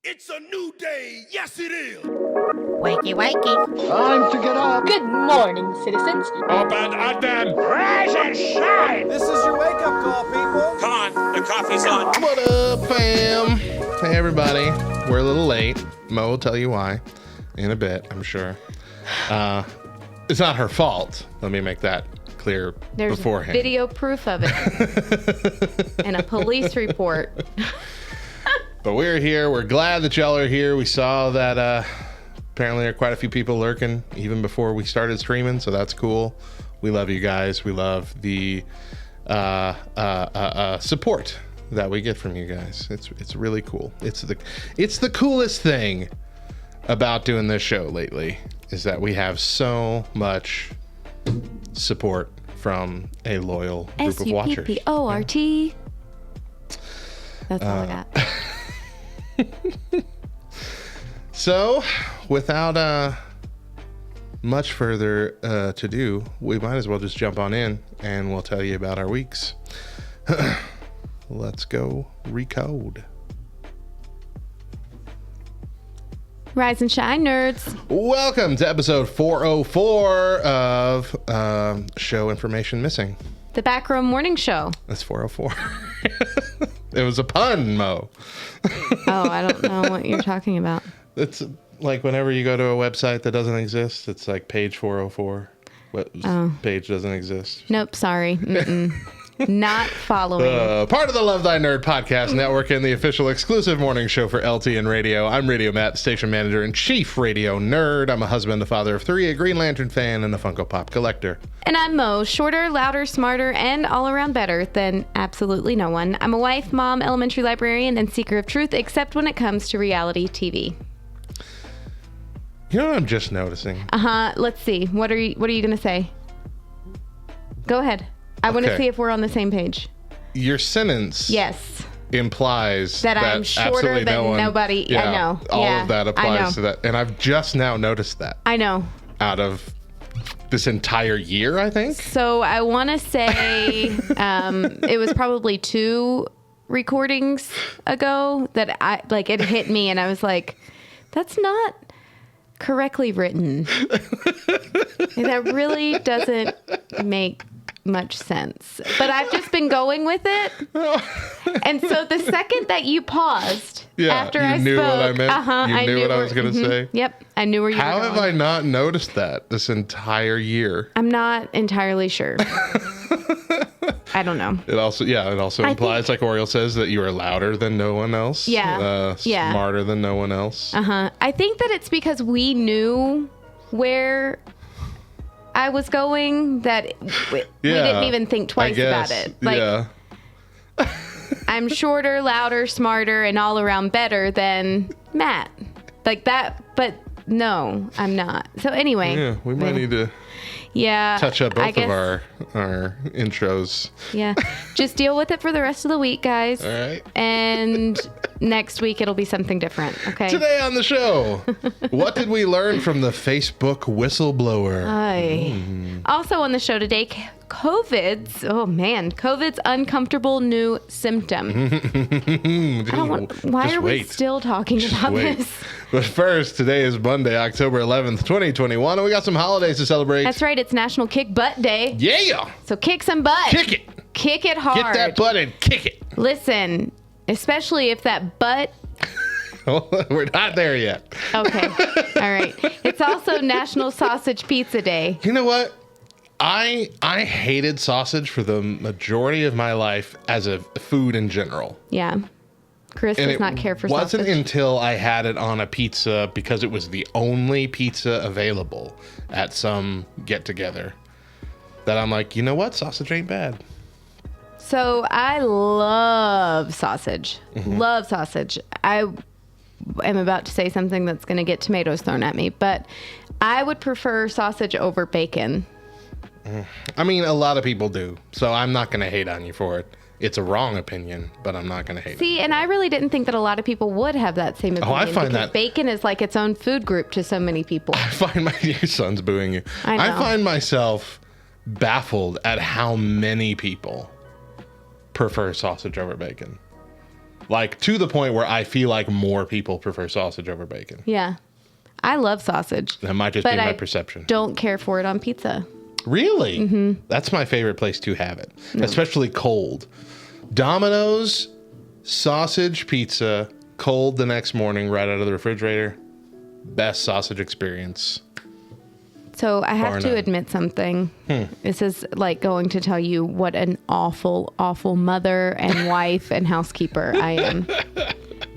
It's a new day. Yes, it is. Wakey, wakey. Time to get up. Good morning, citizens. Open and then Rise and shine! This is your wake-up call, people. come on. The coffee's on. What up, fam? Hey, everybody. We're a little late. Mo will tell you why in a bit, I'm sure. It's not her fault. Let me make that clear There's beforehand. video proof of it and a police report. But we're here. We're glad that y'all are here. We saw that apparently there are quite a few people lurking even before we started streaming, so that's cool. We love you guys. We love the support that we get from you guys. It's really cool. It's the coolest thing about doing this show lately is that we have so much support from a loyal group of watchers. SUPPORT. That's all I got. So, without much further to do, we might as well just jump on in and we'll tell you about our weeks. Let's go recode. Rise and shine, nerds. Welcome to episode 404 of Show Information Missing. The Backroom Morning Show. That's 404. It was a pun, Mo. Oh, I don't know what you're talking about. It's like whenever you go to a website that doesn't exist, it's like page 404. Page doesn't exist. Nope, sorry. Not following. Part of the Love Thy Nerd podcast network and the official exclusive morning show for LTN Radio. I'm Radio Matt, station manager and chief radio nerd. I'm a husband, a father of three, a Green Lantern fan, and a Funko Pop collector. And I'm Mo, shorter, louder, smarter, and all around better than absolutely no one. I'm a wife, mom, elementary librarian, and seeker of truth, except when it comes to reality TV. You know what I'm just noticing? Let's see. What are you going to say? Go ahead. I want to see if we're on the same page. Your sentence Yes. implies That I'm shorter than nobody. Yeah, I know. All Yeah, of that I applies know. to that. And I've just now noticed that I know. out of this entire year, I think. So I want to say it was probably 2 recordings ago that it hit me and I was like, that's not correctly written. That really doesn't make much sense. But I've just been going with it. And so the second that you paused after I knew spoke, what I meant. You knew what I was going to say. Yep, I knew where you were going. How have I not noticed that this entire year? I'm not entirely sure. I don't know. It also implies, like Oriel says, that you are louder than no one else. Yeah. Smarter than no one else. I think that it's because we knew where I was going that we didn't even think twice about it. I'm shorter, louder, smarter, and all around better than Matt. Like that, but no, I'm not. So anyway. Yeah, we might need to touch up both of our intros. Yeah. Just deal with it for the rest of the week, guys. All right. And next week it'll be something different. Okay. Today on the show, what did we learn from the Facebook whistleblower? Also on the show today, COVID's uncomfortable new symptom. Why are we still talking about this? But first, today is Monday, October 11th, 2021, and we got some holidays to celebrate. That's right. It's National Kick Butt Day. Yeah. So kick some butt. Kick it. Kick it hard. Get that butt and kick it. Listen, especially if that butt... We're not there yet. Okay. All right. It's also National Sausage Pizza Day. You know what? I hated sausage for the majority of my life as a food in general. Yeah. Chris does not care for sausage. It wasn't until I had it on a pizza because it was the only pizza available at some get-together that I'm like, you know what? Sausage ain't bad. So I love sausage. Love sausage. I am about to say something that's going to get tomatoes thrown at me, but I would prefer sausage over bacon. I mean, a lot of people do, so I'm not going to hate on you for it. It's a wrong opinion, but I'm not going to hate it. See, and I really didn't think that a lot of people would have that same opinion. Oh, I find that bacon is like its own food group to so many people. I find your son's booing you. I know. I find myself baffled at how many people prefer sausage over bacon. Like, to the point where I feel like more people prefer sausage over bacon. Yeah. I love sausage. That might just but be my I perception. don't care for it on pizza. Really? Mm-hmm. That's my favorite place to have it, especially cold. Domino's sausage pizza, cold the next morning, right out of the refrigerator. Best sausage experience. So I have Bar to none. admit something. This is like going to tell you what an awful, awful mother and wife and housekeeper I am.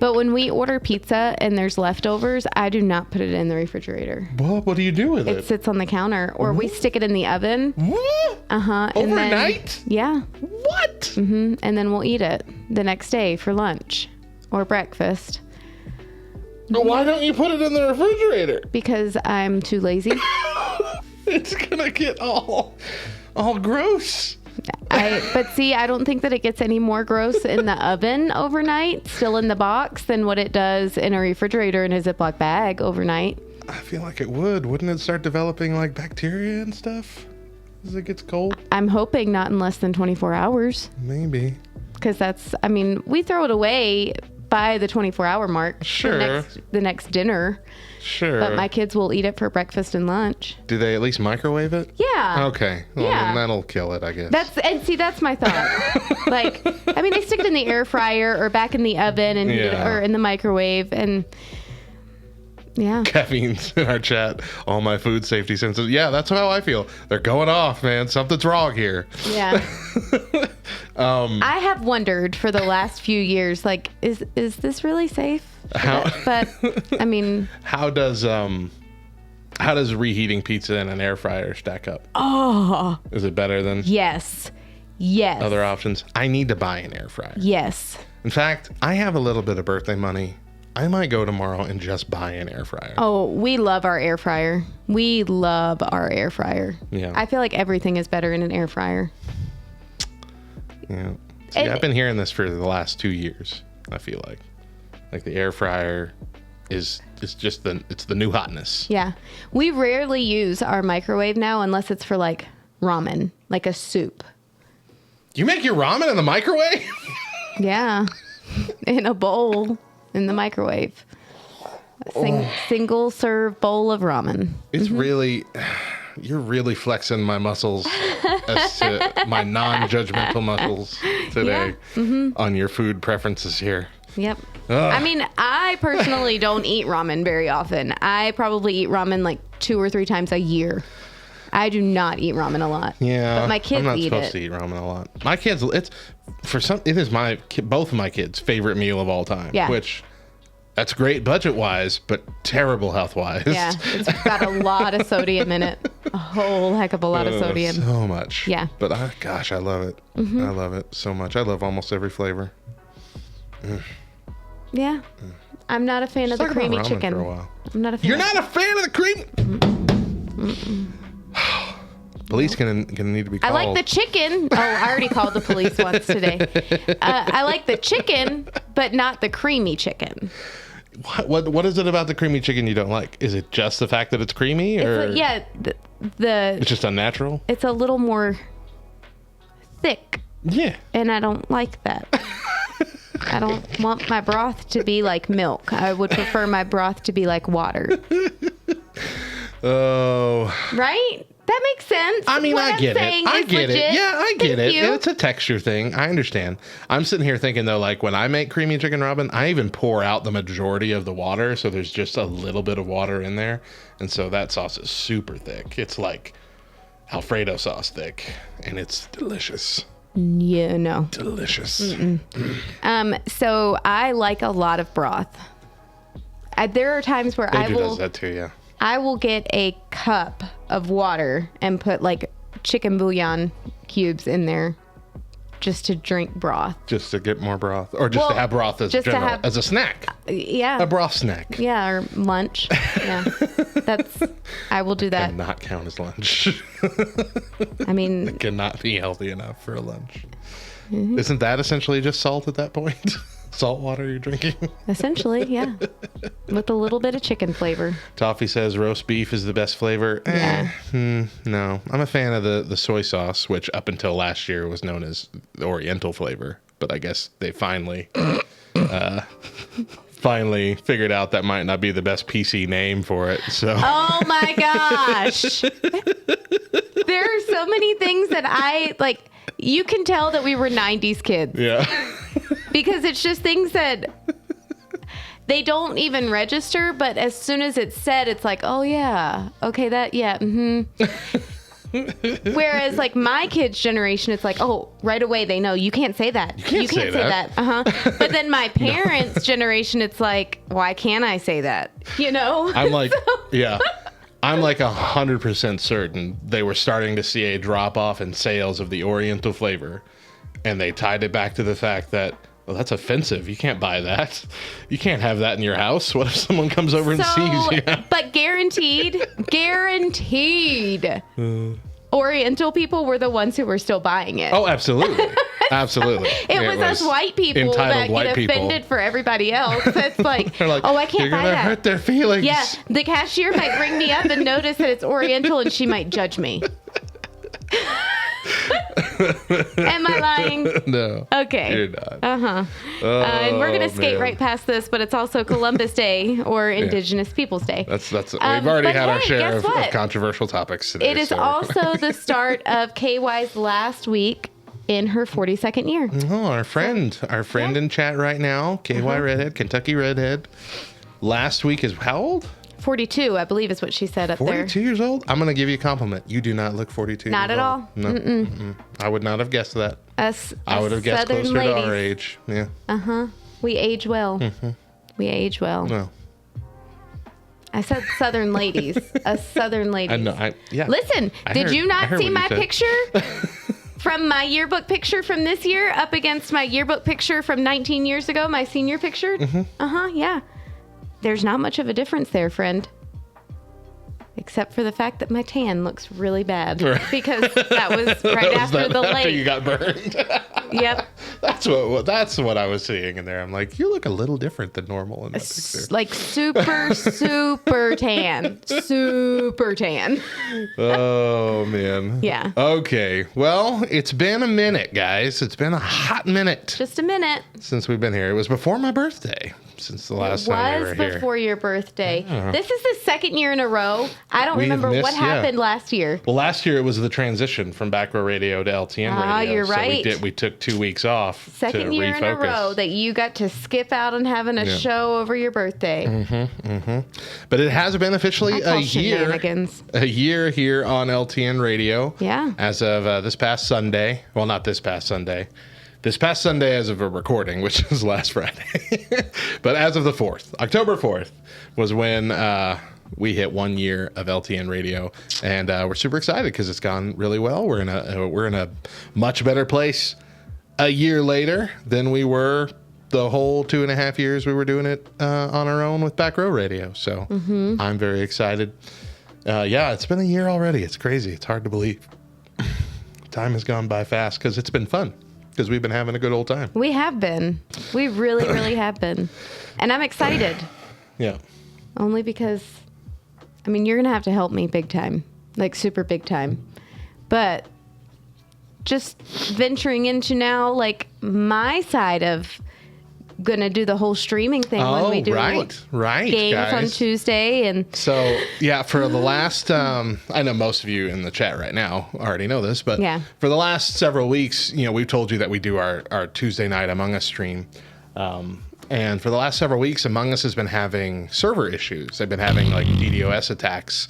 But when we order pizza and there's leftovers, I do not put it in the refrigerator. What do you do with It it? sits on the counter, or we stick it in the oven. What? And Overnight? Then, yeah. What? And then we'll eat it the next day for lunch or breakfast But why don't you put it in the refrigerator? because I'm too lazy. It's gonna get all gross. But see, I don't think that it gets any more gross in the oven overnight, still in the box, than what it does in a refrigerator in a Ziploc bag overnight. I feel like it would. Wouldn't it start developing like bacteria and stuff as it gets cold? I'm hoping not in less than 24 hours. Maybe. Because we throw it away by the 24-hour mark. Sure. The next dinner. Sure. But my kids will eat it for breakfast and lunch. Do they at least microwave it? Yeah. Okay. Well, Yeah. then that'll kill it, I guess. That's my thought. Like, I mean, they stick it in the air fryer or back in the oven and or in the microwave, and yeah. Caffeine's in our chat. All my food safety senses. Yeah, that's how I feel. They're going off, man. Something's wrong here. Yeah. I have wondered for the last few years, like, is this really safe? But I mean, how does reheating pizza in an air fryer stack up? oh Is it better than yes, other options? I need to buy an air fryer. yes. In fact, I have a little bit of birthday money. I might go tomorrow and just buy an air fryer. Oh, we love our air fryer. We love our air fryer. Yeah. I feel like everything is better in an air fryer. Yeah. See, I've been hearing this for the last 2 years. I feel like the air fryer is just the new hotness. Yeah. We rarely use our microwave now unless it's for like ramen, like a soup. You make your ramen in the microwave? Yeah. In a bowl in the microwave. Single serve bowl of ramen. It's really, you're really flexing my muscles as to my non-judgmental muscles today on your food preferences here. Yep. Ugh. I mean, I personally don't eat ramen very often. I probably eat ramen like 2 or 3 times a year. I do not eat ramen a lot. Yeah, But my kids I'm not eat supposed it. to eat ramen a lot. My kids, it is both of my kids' favorite meal of all time. Yeah. Which, that's great budget-wise, but terrible health-wise. Yeah. It's got a lot of sodium in it. A whole heck of a lot of sodium. So much. Yeah. But gosh, I love it. I love it so much. I love almost every flavor. Yeah. I'm not a fan of the Talk about creamy ramen chicken. for a while. I'm not a fan. You're not a fan of the cream. Police gonna need to be I called. like the chicken. Oh, I already called the police once today. I like the chicken, but not the creamy chicken. What is it about the creamy chicken you don't like? Is it just the fact that it's creamy, or it's just unnatural? It's a little more thick, Yeah. and I don't like that. I don't want my broth to be like milk. I would prefer my broth to be like water. Oh. Right? That makes sense. I mean, What I I'm get it. saying I is get it. legit. Yeah, I get Thank it. you. It's a texture thing. I understand. I'm sitting here thinking though, like when I make creamy chicken ramen, I even pour out the majority of the water, so there's just a little bit of water in there, and so that sauce is super thick. It's like Alfredo sauce thick, and it's delicious. Yeah, no. Delicious. So I like a lot of broth. There are times where Andrew does that too, yeah. I will get a cup of water and put like chicken bouillon cubes in there just to drink broth. Just to get more broth, or just to have broth as as a snack, Yeah. a broth snack. Yeah, or lunch. Yeah. I will do that. Cannot count as lunch. I mean, Cannot be healthy enough for a lunch. Isn't that essentially just salt at that point? Salt water you're drinking? essentially, yeah. With a little bit of chicken flavor. Toffee says roast beef is the best flavor. Yeah. No. I'm a fan of the soy sauce, which up until last year was known as the Oriental flavor. But I guess they finally finally figured out that might not be the best PC name for it. So Oh my gosh. There are so many things that I like. You can tell that we were 90s kids yeah. because it's just things that they don't even register. But as soon as it's said, it's like, oh, yeah. Okay, that. Yeah. Whereas like my kids' generation, it's like, oh, right away they know you can't say that. You can't say that. But then my parents' generation, it's like, why can't I say that? You know? I'm like, yeah. I'm like 100% certain they were starting to see a drop off in sales of the Oriental flavor, and they tied it back to the fact that, well, that's offensive. You can't buy that. You can't have that in your house. What if someone comes over and sees you? But guaranteed, Oriental people were the ones who were still buying it. Oh, absolutely. Absolutely. It was us white people that get offended for everybody else. It's like, oh, I can't you're buy gonna that. hurt their feelings. Yeah, the cashier might ring me up and notice that it's Oriental, and she might judge me. Am I lying? No. Okay. You're not. And we're gonna skate right past this, but it's also Columbus Day or Indigenous Peoples Day. That's we've already had our share of controversial topics today. It is also the start of KY's last week in her 42nd year. Oh, our friend in chat right now, KY Redhead, Kentucky Redhead. Last week is how old? 42, I believe is what she said up 42 years old? I'm going to give you a compliment. You do not look 42 Not years at old. all. No. Mm-mm. I would not have guessed that. I would have guessed Southern closer ladies. to our age. Yeah. We age well. We age well. No. I said Southern ladies. Us Southern ladies. I know. Yeah. Listen, did you not see my said. picture? From my yearbook picture from this year up against my yearbook picture from 19 years ago, my senior picture? Yeah. There's not much of a difference there, friend. Except for the fact that my tan looks really bad. Because that was right after the lake. After you got burned. Yep. That's what I was seeing in there. I'm like, you look a little different than normal in that picture. Like super tan. Super tan. Oh, man. Yeah. Okay. Well, it's been a minute, guys. It's been a hot minute Just a minute. since we've been here. It was before my birthday. Since the last time we were here. It was before your birthday. This is the second year in a row. I don't remember what happened last year. Well, last year it was the transition from back row radio to LTN radio. You're right. So we took 2 weeks off. Second to year refocus. in a row that you got to skip out on having a show over your birthday. But it has been officially I call a shenanigans. year here on LTN radio. Yeah. As of this past Sunday. Well, not this past Sunday. This past Sunday as of a recording, which is last Friday. But as of the 4th, October 4th, was when we hit 1 year of LTN radio. And we're super excited because it's gone really well. We're in a much better place a year later than we were the whole 2.5 years we were doing it on our own with back row radio. So I'm very excited. It's been a year already. It's crazy. It's hard to believe. Time has gone by fast because it's been fun. Because we've been having a good old time. We have been. We really, really have been. And I'm excited. Yeah. Only because, I mean, you're going to have to help me big time. Like super big time. But just venturing into now, like my side of going to do the whole streaming thing when we do right, games guys. on Tuesday. And so, yeah, for the last, I know most of you in the chat right now already know this, but for the last several weeks, we've told you that we do our Tuesday night Among Us stream. And for the last several weeks, Among Us has been having server issues. They've been having like DDoS attacks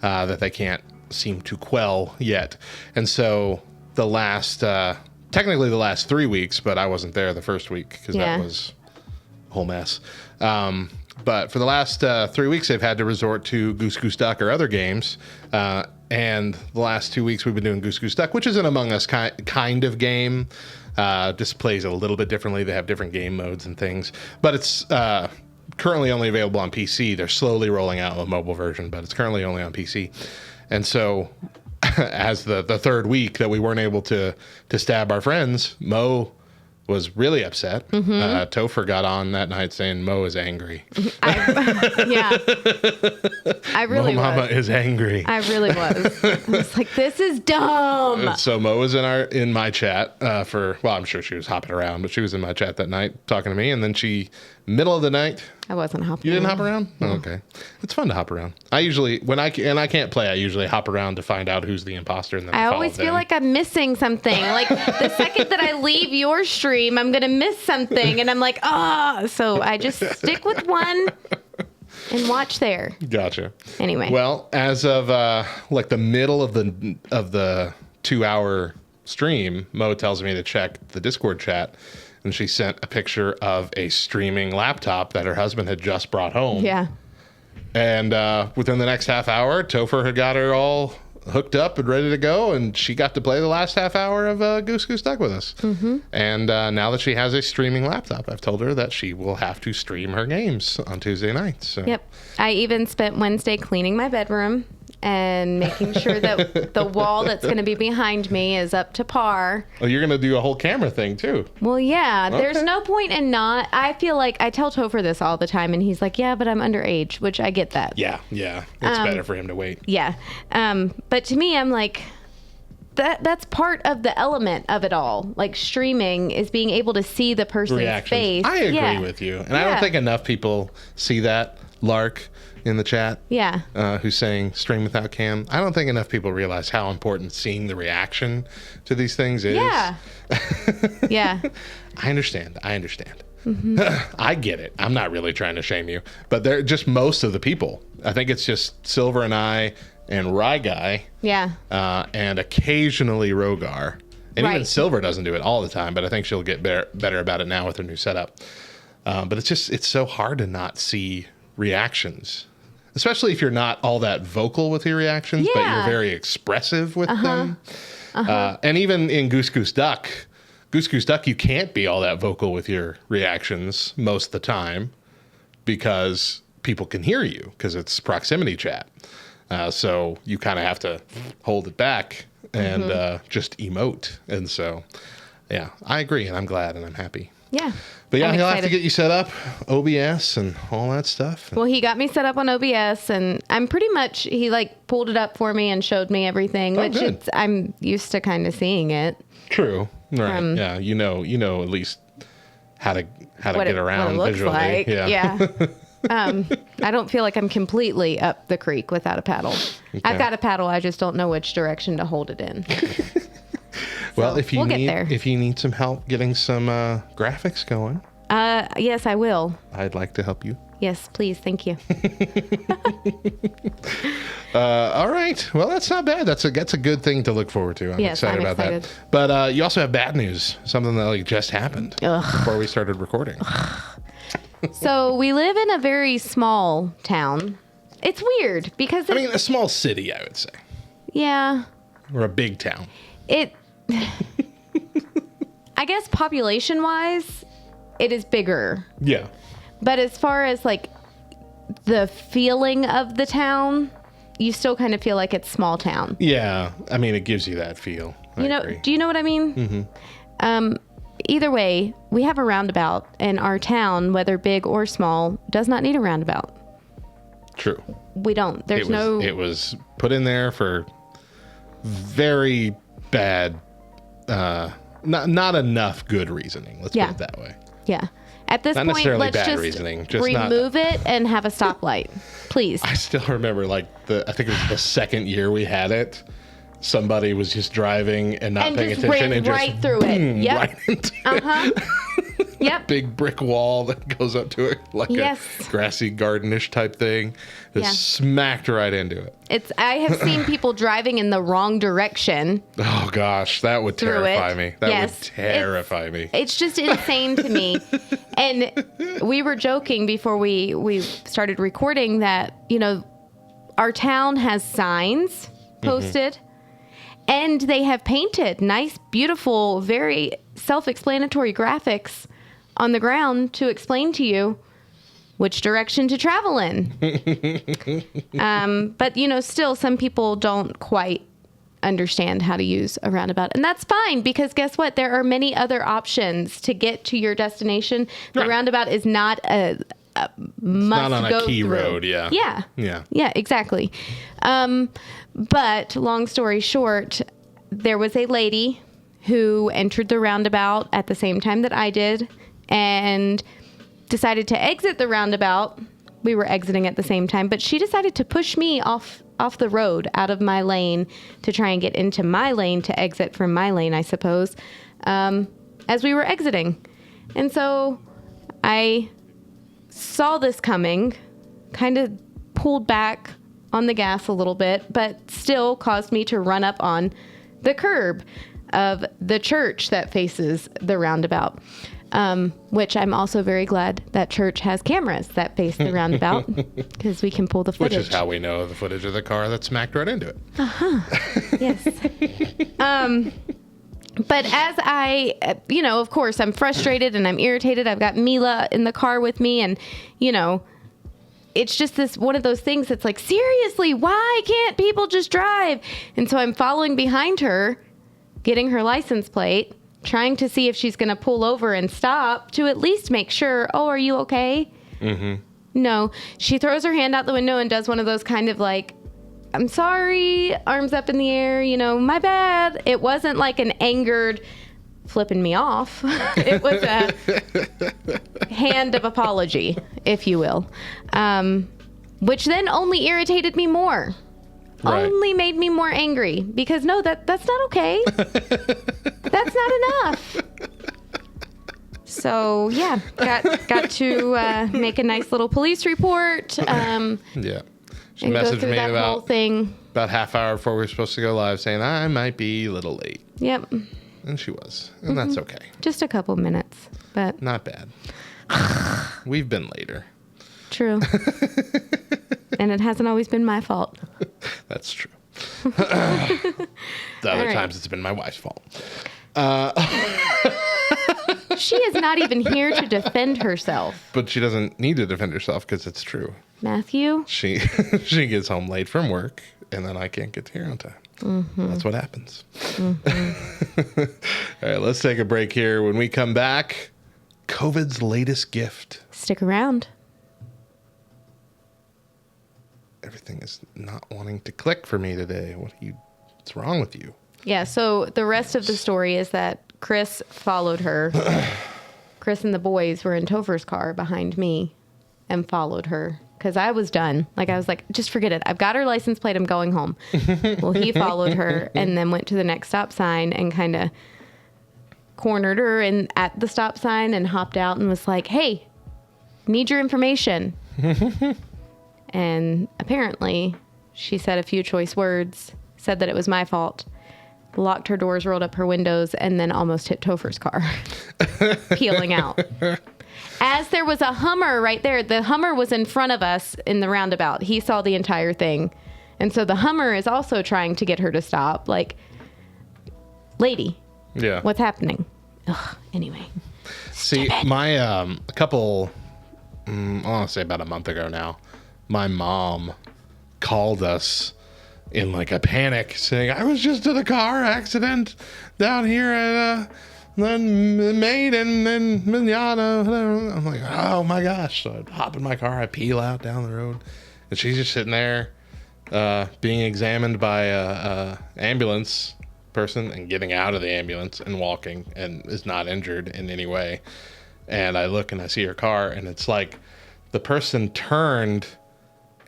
that they can't seem to quell yet. And so the last, technically the last 3 weeks, but I wasn't there the first week because that was a whole mess. But for the last 3 weeks, they've had to resort to Goose Goose Duck or other games. And the last 2 weeks, we've been doing Goose Goose Duck, which is an Among Us kind of game. Just plays a little bit differently. They have different game modes and things. But it's currently only available on PC. They're slowly rolling out a mobile version, but it's currently only on PC. And so as the third week that we weren't able to stab our friends, Mo was really upset. Topher got on that night saying Mo is angry. Yeah. I really Mo Mama was. is angry. I really was. I was like, this is dumb. So Mo was in my chat I'm sure she was hopping around, but she was in my chat that night talking to me, and then middle of the night. I wasn't hopping. You didn't hop around. around? Oh, okay. It's fun to hop around. I usually, I can't play, I usually hop around to find out who's the imposter. And then I follow always feel them. like I'm missing something. Like the second that I leave your stream, I'm going to miss something. And I'm like, so I just stick with one and watch there. Gotcha. Anyway. Well, as of like the middle of the 2-hour stream, Mo tells me to check the Discord chat, and she sent a picture of a streaming laptop that her husband had just brought home. Yeah. And within the next half hour, Topher had got her all hooked up and ready to go, and she got to play the last half hour of Goose Goose Duck with us. And now that she has a streaming laptop, I've told her that she will have to stream her games on Tuesday nights. So. Yep. I even spent Wednesday cleaning my bedroom and making sure that the wall that's going to be behind me is up to par. Oh, you're going to do a whole camera thing too. Well, yeah, there's Okay. no point in not. I feel like I tell Topher this all the time, and he's like, yeah, but I'm underage, which I get that. Yeah. It's better for him to wait. Yeah. But to me, I'm like, that's part of the element of it all. Like streaming is being able to see the person's Reactions. face. I agree Yeah. with you. And I don't Yeah. think enough people see that, Lark, in the chat. Yeah. Who's saying stream without cam. I don't think enough people realize how important seeing the reaction to these things is. Yeah. Yeah. I understand. I get it. I'm not really trying to shame you, but they're just most of the people. I think it's just Silver and I and Rye Guy, Yeah. and occasionally Rogar. And even Right. Silver doesn't do it all the time, but I think she'll get better about it now with her new setup. But it's so hard to not see reactions, especially if you're not all that vocal with your reactions, but Yeah. you're very expressive with them. And even in Goose Goose Duck, you can't be all that vocal with your reactions most of the time because people can hear you because it's proximity chat. So you kind of have to hold it back and just emote. And so, yeah, I agree, and I'm glad, and I'm happy. Yeah. But yeah, I'm he'll have to excited. get you set up, OBS and all that stuff. Well, he got me set up on OBS, and I'm pretty much, he like pulled it up for me and showed me everything, Oh, which good. I'm used to kind of seeing it. True. Right. Yeah. You know at least how to What get around it looks visually. like. Yeah. I don't feel like I'm completely up the creek without a paddle. I've got a paddle. I just don't know which direction to hold it in. Well, if you we'll get need there. if you need some help getting some graphics going, Yes, I will. I'd like to help you. Yes, please. Thank you. All right. Well, that's not bad. That's a good thing to look forward to. I'm Yes, excited I'm about excited. that. But you also have bad news. Something that like just happened before we started recording. So we live in a very small town. It's weird because I mean, a small city, I would say, yeah, or a big town. it. I guess population wise, it is bigger. Yeah. But as far as like the feeling of the town, you still kind of feel like it's small town. Yeah. I mean, it gives you that feel. I You know, agree. do you know what I mean? Mm-hmm. Either way, we have a roundabout, and our town, whether big or small, does not need a roundabout. True. We don't. There's It was put in there for very bad, not enough good reasoning. Let's Yeah. put it that way. Yeah. At this Not point, necessarily let's bad just reasoning, just not- remove it and have a stoplight, please. I still remember I think it was the second year we had it. Somebody was just driving and not And paying just attention ran and just right through it. boom, Yep. right into Uh-huh. Yep. big brick wall that goes up to it like Yes. a grassy gardenish type thing. Just Yeah. smacked right into it. I have seen people driving in the wrong direction Oh gosh, that would through terrify it. me. That Yes. would terrify me. It's just insane to me. And we were joking before we started recording that, our town has signs posted and they have painted nice, beautiful, very self-explanatory graphics on the ground to explain to you which direction to travel in. But, still some people don't quite understand how to use a roundabout. And that's fine, because guess what? There are many other options to get to your destination. The Right. roundabout is not a must not on a go key through. road, yeah. Yeah. Yeah. Yeah, exactly. But long story short, there was a lady who entered the roundabout at the same time that I did and decided to exit the roundabout. We were exiting at the same time, but she decided to push me off the road, out of my lane, to try and get into my lane, to exit from my lane, I suppose, as we were exiting. And so I saw this coming, kind of pulled back on the gas a little bit, but still caused me to run up on the curb of the church that faces the roundabout, which I'm also very glad that church has cameras that face the roundabout, because we can pull the Which footage. is how we know the footage of the car that smacked right into it. Yes. But as I, of course, I'm frustrated and I'm irritated. I've got Mila in the car with me, and, it's just this one of those things that's like, seriously, why can't people just drive? And so I'm following behind her, getting her license plate, trying to see if she's going to pull over and stop to at least make sure, oh, are you okay? Mm-hmm. No, she throws her hand out the window and does one of those kind of like, I'm sorry, arms up in the air, my bad. It wasn't like an angered flipping me off. It was a hand of apology, if you will, which then only irritated me more. Right. Only made me more angry, because no, that's not okay. That's not enough. So yeah, got to make a nice little police report. Yeah. She And go messaged through me that whole thing. about half hour before we were supposed to go live, saying I might be a little late. Yep, And she was. And that's okay. just a couple minutes, but Not bad. We've been later. true. And it hasn't always been my fault. That's true. The other right. times it's been my wife's fault. She is not even here to defend herself. But she doesn't need to defend herself because it's true. Matthew? She she gets home late from work, and then I can't get to here on time. Mm-hmm. That's what happens. Mm-hmm. All right, let's take a break here. When we come back, COVID's latest gift. Stick around. Everything is not wanting to click for me today. What's wrong with you? Yeah, so the rest of the story is that Chris followed her. Chris and the boys were in Topher's car behind me and followed her because I was done. Like, I was like, just forget it. I've got her license plate. I'm going home. Well, he followed her and then went to the next stop sign and kind of cornered her at the stop sign and hopped out and was like, hey, need your information. And apparently she said a few choice words, said that it was my fault, locked her doors, rolled up her windows, and then almost hit Topher's car, peeling out. As there was a Hummer right there. The Hummer was in front of us in the roundabout. He saw the entire thing. And so the Hummer is also trying to get her to stop. Like, lady, Yeah. what's happening? Ugh, anyway. See, my a couple, I want to say about a month ago now, my mom called us in like a panic, saying, "I was just in a car accident down here at Maine and then Mignata." I'm like, oh my gosh! So I hop in my car, I peel out down the road, and she's just sitting there, being examined by a ambulance person and getting out of the ambulance and walking, and is not injured in any way. And I look and I see her car, and it's like the person turned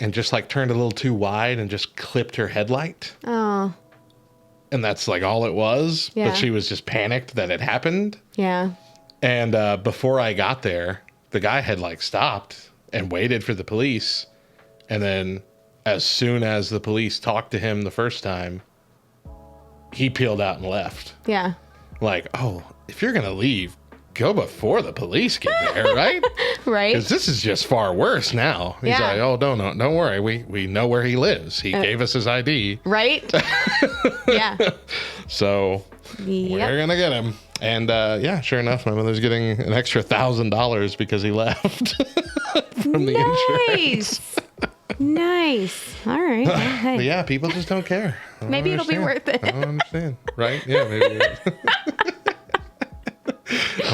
and just like turned a little too wide and just clipped her headlight. Oh, And that's like all it was. Yeah. But she was just panicked that it happened. yeah. And before I got there, the guy had like stopped and waited for the police. And then as soon as the police talked to him the first time, he peeled out and left. Yeah. Like, oh, if you're going to leave, go before the police get there, right? Right. Because this is just far worse now. He's Yeah. like, oh, don't worry. We know where he lives. He gave us his ID. Right? Yeah. So we're Yep. going to get him. And yeah, sure enough, my mother's getting an extra $1,000 because he left from the insurance. Nice. Nice. All right. Well, hey. But yeah, people just don't care. I don't Maybe it'll be understand. worth it. I don't understand. Right? Yeah, maybe.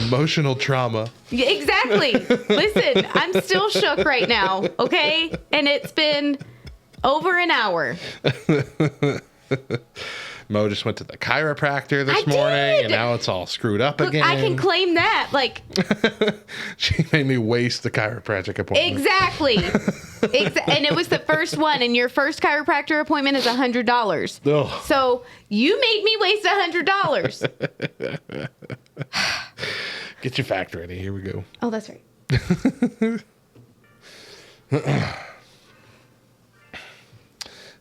Emotional trauma. Yeah, exactly. Listen, I'm still shook right now, okay? And it's been over an hour. Mo just went to the chiropractor this I morning, did. and now it's all screwed up Look, again. I can claim that. Like, She made me waste the chiropractic appointment. exactly. And it was the first one, and your first chiropractor appointment is $100. Ugh. So you made me waste $100. Get your fact ready. Here we go. Oh, that's right.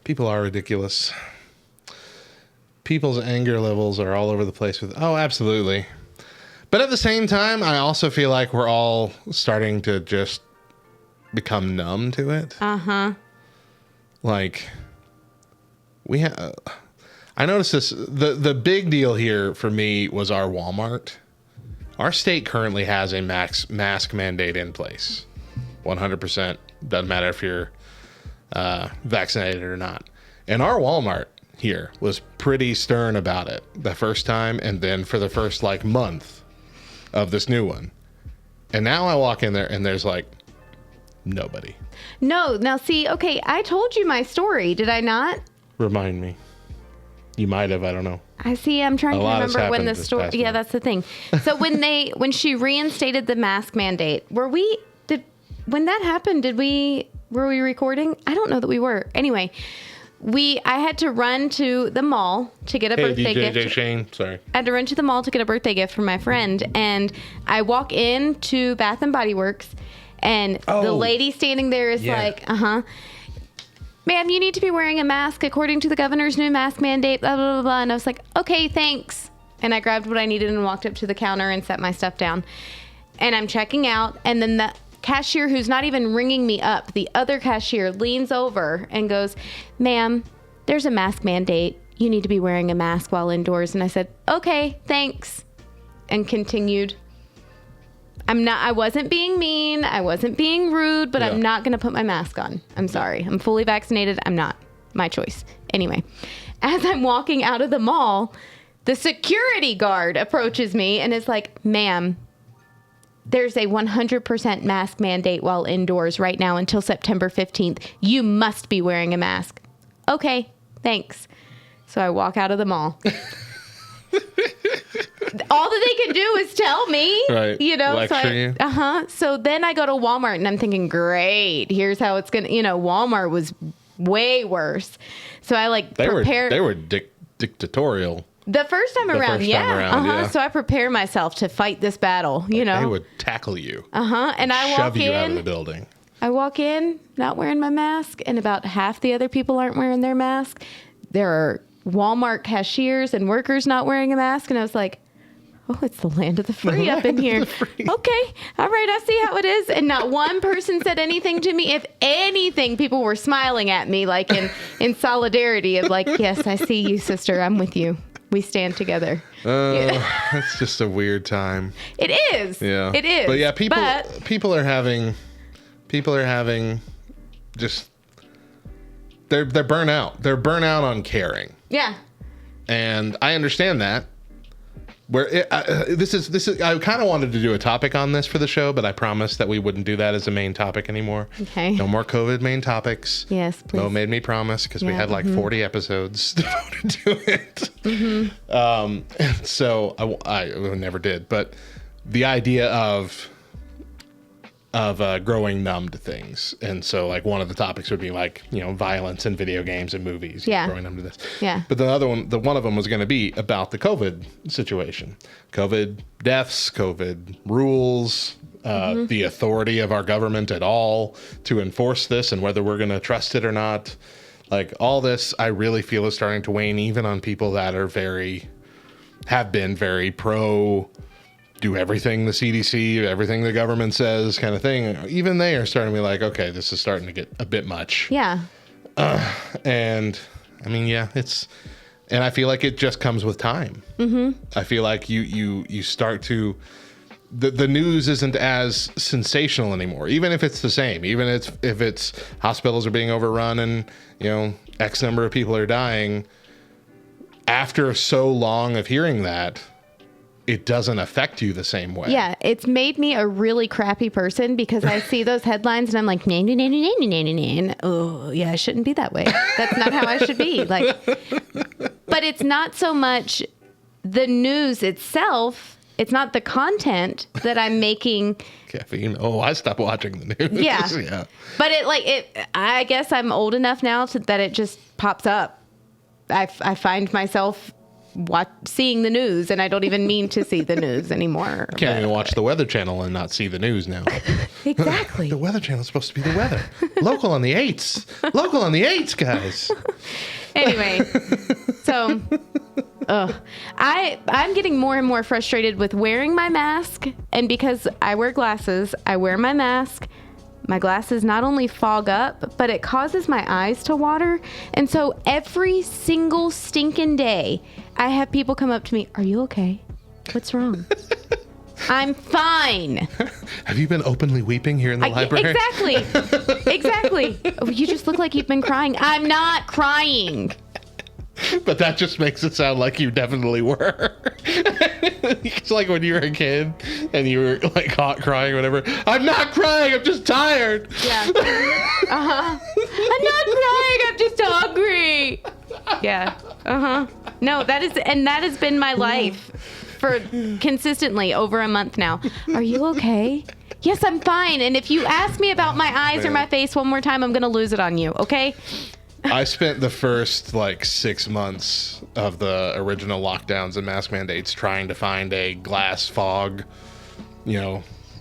People are ridiculous. People's anger levels are all over the place with, oh, absolutely. But at the same time, I also feel like we're all starting to just become numb to it. Uh-huh. Like, I noticed this, the big deal here for me was our Walmart. Our state currently has a mask mandate in place. 100%. Doesn't matter if you're vaccinated or not. And our Walmart here was pretty stern about it the first time, and then for the first like month of this new one. And now I walk in there and there's like nobody. No, now see, okay, I told you my story, did I not? Remind me. You might have, I don't know. I see. I'm trying A to lot has remember when happened the this story. past Yeah, week. that's the thing. So when she reinstated the mask mandate, when that happened, were we recording? I don't know that we were. Anyway, I had to run to the mall to get a birthday DJ gift. Shane, sorry. I had to run to the mall to get a birthday gift for my friend, and I walk into Bath and Body Works, and the Oh. lady standing there is Yeah. like, ma'am, you need to be wearing a mask according to the governor's new mask mandate, blah, blah, blah, blah. And I was like, okay, thanks. And I grabbed what I needed and walked up to the counter and set my stuff down. And I'm checking out. And then the cashier, who's not even ringing me up, the other cashier leans over and goes, ma'am, there's a mask mandate. You need to be wearing a mask while indoors. And I said, okay, thanks. And continued. I wasn't being mean. I wasn't being rude, but Yeah. I'm not going to put my mask on. I'm sorry. I'm fully vaccinated. I'm not. My choice. Anyway, as I'm walking out of the mall, the security guard approaches me and is like, ma'am, there's a 100% mask mandate while indoors right now until September 15th. You must be wearing a mask. Okay, thanks. So I walk out of the mall. All that they can do is tell me, Right. you know. Lecture you. So then I go to Walmart and I'm thinking, great, here's how it's gonna. Walmart was way worse. So I They prepare. were dictatorial. The first time around, first yeah. time around, yeah. So I prepare myself to fight this battle, They would tackle you. And I Shove walk you out of the in. building. I walk in, not wearing my mask, and about half the other people aren't wearing their mask. There are Walmart cashiers and workers not wearing a mask, and I was like, oh, it's the land of the free up in here. Okay, all right, I see how it is. And not one person said anything to me. If anything, people were smiling at me like in solidarity of like, yes, I see you, sister. I'm with you. We stand together. It's just a weird time. It is. Yeah. It is. But yeah, people are having just they're burnt out. They're burnt out on caring. Yeah. And I understand that. This is I kind of wanted to do a topic on this for the show, but I promised that we wouldn't do that as a main topic anymore. Okay. No more COVID main topics. Yes, please. Mo made me promise because we Yeah, had like 40 episodes devoted to it. And so I never did, but the idea of growing numb to things. And so like one of the topics would be like, violence in video games and movies. Yeah. Growing numb to this. Yeah. But the other one, one of them was going to be about the COVID situation. COVID deaths, COVID rules, the authority of our government at all to enforce this and whether we're going to trust it or not. Like all this, I really feel is starting to wane even on people that are have been very pro do everything the CDC, everything the government says kind of thing. Even they are starting to be like, okay, this is starting to get a bit much. Yeah. And I mean, yeah, and I feel like it just comes with time. I feel like you start to, the news isn't as sensational anymore, even if it's the same, even if it's hospitals are being overrun and, you know, X number of people are dying. After so long of hearing that, it doesn't affect you the same way. Yeah, it's made me a really crappy person because I see those headlines and I'm like, oh, yeah, I shouldn't be that way. That's not how I should be. Like, but it's not so much the news itself. It's not the content that I'm making. Caffeine. Oh, I stopped watching the news. Yeah. Yeah. But I guess I'm old enough now that it just pops up. I find myself seeing the news, and I don't even mean to see the news anymore. Can't even watch the Weather Channel and not see the news now. Exactly. The Weather Channel is supposed to be the weather. Local on the 8s. Local on the 8s, guys. Anyway, so I'm getting more and more frustrated with wearing my mask, and because I wear glasses, I wear my mask. My glasses not only fog up, but it causes my eyes to water. And so every single stinking day, I have people come up to me, "Are you okay? What's wrong?" I'm fine. Have you been openly weeping here in the library? Exactly. Oh, you just look like you've been crying. I'm not crying. But that just makes it sound like you definitely were. It's like when you were a kid and you were like caught crying or whatever. I'm not crying, I'm just tired. Yeah. I'm not crying, I'm just hungry. Yeah. No, that has been my life for consistently over a month now. Are you okay? Yes, I'm fine. And if you ask me about my eyes or my face one more time, I'm going to lose it on you, okay? I spent the first 6 months of the original lockdowns and mask mandates trying to find a glass fog,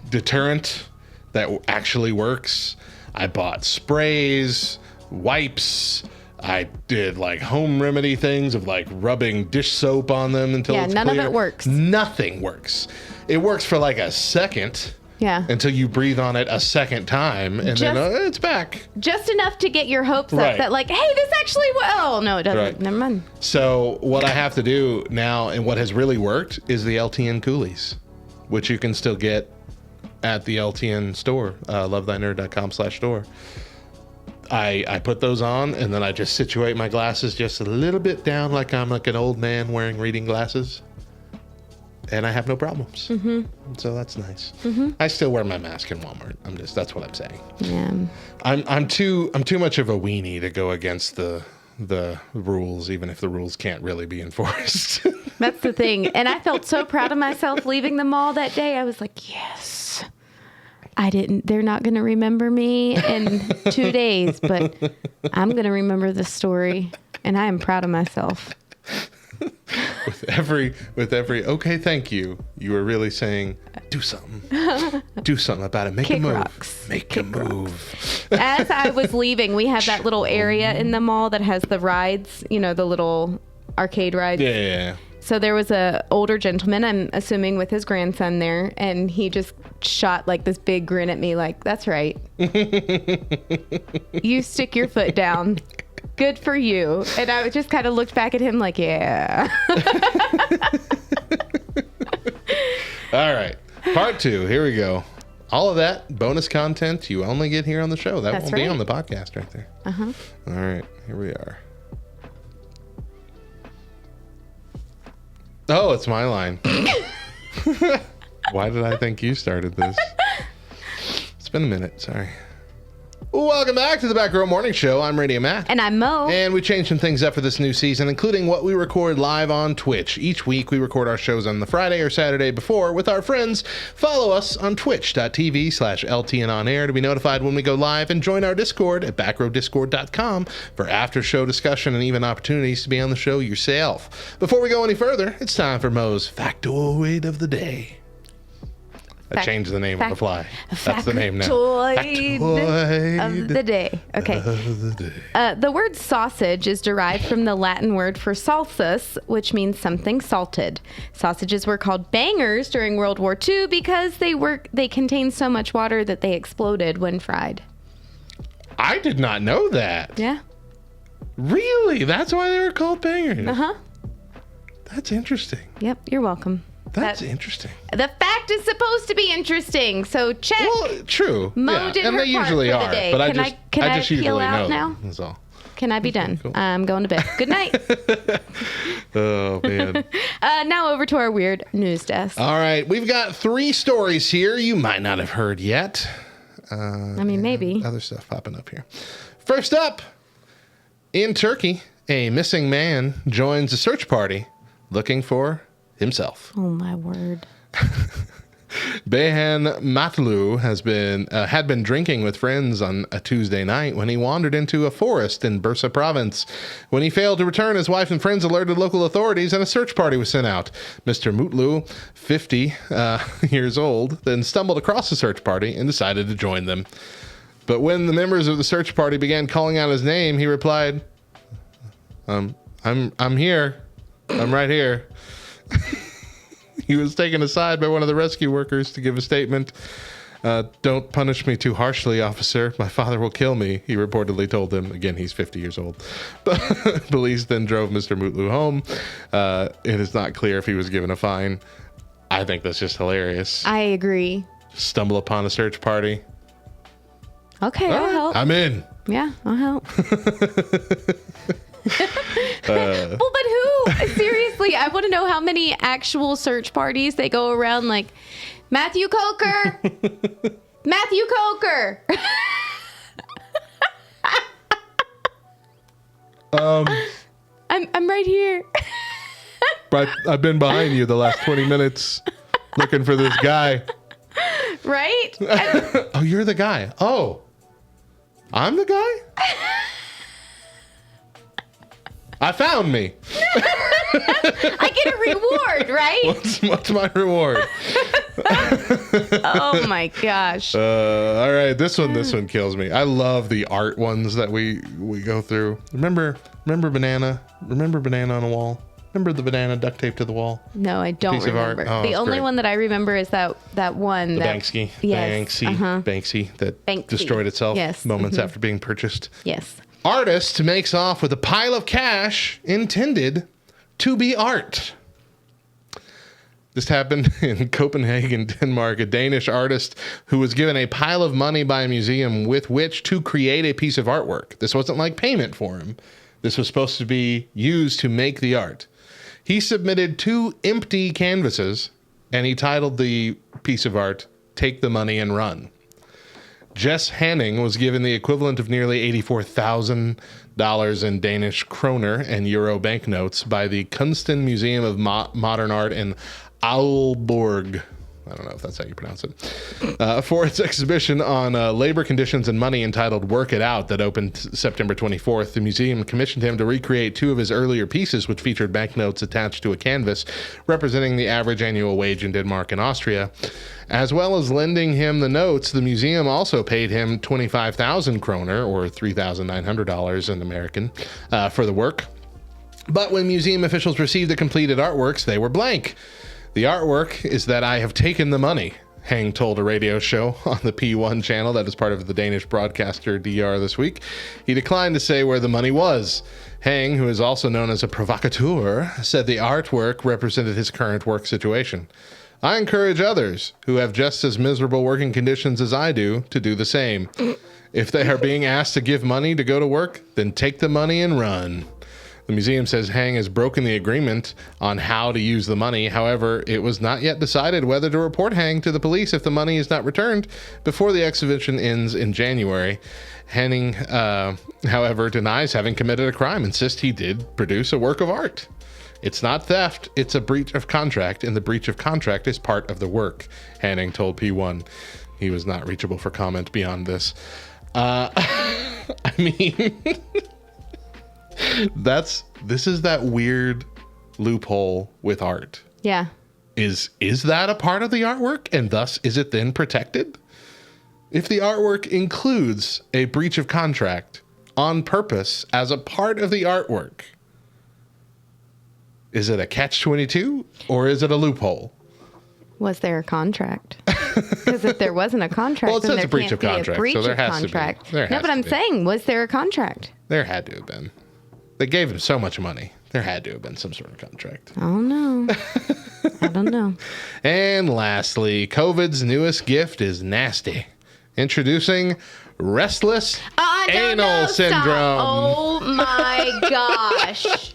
deterrent that actually works. I bought sprays, wipes. I did home remedy things of rubbing dish soap on them until it's none clear. of it works. Nothing works. It works for a second. Yeah. Until you breathe on it a second time, and then it's back. Just enough to get your hopes Right. up that hey, this actually no, it doesn't. Right. Never mind. So what I have to do now, and what has really worked, is the LTN coolies, which you can still get at the LTN store, lovethynerd.com/store. I put those on, and then I just situate my glasses just a little bit down like I'm an old man wearing reading glasses. And I have no problems. Mm-hmm. So that's nice. Mm-hmm. I still wear my mask in Walmart. That's what I'm saying. Yeah. I'm too much of a weenie to go against the rules, even if the rules can't really be enforced. That's the thing. And I felt so proud of myself leaving the mall that day. I was like, yes. They're not going to remember me in 2 days, but I'm going to remember this story. And I am proud of myself. With every okay, thank you, you were really saying, do something about it. Make Kick a move. rocks. Make a move. As I was leaving, we have that little area in the mall that has the rides, the little arcade rides. Yeah. So there was a older gentleman, I'm assuming with his grandson there, and he just shot this big grin at me that's right. You stick your foot down. Good for you. And I just kind of looked back at him yeah. All right. Part 2. Here we go. All of that bonus content you only get here on the show. That won't be on the podcast right there. Uh-huh. All right. Here we are. Oh, it's my line. Why did I think you started this? It's been a minute. Sorry. Welcome back to the Back Row Morning Show. I'm Radio Matt. And I'm Mo. And we changed some things up for this new season, including what we record live on Twitch. Each week, we record our shows on the Friday or Saturday before with our friends. Follow us on twitch.tv/LTNonair to be notified when we go live, and join our Discord at backrowdiscord.com for after-show discussion and even opportunities to be on the show yourself. Before we go any further, it's time for Mo's Factoid of the Day. I changed the name on the fly. That's the name now. Factoid of the day. Okay. The word sausage is derived from the Latin word for salsus, which means something salted. Sausages were called bangers during World War II because they contained so much water that they exploded when fried. I did not know that. Yeah. Really? That's why they were called bangers? Uh-huh. That's interesting. Yep, you're welcome. That's interesting. The fact is supposed to be interesting, so check. Well, true. Mo did and her they part usually for the are. day. But Can I I just peel usually out know now? them, that's all. Can I be done? Cool. I'm going to bed. Good night. Oh, man. Now over to our weird news desk. All right. We've got 3 stories here you might not have heard yet. I mean, maybe. Other stuff popping up here. First up, in Turkey, a missing man joins a search party looking for himself. Oh, my word. Beyhan Matlu had been drinking with friends on a Tuesday night when he wandered into a forest in Bursa province. When he failed to return, his wife and friends alerted local authorities and a search party was sent out. Mr. Mutlu, 50 years old, then stumbled across the search party and decided to join them. But when the members of the search party began calling out his name, he replied, I'm here. I'm right here. He was taken aside by one of the rescue workers to give a statement. Don't punish me too harshly, officer. My father will kill me, he reportedly told them. Again, he's 50 years old. But police then drove Mr. Mutlu home. It is not clear if he was given a fine. I think that's just hilarious. I agree. Stumble upon a search party. Okay, All I'll right, help. I'm in. Yeah, I'll help. Well, but who? Seriously, I want to know how many actual search parties they go around like, Matthew Coker! Matthew Coker! I'm right here. But I've been behind you the last 20 minutes looking for this guy. Right? Oh, you're the guy. Oh, I'm the guy? I found me. I get a reward, right? What's my reward? Oh my gosh. All right, this one kills me. I love the art ones that we go through. Remember banana? Remember banana on a wall? Remember the banana duct taped to the wall? No, I don't Piece of art. remember. Oh, The it's only great. one that I remember is that one. The that, Banksy. Yes. Banksy that Banksy. destroyed itself Yes. moments after being purchased. Yes. Artist makes off with a pile of cash intended to be art. This happened in Copenhagen, Denmark. A Danish artist who was given a pile of money by a museum with which to create a piece of artwork. This wasn't like payment for him. This was supposed to be used to make the art. He submitted 2 empty canvases, and he titled the piece of art, "Take the Money and Run." Jess Hanning was given the equivalent of nearly $84,000 in Danish kroner and euro banknotes by the Kunsten Museum of Modern Art in Aalborg. I don't know if that's how you pronounce it. For its exhibition on labor conditions and money entitled Work It Out that opened September 24th, the museum commissioned him to recreate 2 of his earlier pieces, which featured banknotes attached to a canvas representing the average annual wage in Denmark and Austria. As well as lending him the notes, the museum also paid him 25,000 kroner, or $3,900 in American, for the work. But when museum officials received the completed artworks, they were blank. The artwork is that I have taken the money, Hang told a radio show on the P1 channel that is part of the Danish broadcaster DR this week. He declined to say where the money was. Hang, who is also known as a provocateur, said the artwork represented his current work situation. I encourage others who have just as miserable working conditions as I do to do the same. If they are being asked to give money to go to work, then take the money and run. The museum says Hang has broken the agreement on how to use the money. However, it was not yet decided whether to report Hang to the police if the money is not returned before the exhibition ends in January. Henning, however, denies having committed a crime, insists he did produce a work of art. It's not theft, it's a breach of contract, and the breach of contract is part of the work, Hanning told P1. He was not reachable for comment beyond this. I mean... this is that weird loophole with art. Yeah. Is that a part of the artwork, and thus is it then protected? If the artwork includes a breach of contract on purpose as a part of the artwork, is it a catch-22 or is it a loophole? Was there a contract? Because if there wasn't a contract, Well, it then says there a breach can't of be contract, a breach so there of has to be. contract. There No, has but to I'm be. saying, was there a contract? There had to have been. They gave him so much money There had to have been some sort of contract. I don't know. I don't know. And lastly, COVID's newest gift is nasty. Introducing restless anal syndrome. Stop. Oh my gosh.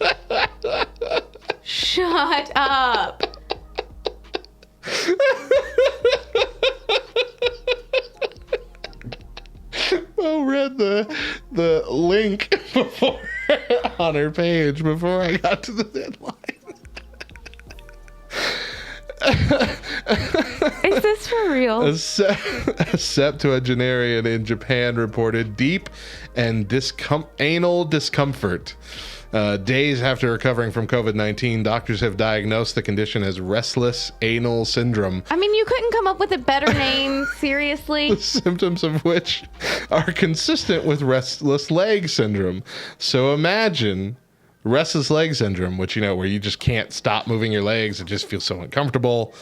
Shut up. I read the link before on her page before I got to the deadline. Is this for real? A septuagenarian in Japan reported deep and anal discomfort. Days after recovering from COVID-19, doctors have diagnosed the condition as restless anal syndrome. I mean, you couldn't come up with a better name, seriously. The symptoms of which are consistent with restless leg syndrome. So imagine restless leg syndrome, which, you know, where you just can't stop moving your legs. It just feels so uncomfortable.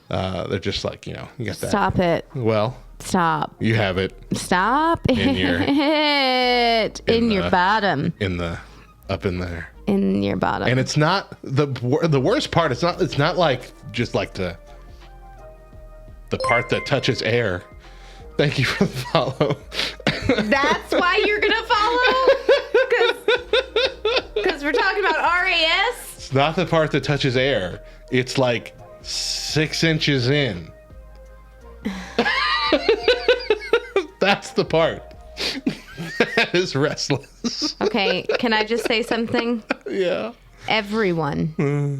They're just like, you know, you got that. Stop it. Well, Stop. you have it Stop In your- it. In your bottom. up in there. In your bottom. And it's not the worst part. It's not like just like the part that touches air. Thank you for the follow. That's why you're going to follow? Because we're talking about RAS? It's not the part that touches air. It's like 6 inches in. That's the part. That is restless. Okay, can I just say something? Yeah. Everyone who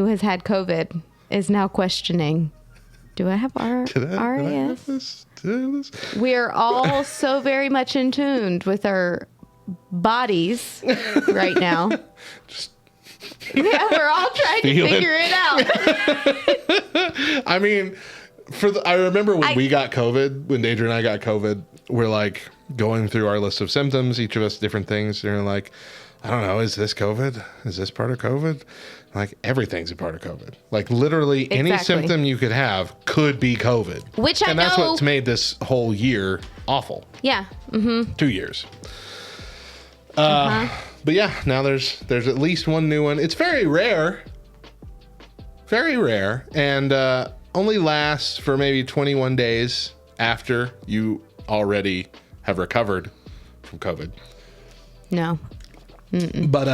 has had COVID is now questioning, do I have RAS? Did I have this? Did I have this? We are all so very much in tune with our bodies right now. Yeah, we're all trying to feel it. figure it out. I mean, I remember when we got COVID, when Deidre and I got COVID, we're like going through our list of symptoms, each of us different things. And we're like, I don't know, is this COVID? Is this part of COVID? Like, everything's a part of COVID. Like, literally any Exactly. symptom you could have could be COVID. Which I And that's know- what's made this whole year awful. Yeah. 2 years. But yeah, now there's at least one new one. It's very rare. Very rare. And only lasts for maybe 21 days after you already have recovered from COVID. No. But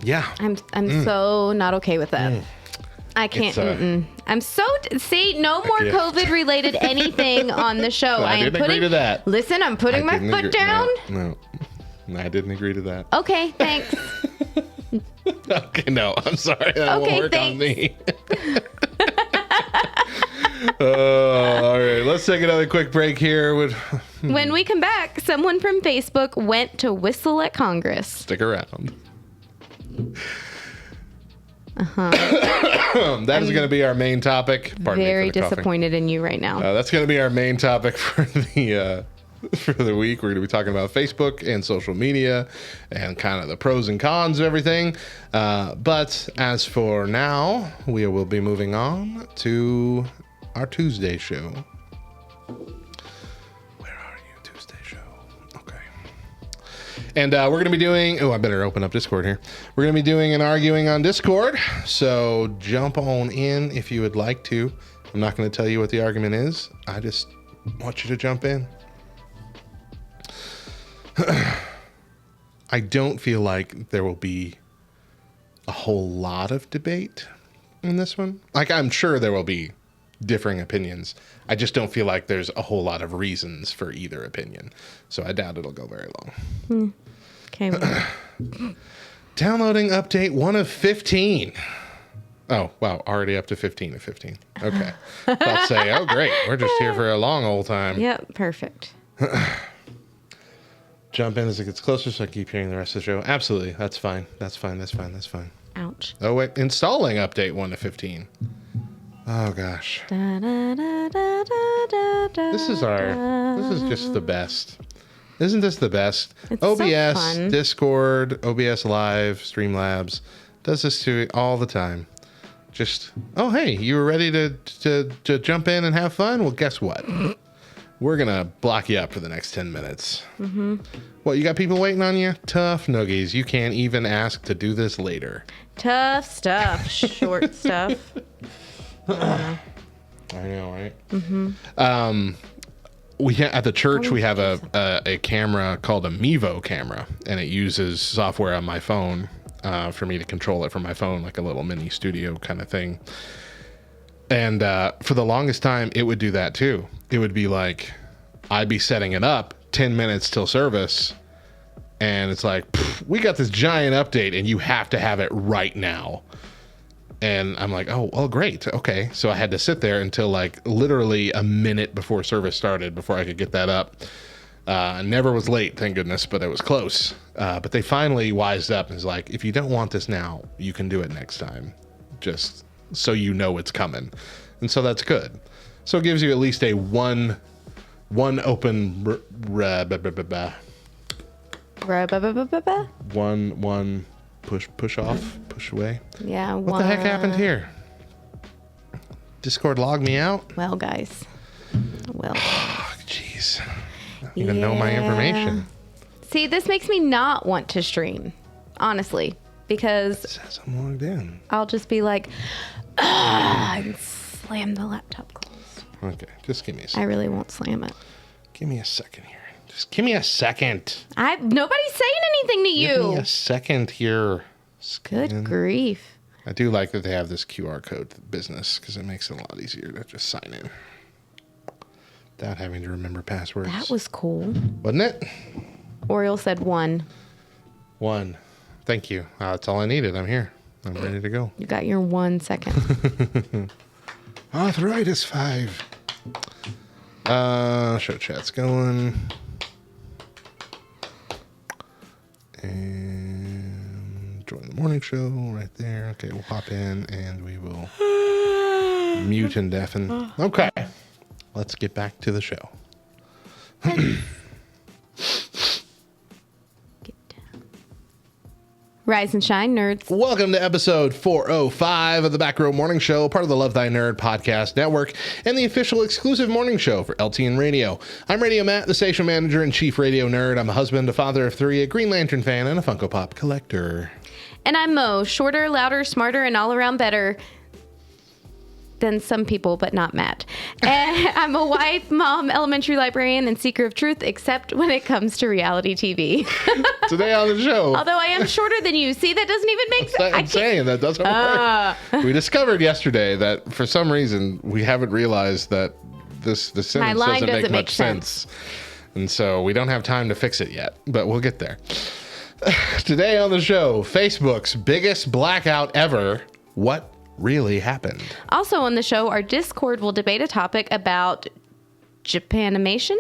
yeah. I'm so not okay with that. I can't. It's, I'm so see no more gift. COVID related anything on the show. I am didn't putting, agree to that. Listen, I'm putting my Didn't foot agree- down. No, I didn't agree to that. Okay, thanks. Okay, no, I'm sorry. That won't Okay, work on thanks. me. All right, let's take another quick break here. When we come back, someone from Facebook went to whistle at Congress. Stick around. That is going to be our main topic. Pardon Very me for the coughing. disappointed in you right now. That's going to be our main topic for the week. We're going to be talking about Facebook and social media and kind of the pros and cons of everything. But as for now, we will be moving on to our Tuesday show. Where are you, Tuesday show? Okay. And we're going to be doing... Oh, I better open up Discord here. We're going to be doing an arguing on Discord. So jump on in if you would like to. I'm not going to tell you what the argument is. I just want you to jump in. I don't feel like there will be a whole lot of debate in this one. Like, I'm sure there will be differing opinions. I just don't feel like there's a whole lot of reasons for either opinion. So I doubt it'll go very long. Okay. Downloading update 1 of 15. Oh, wow. Already up to 15 of 15. Okay. About to say, oh, great. We're just here for a long old time. Yep, perfect. Jump in as it gets closer so I keep hearing the rest of the show. Absolutely. That's fine. That's fine. That's fine. That's fine. Ouch. Oh, wait. Installing update 1 to 15. Oh, gosh. This is just the best. Isn't this the best? It's so OBS, fun. Discord, OBS Live, Streamlabs does this to it all the time. Just, oh, hey, you were ready to jump in and have fun? Well, guess what? we're going to block you up for the next 10 minutes. Mm-hmm. What, you got people waiting on you? Tough noogies. You can't even ask to do this later. Tough stuff. Short stuff. I know, right? Mm-hmm. At the church, we have a camera called a Mevo camera, and it uses software on my phone for me to control it from my phone, like a little mini studio kind of thing. And for the longest time, it would do that too. It would be like, I'd be setting it up 10 minutes till service, and it's like, we got this giant update, and you have to have it right now. And I'm like, oh, well, great. Okay. So I had to sit there until like literally a minute before service started before I could get that up. Never was late, thank goodness, but it was close. But they finally wised up and was like, if you don't want this now, you can do it next time. Just so you know it's coming. And so that's good. So it gives you at least a one open one push off, push away. Yeah. What the heck happened here? Discord logged me out? Well, guys. Well. Oh, jeez. I don't even know my information. See, this makes me not want to stream, honestly, because It says I'm logged in. I'll just be like, and slam the laptop closed. Okay, just give me a I second. really won't slam it. Give me a second here. Just give me a second. Nobody's saying anything to Give me you. a second here. Good Scan. grief. I do like that they have this QR code business because it makes it a lot easier to just sign in without having to remember passwords. That was cool. Wasn't it? Oriole said 1. 1. Thank you. That's all I needed. I'm here. I'm ready to go. You got your 1 second. Arthritis 5. Show chat's going. And join the morning show right there. Okay, we'll hop in and we will mute and deafen. Okay, let's get back to the show. Rise and shine, nerds. Welcome to episode 405 of the Back Row Morning Show, part of the Love Thy Nerd podcast network and the official exclusive morning show for LTN Radio. I'm Radio Matt, the station manager and chief radio nerd. I'm a husband, a father of 3, a Green Lantern fan, and a Funko Pop collector. And I'm Mo, shorter, louder, smarter, and all around better than some people, but not Matt. And I'm a wife, mom, elementary librarian, and seeker of truth, except when it comes to reality TV. Today on the show. Although I am shorter than you. See, that doesn't even make sense. I'm saying that doesn't work. We discovered yesterday that for some reason we haven't realized that the sentence line doesn't doesn't make make much sense. And so we don't have time to fix it yet, but we'll get there. Today on the show, Facebook's biggest blackout ever. What really happened? Also on the show, our Discord will debate a topic about Japanimation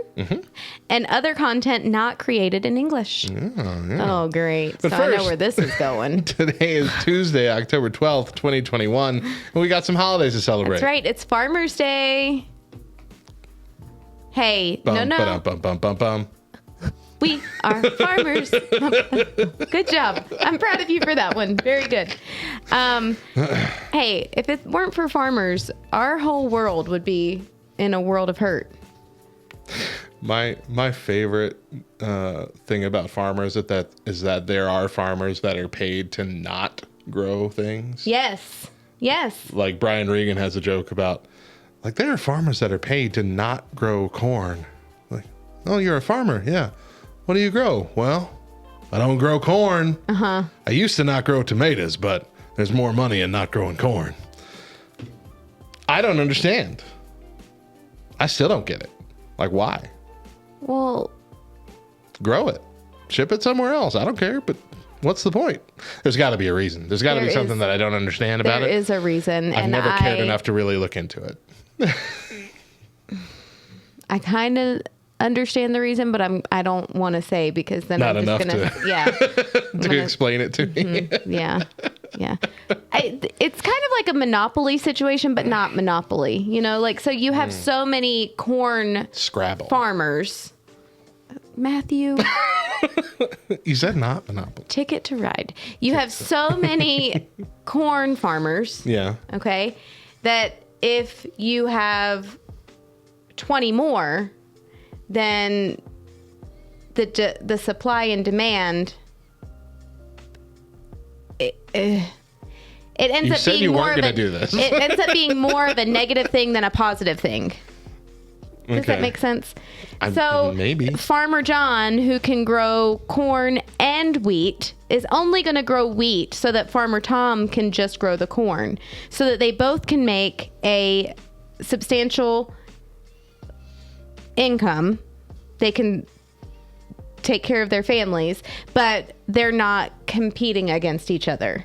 and other content not created in English. Oh, great. But so I know first- where this is going. Today is Tuesday, October 12th, 2021, and we got some holidays to celebrate. That's right. It's Farmer's Day. Hey, Bum, no. ba-dum, bum, bum, bum, bum. We are farmers. Good job. I'm proud of you for that one. Very good. Hey, if it weren't for farmers, our whole world would be in a world of hurt. My favorite thing about farmers is that there are farmers that are paid to not grow things. Yes. Like Brian Regan has a joke about, like, there are farmers that are paid to not grow corn. Like, oh, you're a farmer, yeah. What do you grow? Well, I don't grow corn. I used to not grow tomatoes, but there's more money in not growing corn. I don't understand. I still don't get it. Like, why? Well, Grow it. Ship it somewhere else. I don't care, but what's the point? There's got to be a reason. There's got to be There something is- that I don't understand about there it. is a reason. I've and never cared enough to really look into it. I kind of understand the reason, but I don't want to say because then Not I'm just enough gonna yeah to explain it to me. yeah. It's kind of like a monopoly situation, but not monopoly. You know, like so you have so many corn Scrabble. farmers. Matthew, You said not monopoly. Ticket to Ride. You have so many corn farmers. Yeah. Okay, that if you have 20 more, then the supply and demand, it ends You up said being you more weren't of gonna a, do this. It ends up being more of a negative thing than a positive thing. Does that Okay. make sense? I- So maybe. Farmer John, who can grow corn and wheat, is only going to grow wheat so that Farmer Tom can just grow the corn, so that they both can make a substantial income. They can take care of their families, but they're not competing against each other.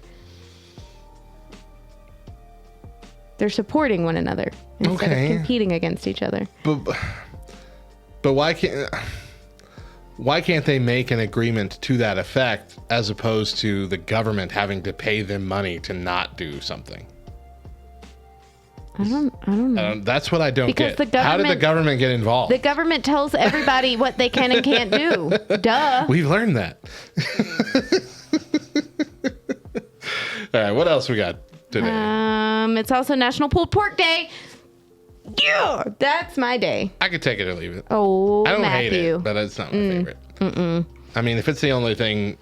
They're supporting one another instead Okay. of competing against each other. But why can't they make an agreement to that effect as opposed to the government having to pay them money to not do something? I don't know. That's what I don't Because get. the How did the government- government get involved? The government tells everybody what they can and can't do. Duh. We've learned that. All right, what else we got today? It's also National Pulled Pork Day. Yeah, that's my day. I could take it or leave it. Oh, I don't Matthew. hate it, but it's not my favorite. I mean, if it's the only thing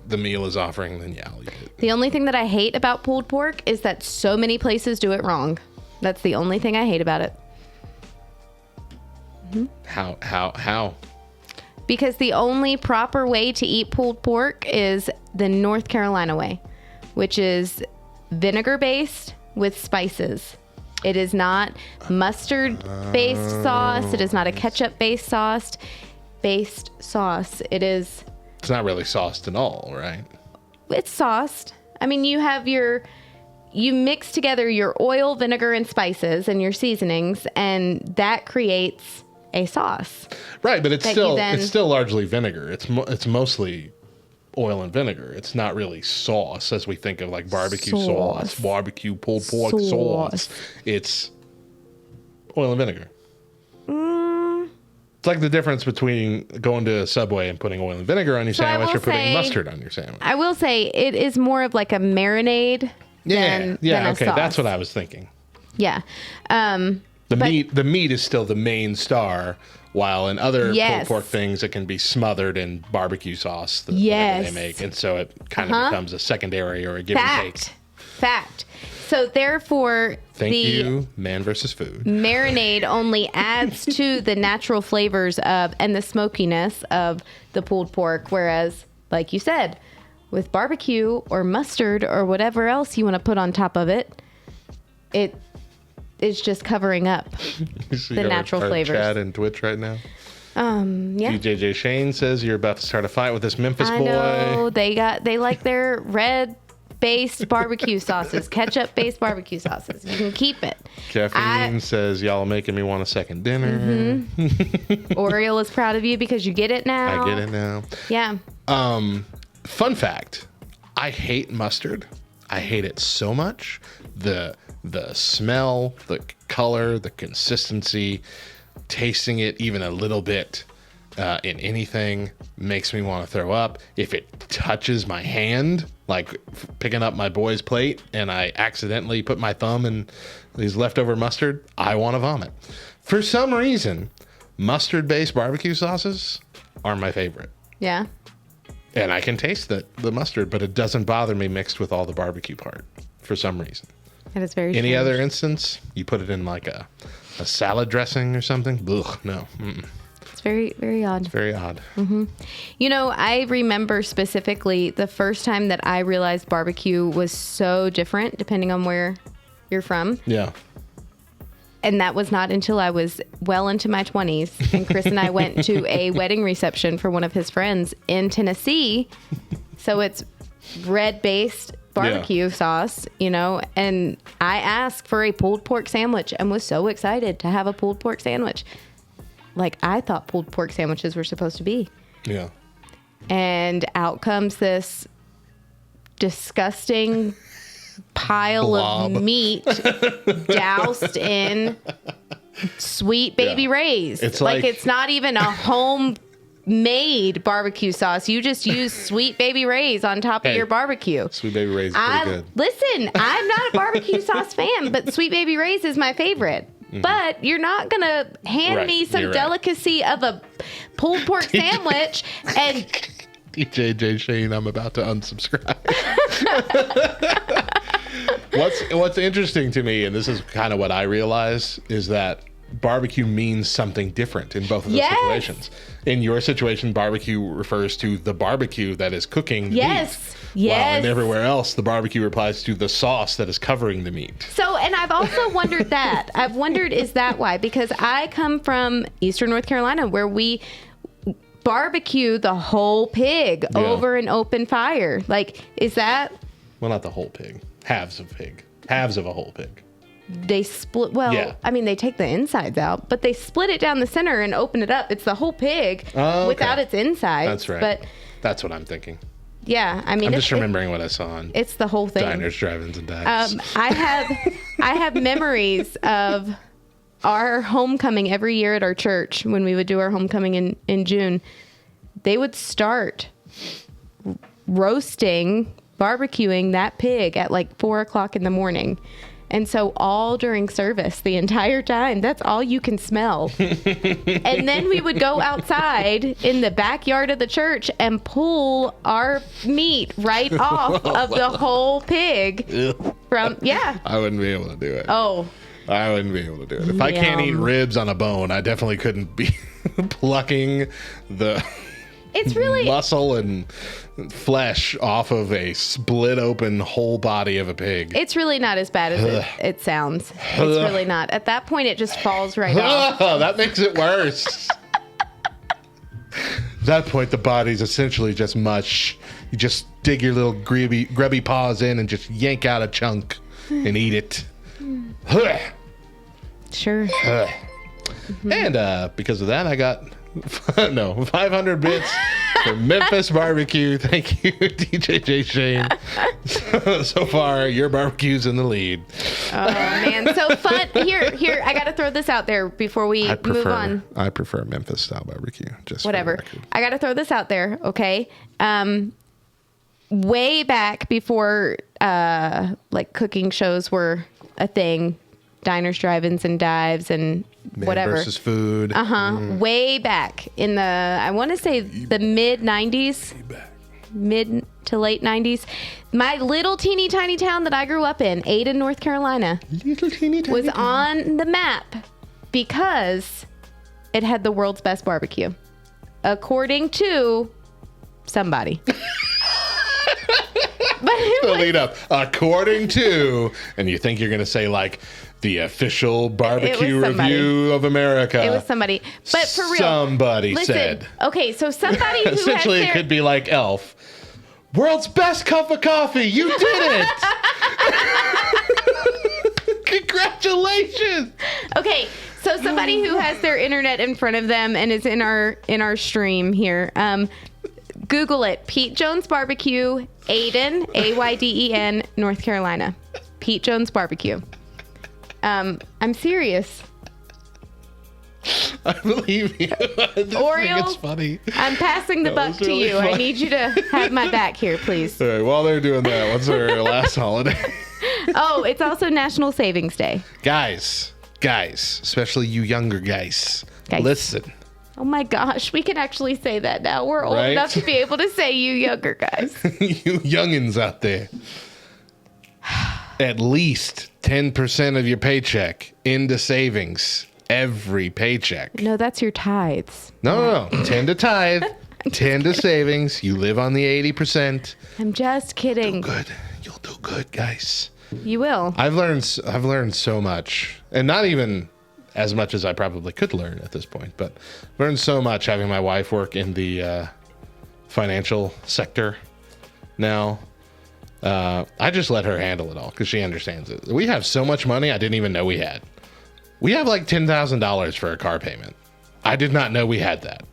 the meal is offering, then yeah, I'll eat it. The only thing that I hate about pulled pork is that so many places do it wrong. That's the only thing I hate about it. How? Because the only proper way to eat pulled pork is the North Carolina way, which is vinegar based with spices. It is not mustard based sauce. It is not a ketchup based sauce. It is. It's not really sauced at all, right? It's sauced. I mean, you mix together your oil, vinegar, and spices and your seasonings, and that creates a sauce. Right, but it's That you still largely vinegar. It's mostly oil and vinegar. It's not really sauce as we think of like barbecue sauce, barbecue pulled pork sauce. It's oil and vinegar. It's like the difference between going to a Subway and putting oil and vinegar on your So I sandwich will or putting say- mustard on your sandwich. I will say it is more of like a marinade than a Okay, sauce. that's what I was thinking. Yeah. The meat is still the main star, while in other pulled Yes. pork things it can be smothered in barbecue sauce that Yes. they make, and so it kind of becomes a secondary or a give and take. Fact. So therefore, Thank the you, Man versus Food. marinade only adds to the natural flavors of and the smokiness of the pulled pork, whereas, like you said, with barbecue or mustard or whatever else you want to put on top of it, it's just covering up You see the our- natural our flavors. chat and Twitch right now. Yeah. UJJ Shane says you're about to start a fight with this Memphis I boy. know they like their red based barbecue sauces, ketchup based barbecue sauces. You can keep it. Caffeine says y'all are making me want a second dinner. Oriole is proud of you because you get it now. I get it now. Yeah. Fun fact, I hate mustard. I hate it so much. The smell, the color, the consistency, tasting it even a little bit in anything makes me want to throw up. If it touches my hand, like picking up my boy's plate and I accidentally put my thumb in these leftover mustard, I want to vomit. For some reason, mustard-based barbecue sauces are my favorite. Yeah. And I can taste the mustard, but it doesn't bother me mixed with all the barbecue part for some reason. That is very Any strange. other instance, you put it in like a salad dressing or something. Ugh, no. Mm-mm. It's very, very odd. Very odd. You know, I remember specifically the first time that I realized barbecue was so different depending on where you're from. Yeah. And that was not until I was well into my 20s. And Chris and I went to a wedding reception for one of his friends in Tennessee. So it's red-based barbecue sauce, you know. And I asked for a pulled pork sandwich and was so excited to have a pulled pork sandwich. Like I thought pulled pork sandwiches were supposed to be. Yeah. And out comes this disgusting pile Blob. of meat doused in Sweet Baby Yeah. Ray's. It's like like- it's not even a homemade barbecue sauce. You just use Sweet Baby Ray's on top of Hey, your barbecue. Sweet Baby Ray's is pretty good. Listen, I'm not a barbecue sauce fan, but Sweet Baby Ray's is my favorite. But you're not going to hand Right, me some you're right. delicacy of a pulled pork sandwich and DJ Shane, I'm about to unsubscribe. What's interesting to me, and this is kind of what I realize, is that barbecue means something different in both of those Yes. situations. In your situation, barbecue refers to the barbecue that is cooking the Yes. meat. While Yes. in everywhere else, the barbecue applies to the sauce that is covering the meat. So, and I've also wondered that. I've wondered, is that why? Because I come from Eastern North Carolina where we barbecue the whole pig Yeah. over an open fire. Like, is that Well, not the whole pig. Halves of pig. Halves of a whole pig. they split? Well, Yeah. I mean, they take the insides out, but they split it down the center and open it up. It's the whole pig Oh, okay. without its insides. That's right. But That's what I'm thinking. yeah, I mean, I'm just remembering what I saw on it's the whole thing. diners, drive-ins, and dives. I have memories of our homecoming every year at our church when we would do our homecoming in June. They would start roasting, barbecuing that pig at like 4:00 in the morning. And so all during service, the entire time, that's all you can smell. And then we would go outside in the backyard of the church and pull our meat right off of the whole pig from, yeah. I wouldn't be able to do it. Oh, I wouldn't be able to do it. If I can't eat Yum. ribs on a bone, I definitely couldn't be plucking the it's really, muscle and flesh off of a split open whole body of a pig. it's really not as bad as it sounds. It's really not. At that point, it just falls right off. Oh, that makes it worse. At that point, the body's essentially just mush. You just dig your little grubby paws in and just yank out a chunk and eat it. Sure. And because of that, I got 500 bits for Memphis barbecue. Thank you, DJ J. Shane. So far, your barbecue's in the lead. Oh man, so fun. Here, I got to throw this out there before we move on. I prefer Memphis style barbecue. Just for the Whatever. record. I got to throw this out there, okay? Way back before like cooking shows were a thing, diners, drive-ins, and dives, and Man whatever. versus food. Way back in the, I want to say the mid 90s, mid to late 90s. My little teeny tiny town that I grew up in, Ada, North Carolina, Little teeny tiny was on the map because it had the world's best barbecue, according to somebody. But it the was, lead up. According to, and you think you're going to say like the official barbecue somebody. review of America. it was somebody. But for real, Somebody listen, said. okay, so somebody who Essentially, has it their, could be like Elf. World's best cup of coffee. You did it. Congratulations. Okay, so somebody who has their internet in front of them and is in our stream here, Google it. Pete Jones Barbecue, Ayden, Ayden, North Carolina. Pete Jones Barbecue. I'm serious. I believe you. I just Oreo? think it's funny. I'm passing the That buck was to really you. I funny. need you to have my back here, please. All right, while they're doing that, what's our last holiday? Oh, it's also National Savings Day. Guys, especially you younger guys, Guys. listen. Oh my gosh, we can actually say that now. We're old Right? enough to be able to say you younger guys. You youngins out there. At least 10% of your paycheck into savings every paycheck. No, that's your tithes. No. 10 to tithe, 10 to savings. You live on the 80%. I'm just kidding. Good. You'll do good, guys. You will. I've learned so much, and not even as much as I probably could learn at this point, but learned so much having my wife work in the financial sector now. I just let her handle it all because she understands it. We have so much money I didn't even know we had. We have like $10,000 for a car payment. I did not know we had that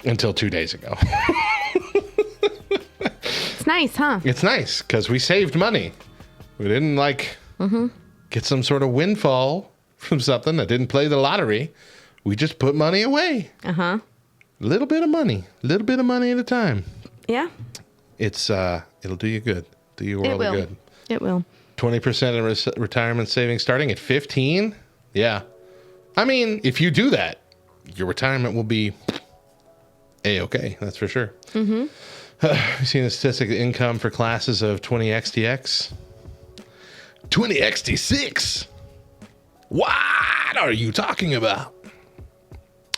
until 2 days ago. It's nice, huh? It's nice because we saved money. We didn't get some sort of windfall from something that didn't play the lottery. We just put money away. Uh-huh. A little bit of money at a time. Yeah, It's it'll do you good. Do you a it world of will. good. It will. 20% in retirement savings starting at 15. Yeah. I mean, if you do that, your retirement will be A-okay. That's for sure. Mm-hmm. You've seen the statistic income for classes of 20XTX? 20XT6? What are you talking about?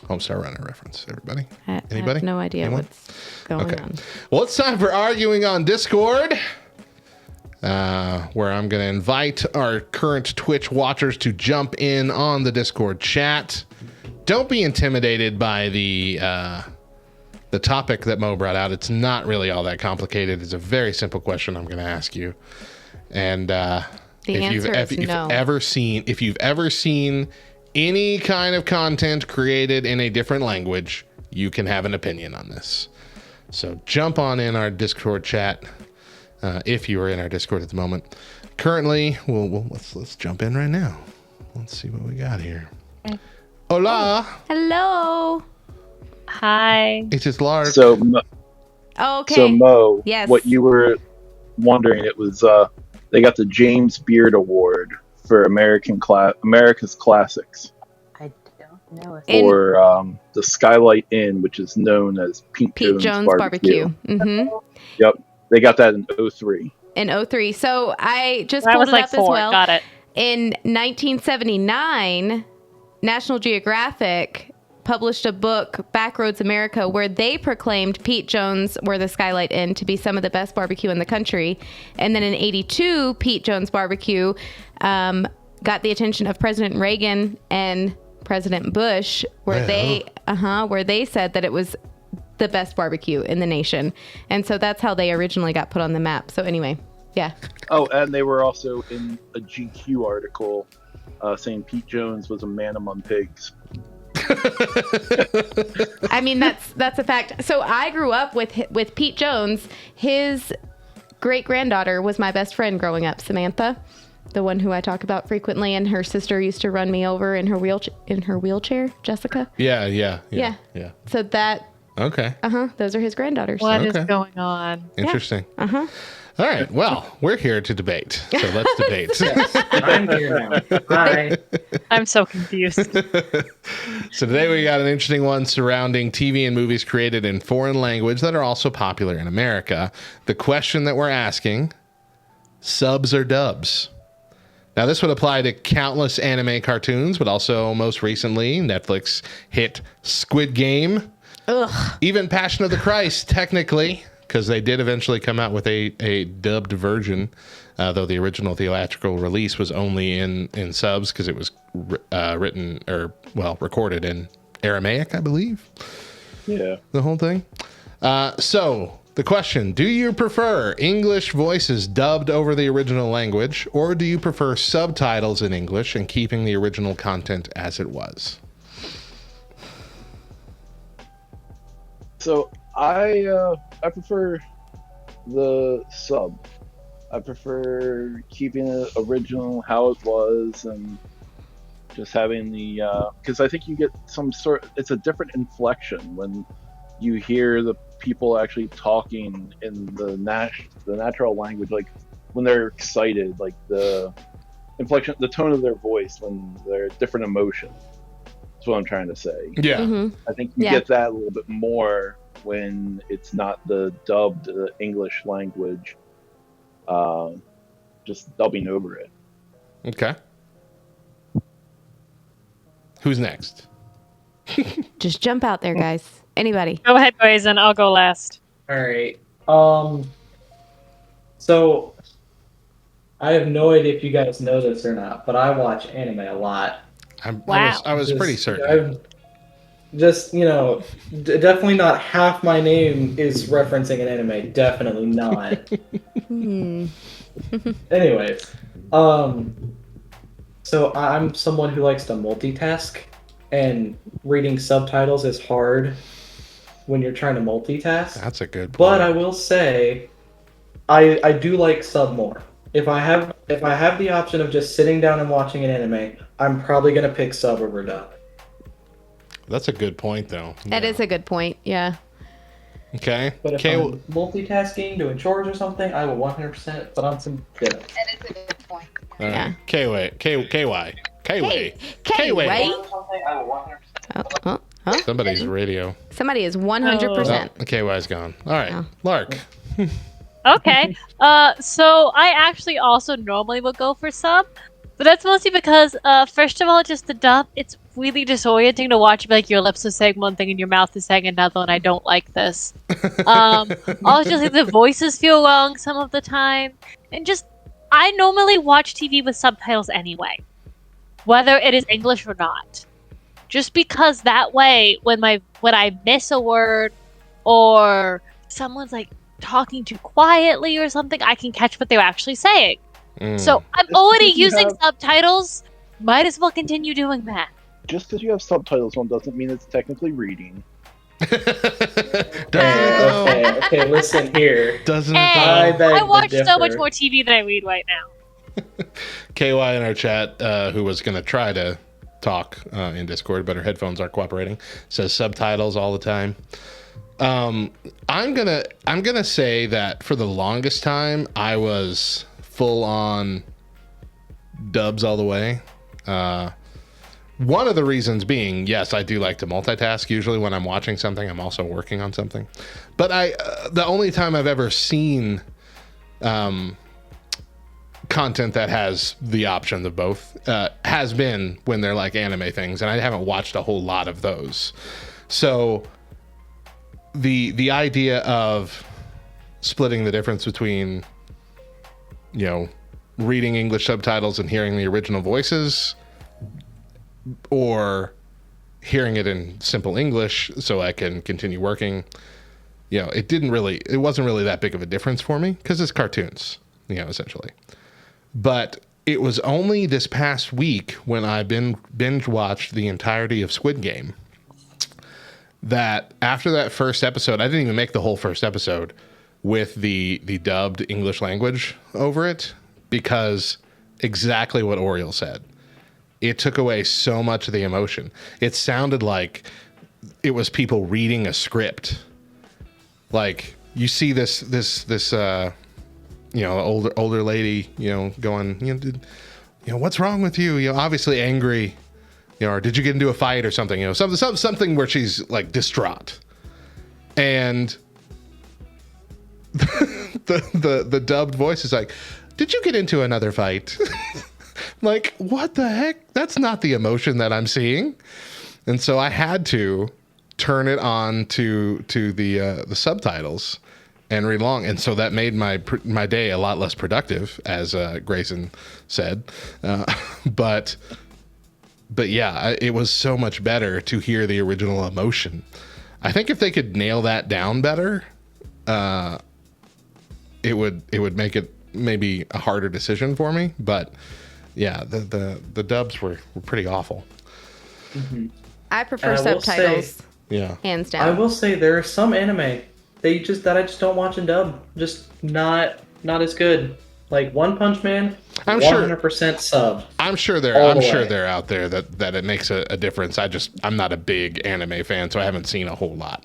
Homestar Runner reference, everybody. Anybody? I have no idea Anyone? what's going on. Well, it's time for Arguing on Discord, where I'm going to invite our current Twitch watchers to jump in on the Discord chat. Don't be intimidated by the topic that Mo brought out. It's not really all that complicated. It's a very simple question I'm going to ask you. And if you've ever seen any kind of content created in a different language, you can have an opinion on this. So jump on in our Discord chat if you are in our Discord at the moment. Currently, let's jump in right now. Let's see what we got here. Hola. Hello. Hi. It is Lark. So, Okay. so Mo, Yes. what you were wondering, it was they got the James Beard Award for America's Classics I don't know if for the Skylight Inn, which is known as Pete Jones Barbecue. Mm-hmm. Yep, they got that in 2003. In 2003. So I just I pulled was it like up 4. as well. Got it. In 1979, National Geographic published a book, Backroads America, where they proclaimed Pete Jones or the Skylight Inn to be some of the best barbecue in the country. And then in 82, Pete Jones Barbecue got the attention of President Reagan and President Bush, where they said that it was the best barbecue in the nation. And so that's how they originally got put on the map. So anyway, yeah. Oh, and they were also in a GQ article saying Pete Jones was a man among pigs. I mean, that's a fact. So I grew up with Pete Jones. His great-granddaughter was my best friend growing up, Samantha, the one who I talk about frequently, and her sister used to run me over in her wheelchair, Jessica. Yeah. So that, Okay. those are his granddaughters. What is Okay. going on? Interesting. All right. Well, we're here to debate. So let's debate. I'm here now. Hi. I'm so confused. So today we got an interesting one surrounding TV and movies created in foreign language that are also popular in America. The question that we're asking, subs or dubs? Now, this would apply to countless anime cartoons, but also most recently, Netflix hit Squid Game. Ugh. Even Passion of the Christ, technically, because they did eventually come out with a dubbed version, though the original theatrical release was only in subs because it was recorded in Aramaic, I believe. Yeah. The whole thing. So the question, do you prefer English voices dubbed over the original language, or do you prefer subtitles in English and keeping the original content as it was? So I prefer the sub. I prefer keeping it original how it was and just having the because I think you get it's a different inflection when you hear the people actually talking in the natural language, like when they're excited, like the inflection, the tone of their voice when they're different emotions. That's what I'm trying to say. Yeah. Mm-hmm. I think you get that a little bit more when it's not the dubbed English language, just dubbing over it. Okay. Who's next? Just jump out there, guys. Anybody? Go ahead, boys, and I'll go last. All right. So I have no idea if you guys know this or not, but I watch anime a lot. I was pretty certain. Definitely not half my name is referencing an anime. Definitely not. Anyways, so I'm someone who likes to multitask, and reading subtitles is hard when you're trying to multitask. That's a good point. But I will say, I do like sub more. If I have the option of just sitting down and watching an anime, I'm probably gonna pick sub over dub. That's a good point, though. That is a good point. Yeah. Okay. But if I'm multitasking, doing chores or something, I will 100% put on some dinner. That is a good point. All right. KY. K-Way. K-Way. Somebody's radio. Somebody is 100%. Oh, KY's gone. All right. Oh. Lark. Okay. So I actually also normally would go for sub, but that's mostly because, first of all, just the dub, it's really disorienting to watch. Like, your lips are saying one thing and your mouth is saying another, and I don't like this. Also, just like the voices feel wrong some of the time, and just I normally watch TV with subtitles anyway, whether it is English or not. Just because that way, when I miss a word or someone's like talking too quietly or something, I can catch what they're actually saying. So I'm already using subtitles. Might as well continue doing that. Just because you have subtitles on doesn't mean it's technically reading. Okay, listen here. Doesn't Hey, it? I watch so differ. much more TV than I read right now. KY in our chat, who was going to try to talk in Discord, but her headphones aren't cooperating, says subtitles all the time. I'm gonna say that for the longest time I was full on dubs all the way. One of the reasons being, yes, I do like to multitask. Usually when I'm watching something, I'm also working on something. But the only time I've ever seen content that has the option of both has been when they're like anime things, and I haven't watched a whole lot of those. So the idea of splitting the difference between, you know, reading English subtitles and hearing the original voices, or hearing it in simple English so I can continue working, you know, it wasn't really that big of a difference for me because it's cartoons, you know, essentially. But it was only this past week when I binge watched the entirety of Squid Game that after that first episode, I didn't even make the whole first episode with the dubbed English language over it, because exactly what Oriel said. It took away so much of the emotion. It sounded like it was people reading a script. Like, you see this you know, older lady, you know, going, you know, what's wrong with you? You know, obviously angry, you know, or did you get into a fight or something? You know, something where she's like distraught, and the dubbed voice is like, did you get into another fight? Like, what the heck? That's not the emotion that I'm seeing. And so I had to turn it on to the subtitles and read along. And so that made my day a lot less productive, as Grayson said. But yeah, it was so much better to hear the original emotion. I think if they could nail that down better, it would make it maybe a harder decision for me. But yeah, the dubs were pretty awful. Mm-hmm. I prefer subtitles. Yeah, hands I down. will say there are some anime that I just don't watch in dub. Just not as good. Like One Punch Man, I'm 100% sub. I'm sure they're out there that it makes a difference. I'm not a big anime fan, so I haven't seen a whole lot.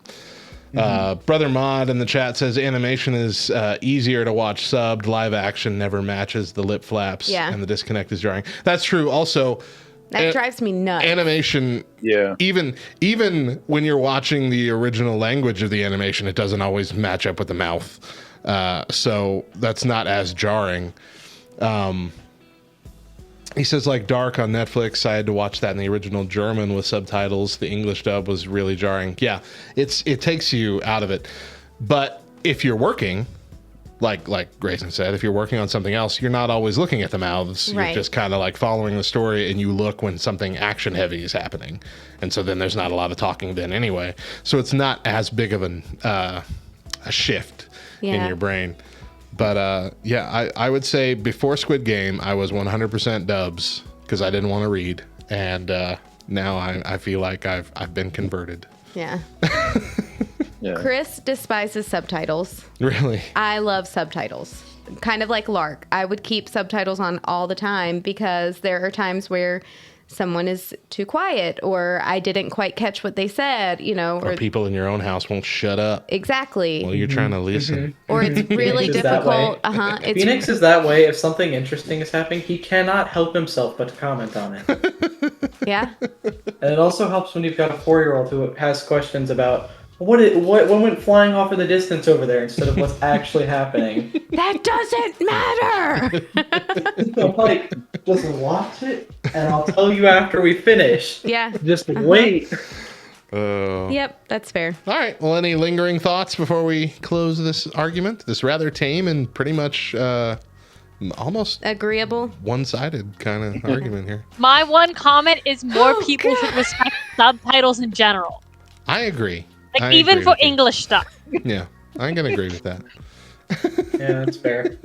Brother Mod in the chat says animation is easier to watch subbed. Live action never matches the lip flaps, and the disconnect is jarring. That's true. Also, that drives me nuts. Animation, Yeah. Even when you're watching the original language of the animation, it doesn't always match up with the mouth. So that's not as jarring. He says, like Dark on Netflix, I had to watch that in the original German with subtitles. The English dub was really jarring. Yeah, it takes you out of it. But if you're working, like Grayson said, if you're working on something else, you're not always looking at the mouths. Right. You're just kind of like following the story, and you look when something action heavy is happening. And so then there's not a lot of talking then anyway. So it's not as big of a shift in your brain. But yeah, I would say before Squid Game, I was 100% dubs because I didn't want to read. And now I feel like I've been converted. Yeah. Yeah. Chris despises subtitles. Really? I love subtitles. Kind of like Lark. I would keep subtitles on all the time because there are times where someone is too quiet, or I didn't quite catch what they said, Or people in your own house won't shut up exactly. while you're trying to listen. Or it's really Phoenix is that way. difficult. It's Phoenix is that way. If something interesting is happening, he cannot help himself but to comment on it. yeah. And it also helps when you've got a 4-year-old who has questions about what went flying off in the distance over there instead of what's actually happening. That doesn't matter. I'm like, just watch it, and I'll tell you after we finish. Yeah. Just wait. Yep, that's fair. All right. Well, any lingering thoughts before we close this argument? This rather tame and pretty much almost Agreeable. one-sided kind of argument here. My one comment is more people should respect subtitles in general. I agree. Like, I even agree for with you. English stuff. Yeah, I'm going to agree with that. Yeah, that's fair.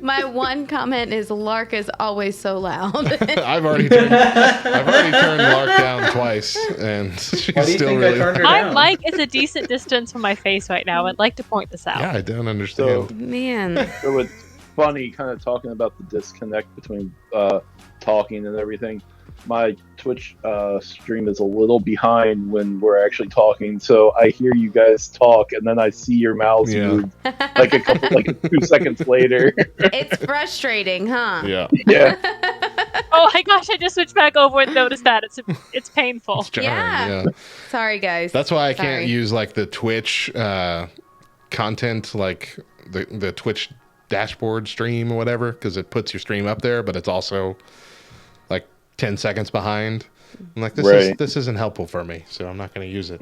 My one comment is Lark is always so loud. I've already turned Lark down twice, and she's Why do you still think really... I turned her My down? mic is a decent distance from my face right now. I'd like to point this out. Yeah, I don't understand. Man. So it's funny, kind of talking about the disconnect between talking and everything. My Twitch stream is a little behind when we're actually talking, so I hear you guys talk, and then I see your mouths move like 2 seconds later. It's frustrating, huh? Yeah. Yeah. Oh my gosh, I just switched back over and noticed that. It's painful. It's jarring, Yeah. Sorry, guys. That's why I Sorry. can't use like the Twitch content, like the Twitch dashboard stream or whatever, because it puts your stream up there, but it's also like 10 seconds behind. I'm like, this isn't helpful for me, so I'm not going to use it.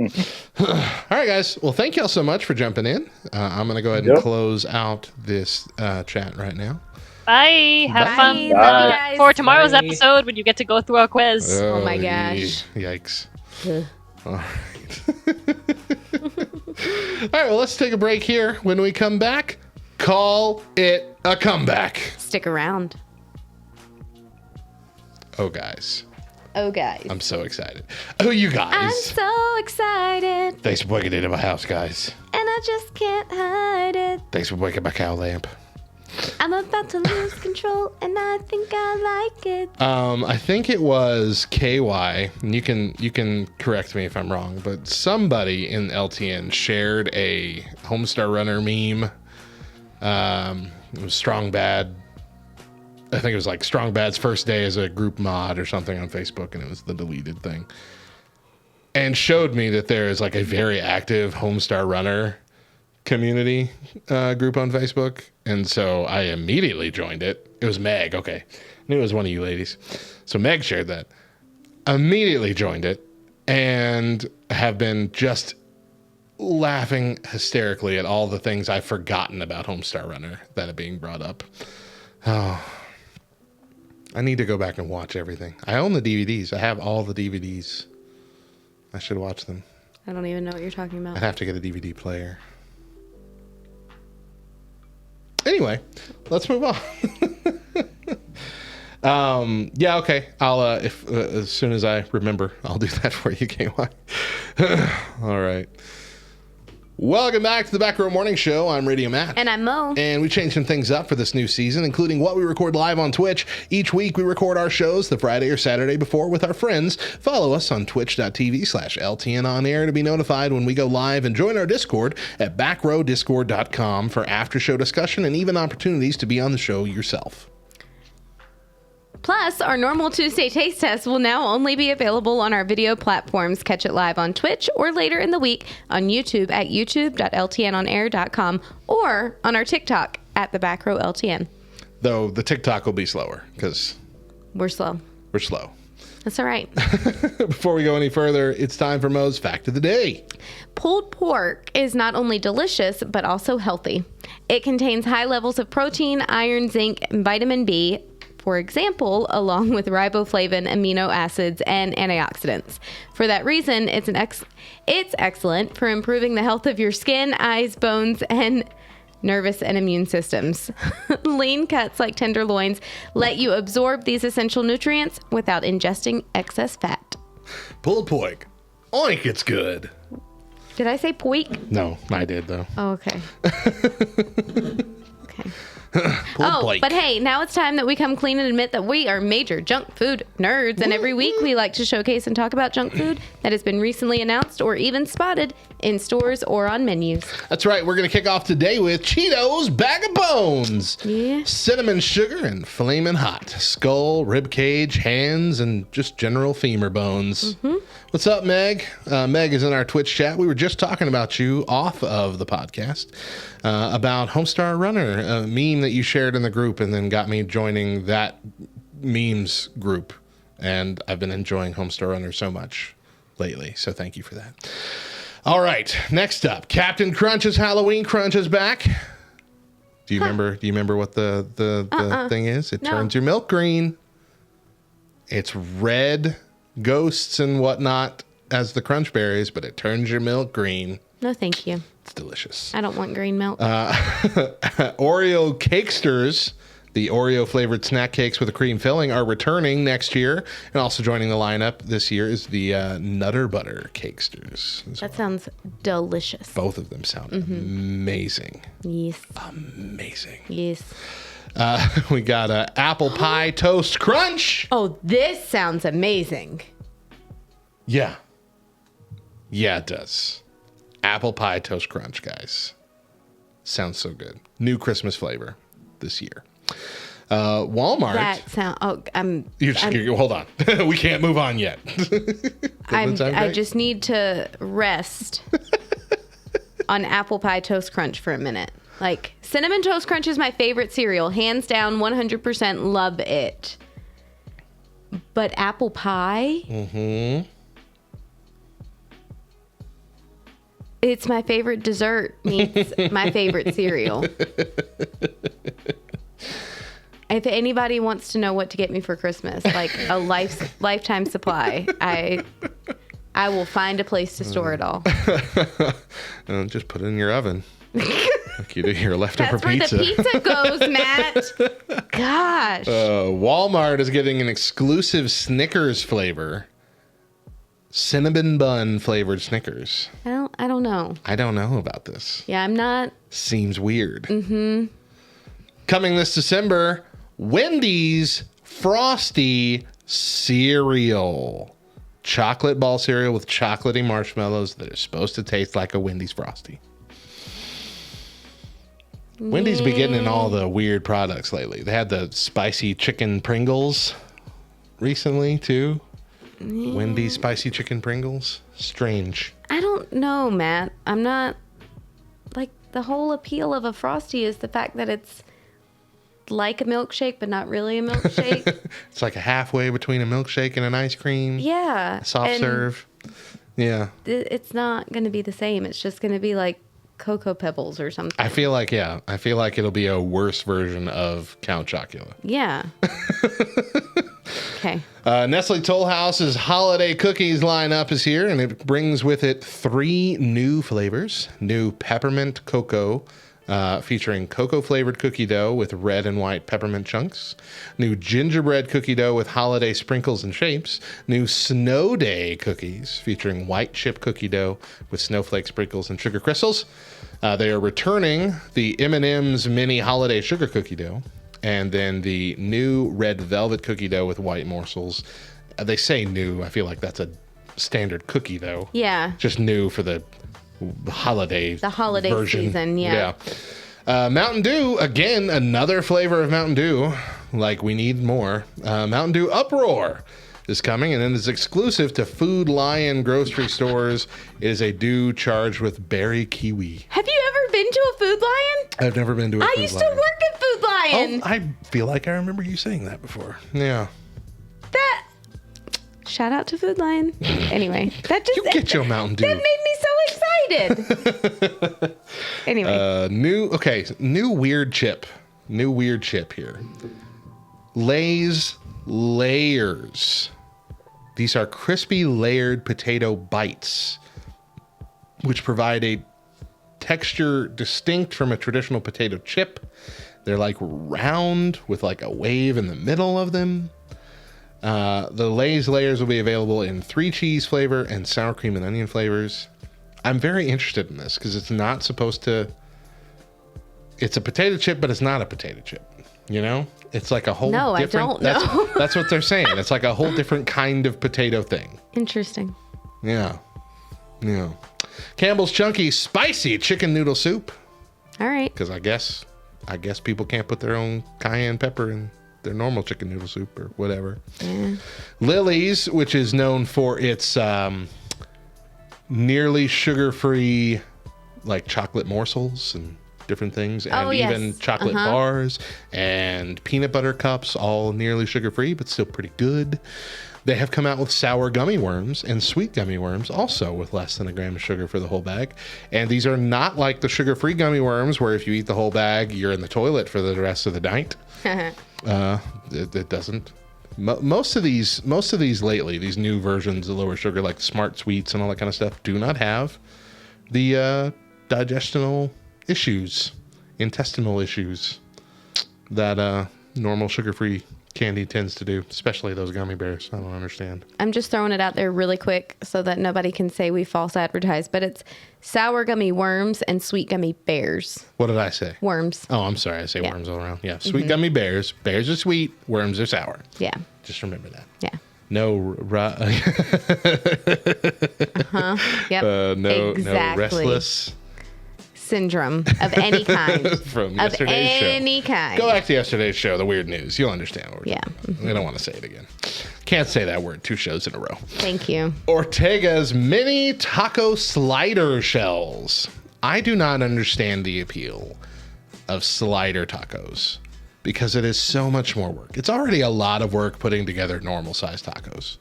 All right, guys. Well, thank y'all so much for jumping in. I'm going to go ahead and close out this chat right now. Bye. Have Bye. fun Love you guys. for tomorrow's Bye. episode when you get to go through our quiz. Oh my gosh. Yikes. All right. All right, well, let's take a break here. When we come back, call it a comeback. Stick around. Oh, guys. Oh, guys. I'm so excited. Oh, you I'm guys. so excited, Thanks for breaking into my house, guys. and I just can't hide it. Thanks for breaking my cow lamp. I'm about to lose control, and I think I like it. I think it was KY, and you can correct me if I'm wrong, but somebody in LTN shared a Homestar Runner meme. It was Strong Bad. I think it was like Strong Bad's first day as a group mod or something on Facebook, and it was the deleted thing. And showed me that there is like a very active Homestar Runner community group on Facebook. And so I immediately joined it. It was Meg. Okay. I knew it was one of you ladies. So Meg shared that. Immediately joined it and have been just laughing hysterically at all the things I've forgotten about Homestar Runner that are being brought up. Oh, I need to go back and watch everything. I own the DVDs. I have all the DVDs. I should watch them. I don't even know what you're talking about. I'd have to get a DVD player. Anyway, let's move on. Yeah, okay. I'll if as soon as I remember, I'll do that for you, KY. All right. Welcome back to the Back Row Morning Show. I'm Radio Matt. And I'm Mo. And we changed some things up for this new season, including what we record live on Twitch. Each week we record our shows the Friday or Saturday before with our friends. Follow us on twitch.tv/LTNonair to be notified when we go live, and join our Discord at backrowdiscord.com for after show discussion and even opportunities to be on the show yourself. Plus, our normal Tuesday taste test will now only be available on our video platforms. Catch it live on Twitch or later in the week on YouTube at youtube.ltnonair.com or on our TikTok at the Back Row LTN. Though the TikTok will be slower because We're slow. we're slow. That's all right. Before we go any further, it's time for Mo's Fact of the Day. Pulled pork is not only delicious, but also healthy. It contains high levels of protein, iron, zinc, and vitamin B, for example, along with riboflavin, amino acids, and antioxidants. For that reason, it's excellent for improving the health of your skin, eyes, bones, and nervous and immune systems. Lean cuts like tenderloins let you absorb these essential nutrients without ingesting excess fat. Pulled pork. Oink, it's good. Did I say poik? No, I did though. Oh, okay. Okay. Poor Blake. But hey, now it's time that we come clean and admit that we are major junk food nerds. And every week we like to showcase and talk about junk food that has been recently announced or even spotted in stores or on menus. That's right. We're going to kick off today with Cheetos Bag of Bones. Yeah. Cinnamon sugar and flaming hot. Skull, rib cage, hands, and just general femur bones. What's up, Meg? Meg is in our Twitch chat. We were just talking about you off of the podcast about Homestar Runner, a meme that you shared in the group and then got me joining that memes group. And I've been enjoying Homestar Runner so much lately. So thank you for that. All right. Next up, Captain Crunch's Halloween Crunch is back. Do you remember? Do you remember what the thing is? It turns your milk green. It's red ghosts and whatnot as the crunch berries, but it turns your milk green. No, thank you. It's delicious. I don't want green milk. Oreo Cakesters, the Oreo flavored snack cakes with a cream filling, are returning next year. And also joining the lineup this year is the Nutter Butter Cakesters. That sounds delicious. Both of them sound amazing. Yes. Amazing. Yes. We got a apple pie toast crunch. Oh, this sounds amazing. Yeah. Yeah, it does. Apple pie toast crunch, guys. Sounds so good. New Christmas flavor this year. Walmart. That sound. Oh, Hold on. We can't move on yet. I just need to rest on apple pie toast crunch for a minute. Like, Cinnamon Toast Crunch is my favorite cereal. Hands down, 100% love it. But apple pie? Mm-hmm. It's my favorite dessert meets my favorite cereal. If anybody wants to know what to get me for Christmas, like a lifetime supply, I will find a place to store it all. Just put it in your oven. Like you do your leftover pizza. That's where the pizza goes, Matt. Gosh. Walmart is getting an exclusive Snickers flavor. Cinnamon bun flavored Snickers. I don't know. I don't know about this. Yeah, I'm not. Seems weird. Mm-hmm. Coming this December, Wendy's Frosty cereal. Chocolate ball cereal with chocolatey marshmallows that are supposed to taste like a Wendy's Frosty. Wendy's been getting in all the weird products lately. They had the spicy chicken Pringles recently, too. Wendy's spicy chicken Pringles. Strange. I don't know, Matt. I'm not... Like, the whole appeal of a Frosty is the fact that it's like a milkshake, but not really a milkshake. It's like a halfway between a milkshake and an ice cream. Yeah. Soft serve. Yeah. It's not going to be the same. It's just going to be like Cocoa Pebbles or something. I feel like it'll be a worse version of Count Chocula. Yeah. Okay. Nestle Toll House's holiday cookies lineup is here, and it brings with it 3 new flavors. New peppermint cocoa, featuring cocoa-flavored cookie dough with red and white peppermint chunks. New gingerbread cookie dough with holiday sprinkles and shapes. New Snow Day cookies featuring white chip cookie dough with snowflake sprinkles and sugar crystals. They are returning the M&Ms mini holiday sugar cookie dough. And then the new red velvet cookie dough with white morsels. They say new. I feel like that's a standard cookie dough. Yeah. Just new for the holiday version. Season, yeah. Mountain Dew, again, another flavor of Mountain Dew. Like, we need more. Mountain Dew Uproar is coming, and it is exclusive to Food Lion grocery stores. It is a dew charged with berry kiwi. Have you ever been to a Food Lion? I've never been to a Food Lion. I used to work at Food Lion. Oh, I feel like I remember you saying that before. Yeah. Shout out to Food Lion. Anyway, that just... You get your Mountain Dew. That made me so excited. Anyway. New weird chip. New weird chip here. Lay's Layers. These are crispy layered potato bites, which provide a texture distinct from a traditional potato chip. They're like round with like a wave in the middle of them. The Lay's Layers will be available in 3 cheese flavor and sour cream and onion flavors. I'm very interested in this because it's not supposed to it's a potato chip, but it's not a potato chip. You know, it's like a whole No, different. I don't know. That's what they're saying. It's like a whole different kind of potato thing. Interesting. Yeah. Campbell's Chunky Spicy Chicken Noodle Soup. All right. Because I guess people can't put their own cayenne pepper in their normal chicken noodle soup or whatever. Yeah. Lily's, which is known for its nearly sugar-free, like chocolate morsels and different things, and even chocolate bars and peanut butter cups, all nearly sugar-free, but still pretty good. They have come out with sour gummy worms and sweet gummy worms, also with less than a gram of sugar for the whole bag. And these are not like the sugar-free gummy worms, where if you eat the whole bag, you're in the toilet for the rest of the night. It doesn't. Most of these lately, these new versions of lower sugar, like Smart Sweets and all that kind of stuff, do not have the digestional issues, intestinal issues that normal sugar-free candy tends to do, especially those gummy bears. I don't understand. I'm just throwing it out there really quick so that nobody can say we false advertise, but it's sour gummy worms and sweet gummy bears. What did I say? Worms. Oh, I'm sorry. I say worms all around. Yeah. Sweet gummy bears. Bears are sweet. Worms are sour. Yeah. Just remember that. Yeah. No. Yep. No exactly. restless syndrome of any kind. From yesterday's show. Any kind. Go back to yesterday's show, the weird news. You'll understand what we're talking about. We don't want to say it again. Can't say that word 2 shows in a row. Thank you. Ortega's mini taco slider shells. I do not understand the appeal of slider tacos because it is so much more work. It's already a lot of work putting together normal sized tacos.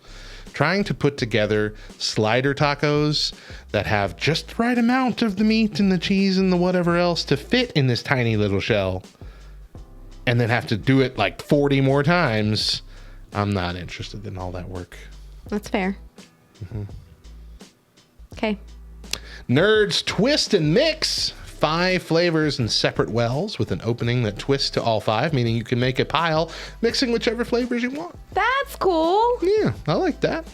Trying to put together slider tacos that have just the right amount of the meat and the cheese and the whatever else to fit in this tiny little shell, and then have to do it like 40 more times. I'm not interested in all that work. That's fair. Okay. Nerds Twist and Mix. 5 flavors in separate wells with an opening that twists to all 5, meaning you can make a pile mixing whichever flavors you want. That's cool. Yeah, I like that.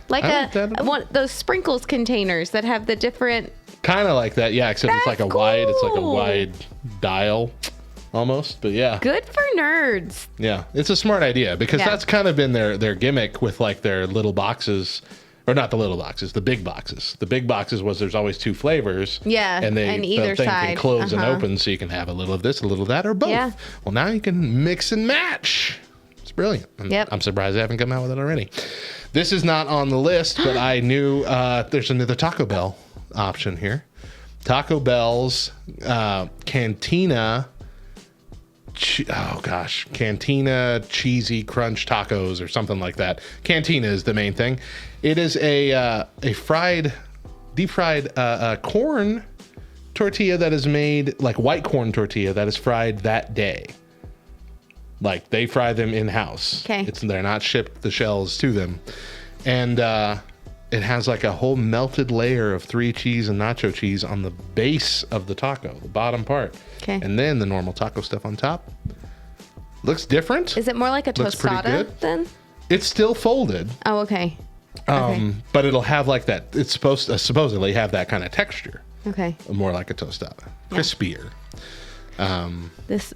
Like I like that one those sprinkles containers that have the different. Kind of like that, yeah. Except it's like a wide. It's like a wide dial, almost. But yeah. Good for nerds. Yeah, it's a smart idea because that's kind of been their gimmick with like their little boxes. Or not the little boxes, the big boxes. The big boxes was there's always 2 flavors. Yeah, and either the thing side. can close and open, so you can have a little of this, a little of that, or both. Yeah. Well, now you can mix and match. It's brilliant. I'm surprised they haven't come out with it already. This is not on the list, but I knew there's another Taco Bell option here. Taco Bell's Cantina... Cantina cheesy crunch tacos or something like that. Cantina is the main thing. It is a deep fried corn tortilla that is made like white corn tortilla that is fried that day. Like they fry them in house. Okay. They're not shipped the shells to them, and it has like a whole melted layer of 3 cheese and nacho cheese on the base of the taco, the bottom part. Okay. And then the normal taco stuff on top. Looks different. Is it more like a Looks pretty tostada good. then? It's still folded. Oh, okay. But it'll have like that. It's supposed to supposedly have that kind of texture. Okay. More like a tostada. Crispier. This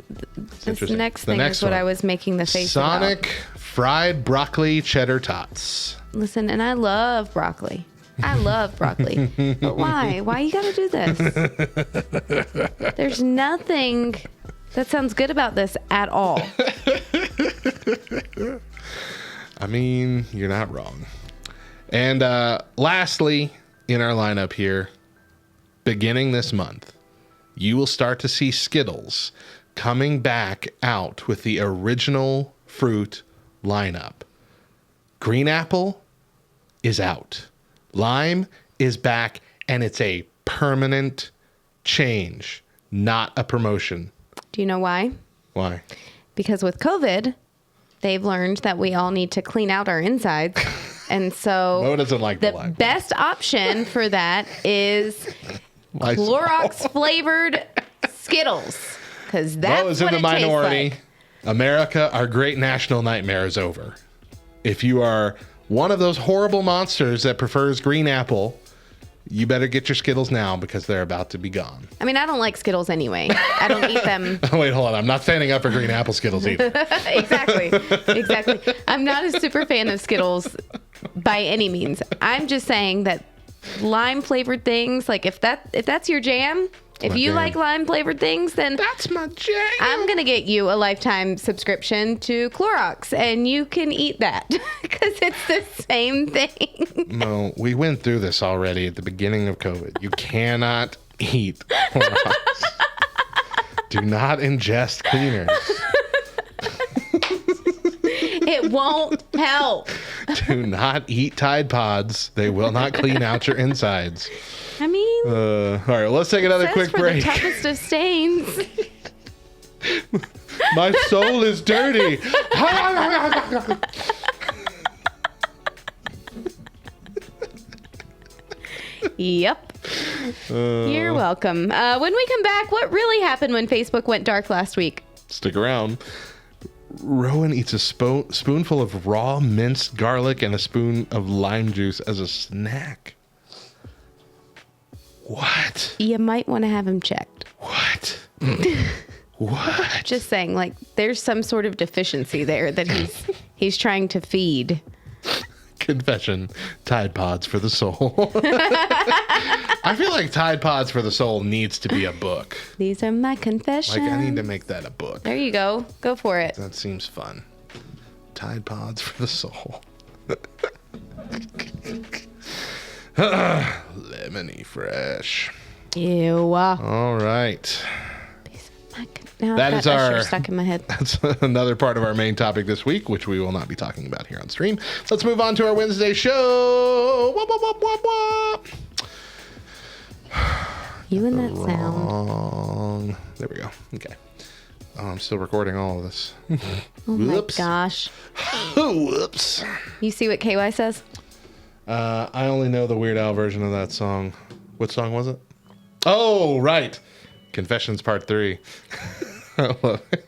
interesting. next The thing next is what one. I was making the face Sonic about. fried broccoli cheddar tots. Listen, and I love broccoli. I love broccoli. But why? Why you gotta do this? There's nothing that sounds good about this at all. I mean, you're not wrong. And lastly, in our lineup here, beginning this month, you will start to see Skittles coming back out with the original fruit lineup. Green apple is out. Lime is back, and it's a permanent change, not a promotion. Do you know why? Why? Because with COVID, they've learned that we all need to clean out our insides. And so Mo doesn't like the the lime. best option for that is Why- Clorox flavored Skittles. Because that's Mo is in what the it minority. tastes America, our great national nightmare is over. If you are one of those horrible monsters that prefers green apple, you better get your Skittles now because they're about to be gone. I mean, I don't like Skittles anyway. I don't eat them. Oh, wait, hold on. I'm not standing up for green apple Skittles either. Exactly. I'm not a super fan of Skittles by any means. I'm just saying that lime flavored things, like if that's your jam, if you like lime flavored things, then That's my jam. I'm going to get you a lifetime subscription to Clorox and you can eat that because it's the same thing. No, we went through this already at the beginning of COVID. You cannot eat Clorox. Do not ingest cleaners. It won't help. Do not eat Tide Pods. They will not clean out your insides. I mean, All right, let's take another that's quick for break. the toughest of stains. My soul is dirty. Yep. You're welcome. When we come back, what really happened when Facebook went dark last week? Stick around. Rowan eats a spoonful of raw minced garlic and a spoon of lime juice as a snack. What? You might want to have him checked. What? What? Just saying, like, there's some sort of deficiency there that he's trying to feed. Confession. Tide Pods for the soul. I feel like Tide Pods for the soul needs to be a book. These are my confessions. Like, I need to make that a book. There you go. Go for it. That seems fun. Tide Pods for the soul. Lemony fresh. Ew. All right. Now That I've is got our- Usher stuck in my head. That's another part of our main topic this week, which we will not be talking about here on stream. Let's move on to our Wednesday show. Wop, wop, wop, wop, wop. You and that sound. Wrong. There we go. Okay. Oh, I'm still recording all of this. Oh my Whoops. gosh. Whoops. You see what KY says? I only know the Weird Al version of that song. What song was it? Oh, right. Confessions Part 3. I love it.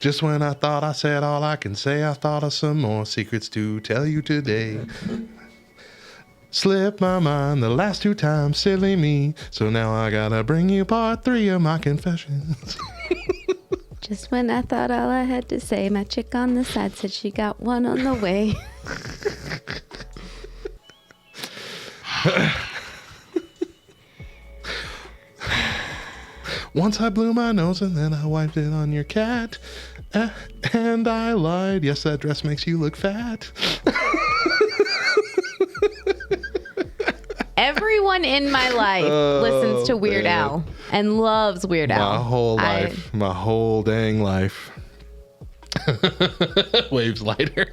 Just when I thought I said all I can say, I thought of some more secrets to tell you today. Slipped my mind the last 2 times, silly me. So now I gotta bring you Part 3 of my confessions. Just when I thought all I had to say, my chick on the side said she got one on the way. Once I blew my nose and then I wiped it on your cat. And I lied. Yes, that dress makes you look fat. Everyone in my life listens to Weird man. Al and loves Weird Al. My whole life. My whole dang life. Waves lighter.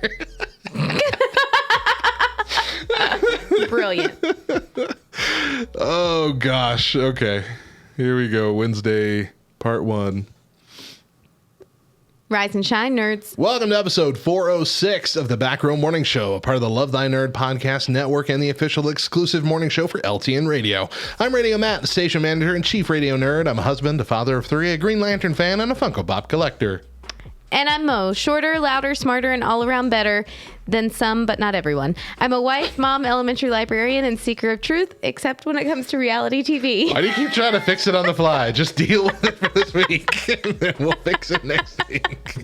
Brilliant. Oh, gosh. Okay. Here we go. Wednesday, part 1. Rise and shine, nerds. Welcome to episode 406 of the Back Row Morning Show, a part of the Love Thy Nerd podcast network and the official exclusive morning show for LTN Radio. I'm Radio Matt, the station manager and chief radio nerd. I'm a husband, a father of 3, a Green Lantern fan, and a Funko Pop collector. And I'm Mo, shorter, louder, smarter, and all around better than some, but not everyone. I'm a wife, mom, elementary librarian, and seeker of truth, except when it comes to reality TV. Why do you keep trying to fix it on the fly? Just deal with it for this week, and then we'll fix it next week.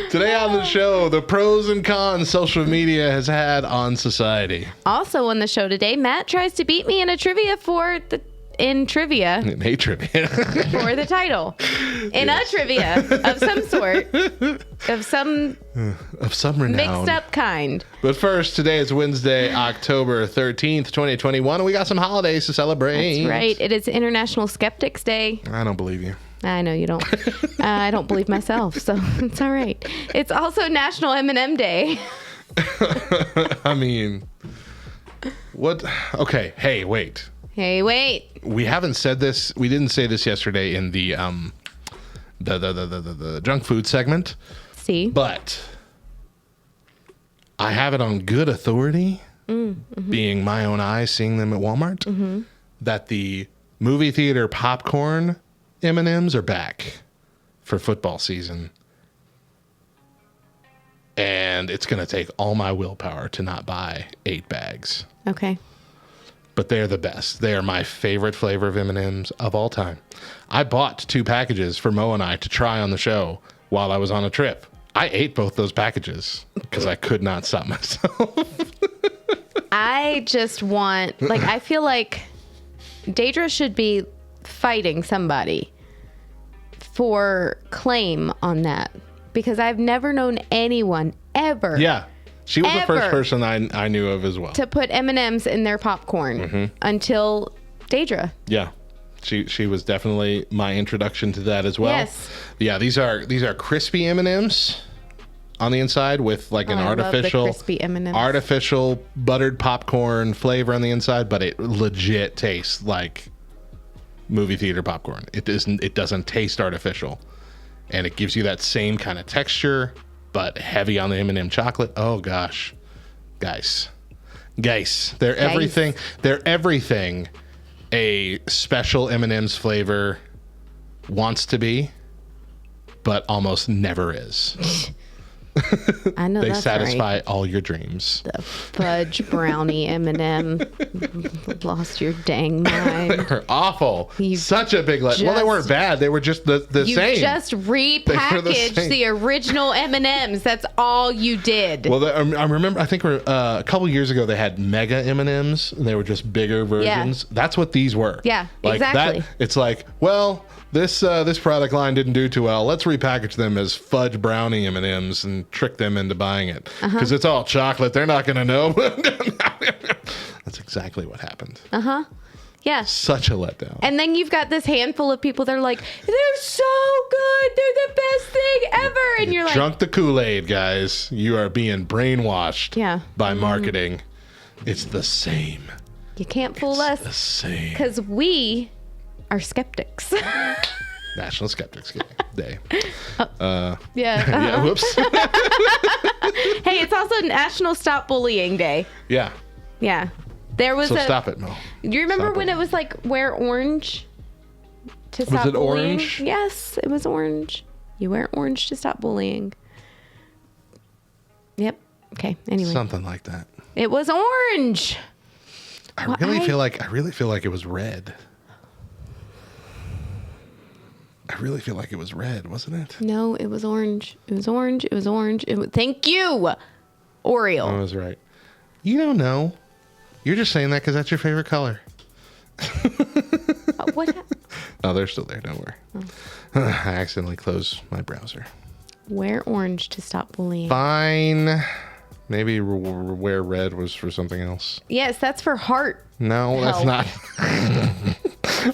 Today on the show, the pros and cons social media has had on society. Also on the show today, Matt tries to beat me in a trivia for the trivia for the title. In a trivia of some sort, of some renown. mixed up kind. But first, today is Wednesday, October 13th, 2021, and we got some holidays to celebrate. That's right. It is International Skeptics Day. I don't believe you. I know you don't. I don't believe myself, so it's all right. It's also National M&M Day. I mean, what? Okay. Hey, wait. Hey, wait. We haven't said this. We didn't say this yesterday in the junk food segment. See? But I have it on good authority, being my own eyes, seeing them at Walmart, that the movie theater popcorn M&Ms are back for football season. And it's going to take all my willpower to not buy 8 bags. Okay. but they're the best. They are my favorite flavor of M&Ms of all time. I bought 2 packages for Mo and I to try on the show while I was on a trip. I ate both those packages because I could not stop myself. I just want, like, I feel like Daedra should be fighting somebody for claim on that, because I've never known anyone ever. Yeah. She was the first Ever. person I knew of as well. To put M&Ms in their popcorn until Daedra. Yeah. She was definitely my introduction to that as well. Yes. Yeah, these are crispy M&Ms on the inside with like an I love the artificial crispy M&Ms. artificial buttered popcorn flavor on the inside, but it legit tastes like movie theater popcorn. It doesn't taste artificial. And it gives you that same kind of texture, but heavy on the M&M chocolate. Oh gosh. Guys, they're everything. They're everything a special M&M's flavor wants to be, but almost never is. I know They that's satisfy right. all your dreams. The fudge brownie M&M. Lost your dang mind. They're awful. You Such a big well, they weren't just- bad. They were just the You same. just repackaged same. the original M&Ms. That's all you did. Well, I remember. I think a couple years ago they had mega M&Ms, and they were just bigger versions. That's what these were. Yeah, like exactly. That, it's like, well, this product line didn't do too well. Let's repackage them as fudge brownie M&Ms and trick them into buying it because it's all chocolate. They're not going to know. That's exactly what happened. Yeah. Such a letdown. And then you've got this handful of people that are like, they're so good. They're the best thing ever. And you're like, Drunk the Kool-Aid, guys. You are being brainwashed Yeah. by marketing. It's the same. you can't fool The us same. because we are skeptics. National Skeptics Day. Yeah. Yeah, whoops. Hey, it's also National Stop Bullying Day. Yeah. Yeah. There was So a. stop it, Mo. Do you remember Stop when it. it was like wear orange to stop it bullying? orange? Yes, it was orange. You wear orange to stop bullying. Yep. Okay. Anyway, Something like that. it was orange. I Well, really I- feel like it was red. I really feel like it was red, wasn't it? No, it was orange. It was orange. It was orange. Thank you, I Oreo. was right. You don't know. You're just saying that because that's your favorite color. What? Oh, they're still there. Don't worry. I accidentally closed my browser. Wear orange to stop bullying. Fine. Maybe wear red was for something else. Yes, that's for heart. No, that's Help. not.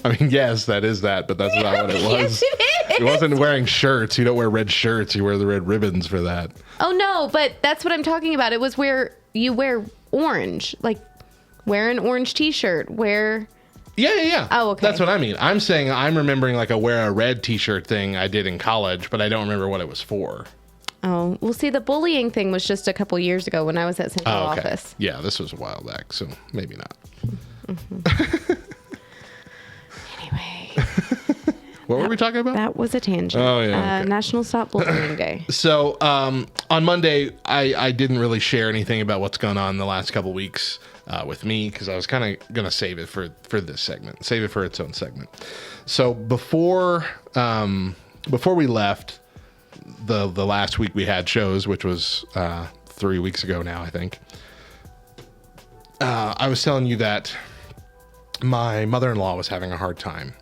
I mean, yes, that is that, but that's not what it was. Yes, it is. It wasn't wearing shirts. You don't wear red shirts. You wear the red ribbons for that. Oh no, but that's what I'm talking about. It was where you wear orange, like wear an orange T-shirt. Wear. Yeah. Oh, okay. That's what I mean. I'm saying I'm remembering like a wear a red T-shirt thing I did in college, but I don't remember what it was for. Oh, well, see, the bullying thing was just a couple years ago when I was at central Oh, okay. office. Yeah, this was a while back, so maybe not. Anyway, What were we talking about? that was a tangent. Oh, yeah, okay. National Stop Bullying Day. So on Monday, I didn't really share anything about what's gone on the last couple weeks with me because I was kind of gonna save it for this segment, save it for its own segment. So before we left, the last week we had shows, which was 3 weeks ago now, I think. I was telling you that my mother-in-law was having a hard time.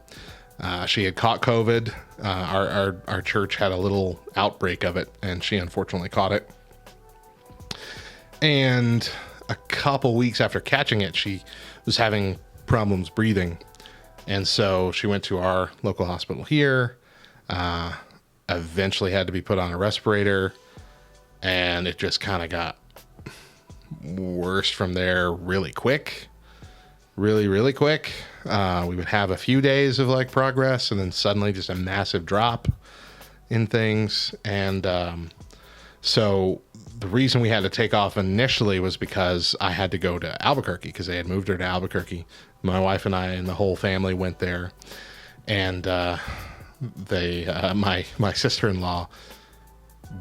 She had caught COVID. Our church had a little outbreak of it, and she unfortunately caught it. And a couple weeks after catching it, she was having problems breathing. And so she went to our local hospital here, eventually had to be put on a respirator, and it just kind of got worse from there really quick. Really quick. We would have a few days of like progress and then suddenly just a massive drop in things. And so the reason we had to take off initially was because I had to go to Albuquerque because they had moved her to Albuquerque. My wife and I and the whole family went there. And my sister-in-law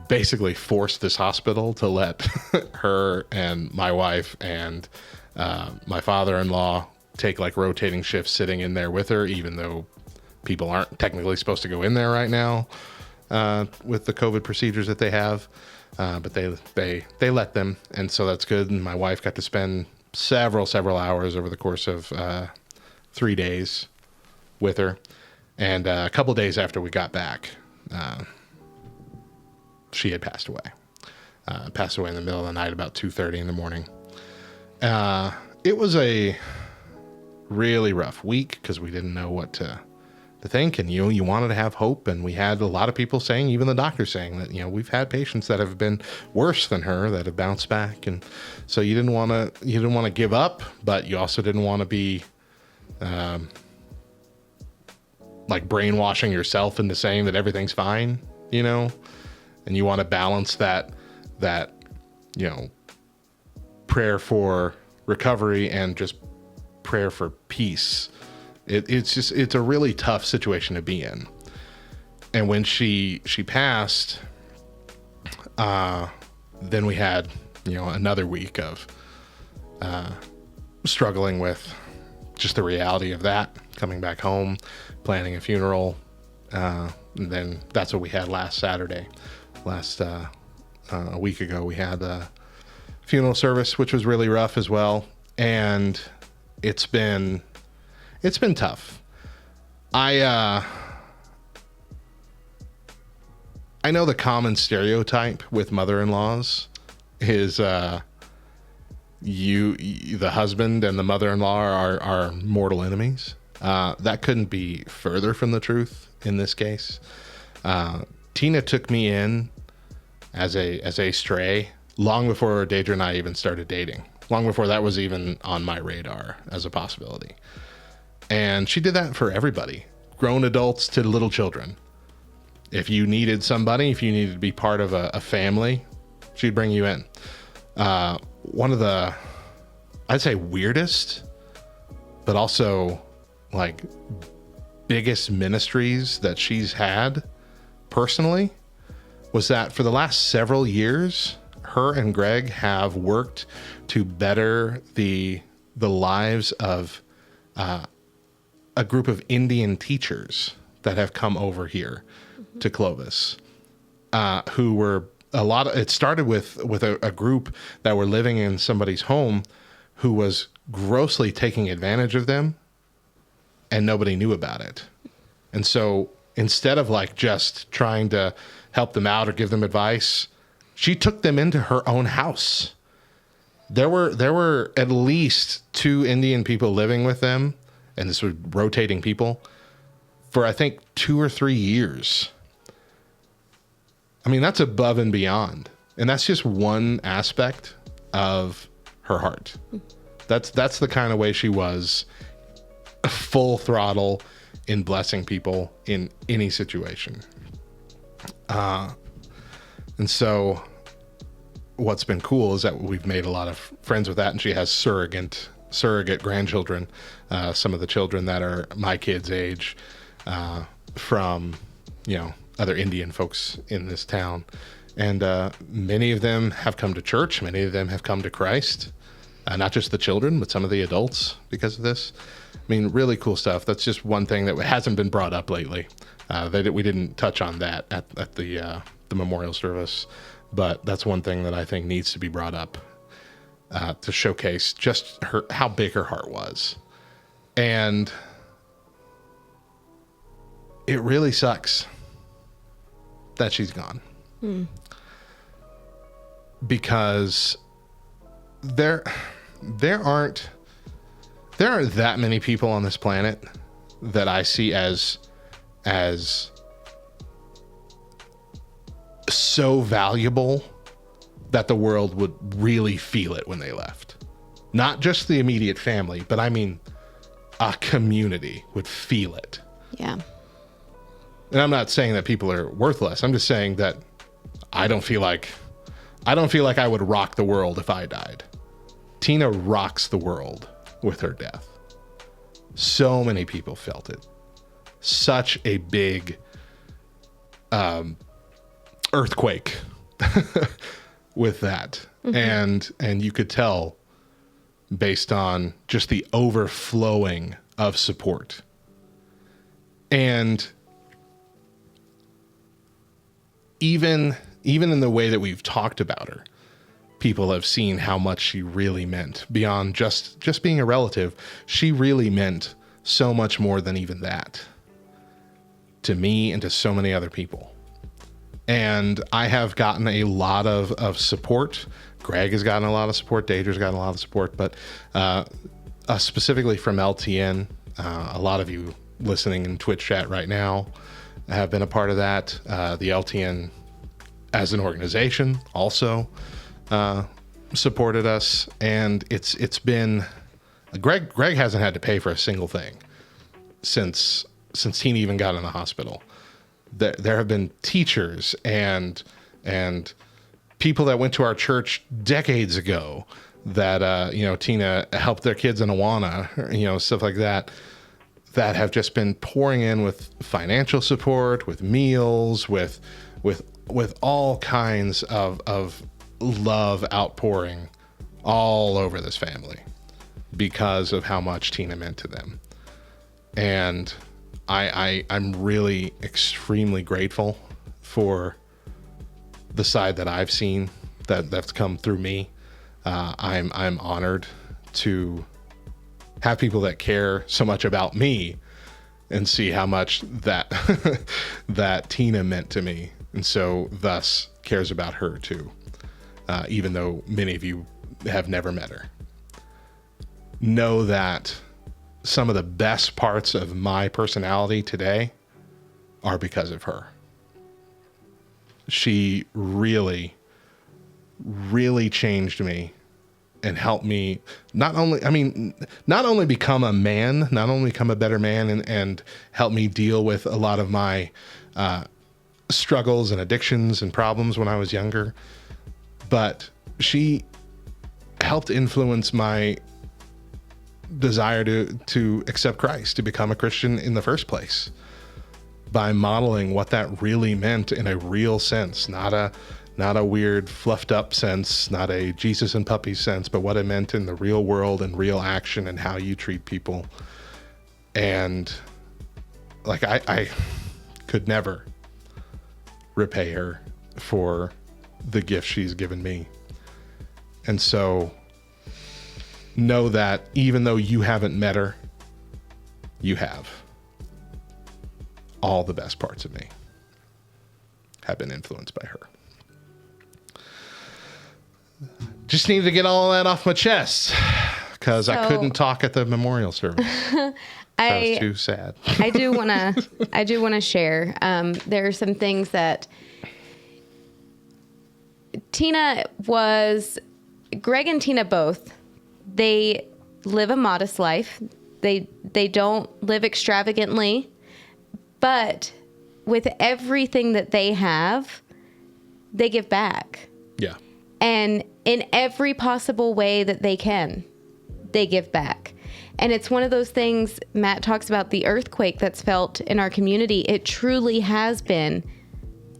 basically forced this hospital to let her and my wife and my father-in-law take like rotating shifts sitting in there with her, even though people aren't technically supposed to go in there right now with the COVID procedures that they have. But they let them, and so that's good. And my wife got to spend several hours over the course of 3 days with her. And a couple days after we got back, she had passed away. Passed away in the middle of the night, about 2:30 in the morning. It was a really rough week because we didn't know what to think, and you wanted to have hope, and we had a lot of people saying, even the doctor saying that, we've had patients that have been worse than her that have bounced back, and so you didn't want to give up, but you also didn't want to be like brainwashing yourself into saying that everything's fine, and you want to balance that prayer for recovery and just prayer for peace. It's a really tough situation to be in. And when she passed, then we had, another week of struggling with just the reality of that, coming back home, planning a funeral. And then that's what we had last Saturday. A week ago, we had a funeral service, which was really rough as well. And it's been tough. I know the common stereotype with mother-in-laws is the husband and the mother-in-law are mortal enemies. That couldn't be further from the truth in this case. Tina took me in as a stray long before Deidre and I even started dating. Long before that was even on my radar as a possibility. And she did that for everybody, grown adults to little children. If you needed somebody, if you needed to be part of a family, she'd bring you in. One of the, I'd say weirdest, but also like biggest ministries that she's had personally was that for the last several years, her and Greg have worked to better the lives of a group of Indian teachers that have come over here to Clovis, who were it started with a group that were living in somebody's home who was grossly taking advantage of them, and nobody knew about it. And so instead of like just trying to help them out or give them advice, she took them into her own house. There were at least 2 Indian people living with them, and this was rotating people, for I think 2 or 3 years. I mean, that's above and beyond. And that's just one aspect of her heart. That's the kind of way she was, full throttle in blessing people in any situation. And so what's been cool is that we've made a lot of friends with that, and she has surrogate grandchildren, some of the children that are my kids' age, from, other Indian folks in this town. And many of them have come to church. Many of them have come to Christ. Not just the children, but some of the adults because of this. I mean, really cool stuff. That's just one thing that hasn't been brought up lately. We didn't touch on that at the memorial service, but that's one thing that I think needs to be brought up to showcase just how big her heart was. And it really sucks that she's gone. Because there aren't that many people on this planet that I see as so valuable that the world would really feel it when they left. Not just the immediate family, but I mean a community would feel it. Yeah. And I'm not saying that people are worthless. I'm just saying that I don't feel like I would rock the world if I died. Tina rocks the world with her death. So many people felt it. Such a big earthquake with that. Mm-hmm. And you could tell based on just the overflowing of support. And even in the way that we've talked about her, people have seen how much she really meant beyond just being a relative. She really meant so much more than even that to me and to so many other people. And I have gotten a lot of support. Greg has gotten a lot of support. Daedra's gotten a lot of support, but specifically from LTN, a lot of you listening in Twitch chat right now have been a part of that. The LTN as an organization also supported us, and it's been Greg hasn't had to pay for a single thing since Tina even got in the hospital. There have been teachers and people that went to our church decades ago that Tina helped their kids in Awana, stuff like that have just been pouring in with financial support, with meals, with all kinds of love outpouring all over this family because of how much Tina meant to them. And I'm really extremely grateful for the side that I've seen that's come through me. I'm honored to have people that care so much about me and see how much that that Tina meant to me, and so thus cares about her too, even though many of you have never met her. Know that some of the best parts of my personality today are because of her. She really, really changed me and helped me not only become a man, not only become a better man and help me deal with a lot of my struggles and addictions and problems when I was younger, but she helped influence my desire to accept Christ, to become a Christian in the first place, by modeling what that really meant in a real sense, not a weird fluffed up sense, not a Jesus and puppies sense, but what it meant in the real world and real action and how you treat people. And like I could never repay her for the gift she's given me. And so know that even though you haven't met her, you have. All the best parts of me have been influenced by her. Just needed to get all that off my chest because I couldn't talk at the memorial service. That was too sad. I do want to share. There are some things that Greg and Tina both, they live a modest life. They don't live extravagantly, but with everything that they have, they give back. Yeah. And in every possible way that they can, they give back. And it's one of those things, Matt talks about the earthquake that's felt in our community. It truly has been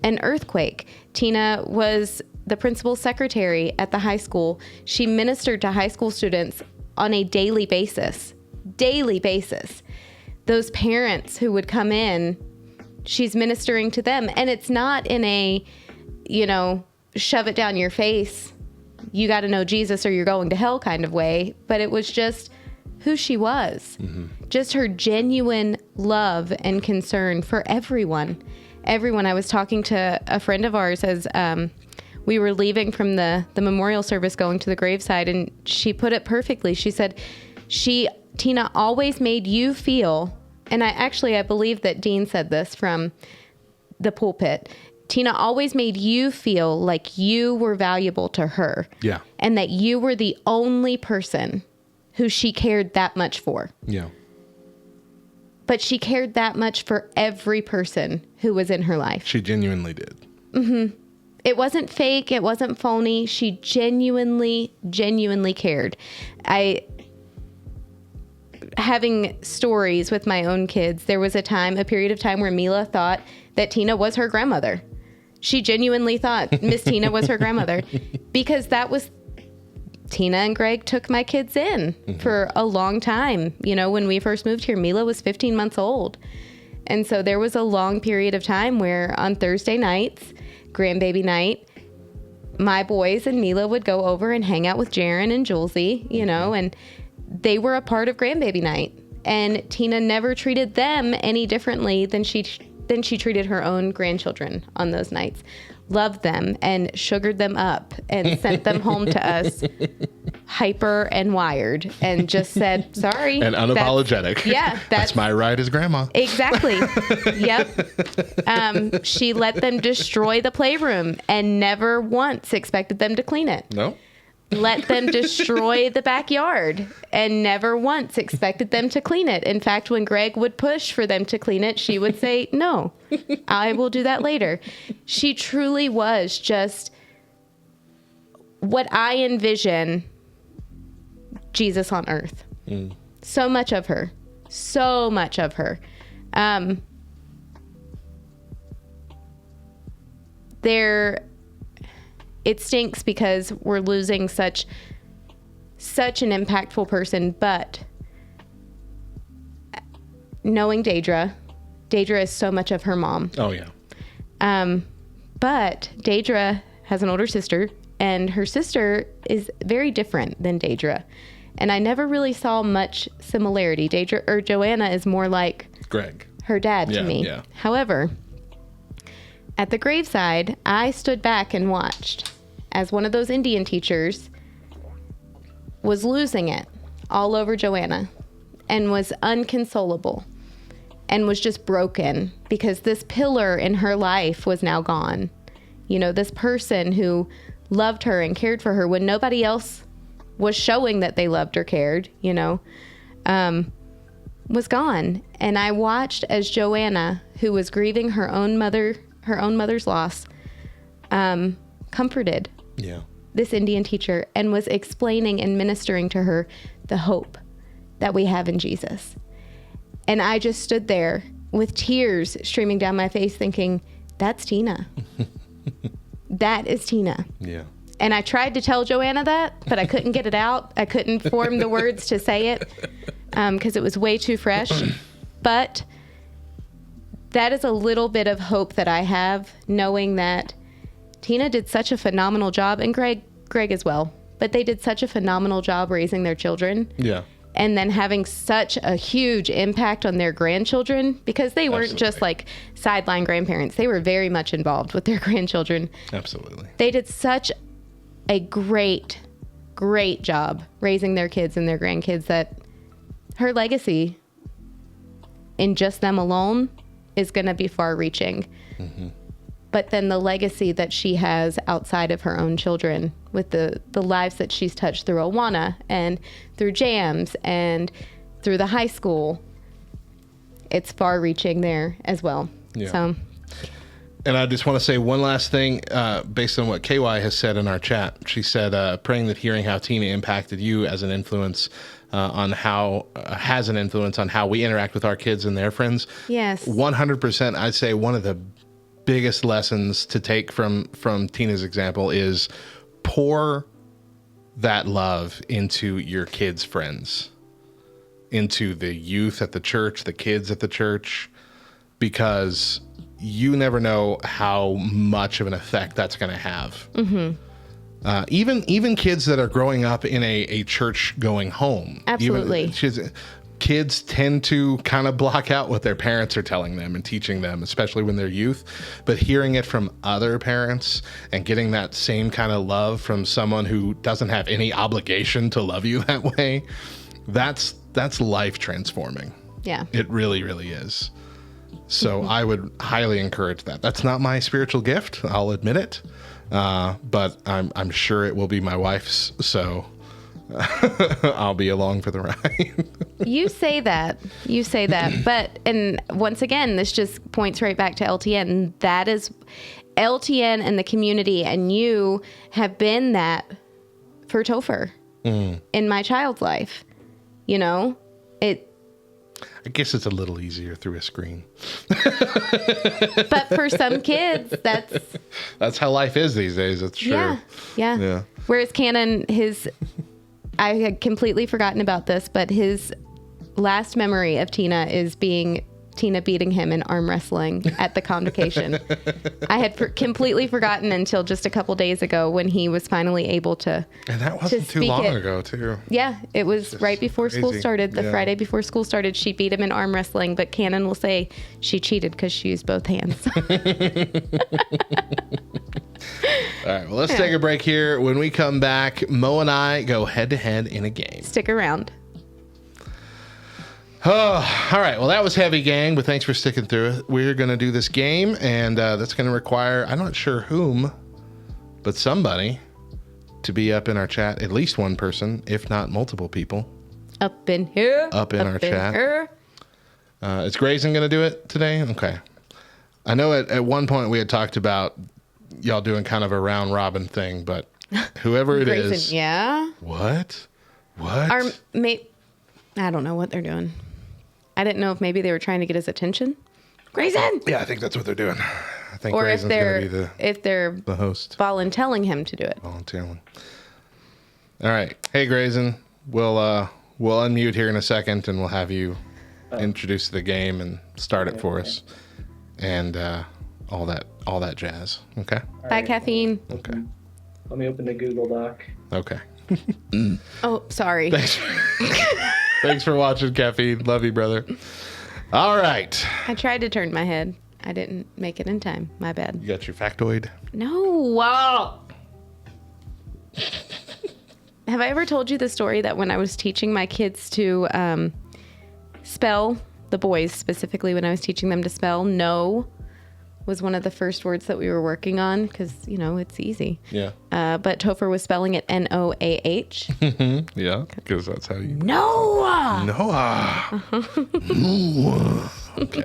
an earthquake. Tina was the principal secretary at the high school. She ministered to high school students on a daily basis. Those parents who would come in, she's ministering to them. And it's not in a, shove it down your face, you got to know Jesus or you're going to hell kind of way. But it was just who she was. Mm-hmm. Just her genuine love and concern for everyone. I was talking to a friend of ours as we were leaving from the memorial service going to the graveside, and she put it perfectly. She said, Tina always made you feel, and I believe that Dean said this from the pulpit, Tina always made you feel like you were valuable to her. Yeah. And that you were the only person who she cared that much for. Yeah. But she cared that much for every person who was in her life. She genuinely did. Mm-hmm. It wasn't fake. It wasn't phony. She genuinely cared. Having stories with my own kids, there was a period of time where Mila thought that Tina was her grandmother. She genuinely thought Miss Tina was her grandmother because that was Tina and Greg took my kids in for a long time. You know, when we first moved here, Mila was 15 months old. And so there was a long period of time where on Thursday nights, grandbaby night, my boys and Mila would go over and hang out with Jaren and Julesy, you know, and they were a part of grandbaby night. And Tina never treated them any differently than she treated her own grandchildren on those nights. Loved them and sugared them up and sent them home to us hyper and wired and just said, sorry. And unapologetic. That's my right as grandma. Exactly. Yep. She let them destroy the playroom and never once expected them to clean it. No. Let them destroy the backyard and never once expected them to clean it. In fact, when Greg would push for them to clean it, she would say, no, I will do that later. She truly was just what I envision Jesus on earth. So much of her. So much of her. It stinks because we're losing such an impactful person, but knowing Daedra is so much of her mom. Oh, yeah. But Daedra has an older sister, and her sister is very different than Daedra. And I never really saw much similarity. Joanna is more like Greg, her dad to me. Yeah. However, at the graveside, I stood back and watched as one of those Indian teachers was losing it all over Joanna and was unconsolable and was just broken because this pillar in her life was now gone. You know, this person who loved her and cared for her when nobody else was showing that they loved or cared, you know, was gone. And I watched as Joanna, who was grieving her own mother's loss, comforted this Indian teacher and was explaining and ministering to her the hope that we have in Jesus. And I just stood there with tears streaming down my face thinking, that's Tina. That is Tina. Yeah. And I tried to tell Joanna that, but I couldn't get it out. I couldn't form the words to say it because it was way too fresh. But that is a little bit of hope that I have, knowing that Tina did such a phenomenal job, and Greg as well, but they did such a phenomenal job raising their children. Yeah. And then having such a huge impact on their grandchildren, because they weren't just like sideline grandparents. They were very much involved with their grandchildren. Absolutely. They did such a great job raising their kids and their grandkids that her legacy in just them alone is going to be far reaching. Mm-hmm. But then the legacy that she has outside of her own children with the lives that she's touched through Awana and through Jams and through the high school, it's far reaching there as well. Yeah. So. And I just want to say one last thing, based on what KY has said in our chat. She said, praying that hearing how Tina impacted you as an influence has an influence on how we interact with our kids and their friends. Yes. 100%. I'd say one of the biggest lessons to take from Tina's example is pour that love into your kids' friends, into the youth at the church, the kids at the church, because you never know how much of an effect that's going to have. Mm-hmm. Even kids that are growing up in a church going home. Absolutely. Kids tend to kind of block out what their parents are telling them and teaching them, especially when they're youth. But hearing it from other parents and getting that same kind of love from someone who doesn't have any obligation to love you that way, that's life transforming. Yeah. It really, really is. So I would highly encourage that. That's not my spiritual gift, I'll admit it. But I'm sure it will be my wife's. So I'll be along for the ride. You say that, but, and once again, this just points right back to LTN. That is LTN and the community, and you have been that for Topher in my child's life. You know, I guess it's a little easier through a screen. But for some kids, That's how life is these days. That's true. Yeah. Whereas Cannon, I had completely forgotten about this, but his last memory of Tina is Tina beating him in arm wrestling at the convocation. I had completely forgotten until just a couple days ago when he was finally able to. And that wasn't too long ago, too. Yeah, it was just right before school crazy. started. The Friday before school started, she beat him in arm wrestling, but Cannon will say she cheated because she used both hands. All right, well, let's take a break here. When we come back, Mo and I go head-to-head in a game. Stick around. Oh, all right. Well, that was heavy, gang, but thanks for sticking through it. We're going to do this game, and that's going to require, I'm not sure whom, but somebody to be up in our chat, at least one person, if not multiple people. Up in here. Up in our chat. Is Grayson going to do it today? Okay. I know at one point we had talked about y'all doing kind of a round robin thing, but whoever it Grayson, is. Yeah. What? I don't know what they're doing. I didn't know if maybe they were trying to get his attention. Grayson! Yeah, I think that's what they're doing. I think or Grayson's going to be if they're the host. Voluntelling him to do it. Volunteering. All right. Hey, Grayson. We'll unmute here in a second, and we'll have you introduce the game and start it for us, and all that jazz. Okay. Bye, caffeine. Okay. Let me open the Google Doc. Okay. Oh, sorry. Thanks for watching, Caffeine. Love you, brother. All right. I tried to turn my head. I didn't make it in time. My bad. You got your factoid? No. Have I ever told you the story that when I was teaching my kids to spell, the boys specifically, when I was teaching them to spell, no was one of the first words that we were working on because, it's easy. Yeah. But Topher was spelling it Noah. Yeah, because that's how you... Noah! Noah. Okay.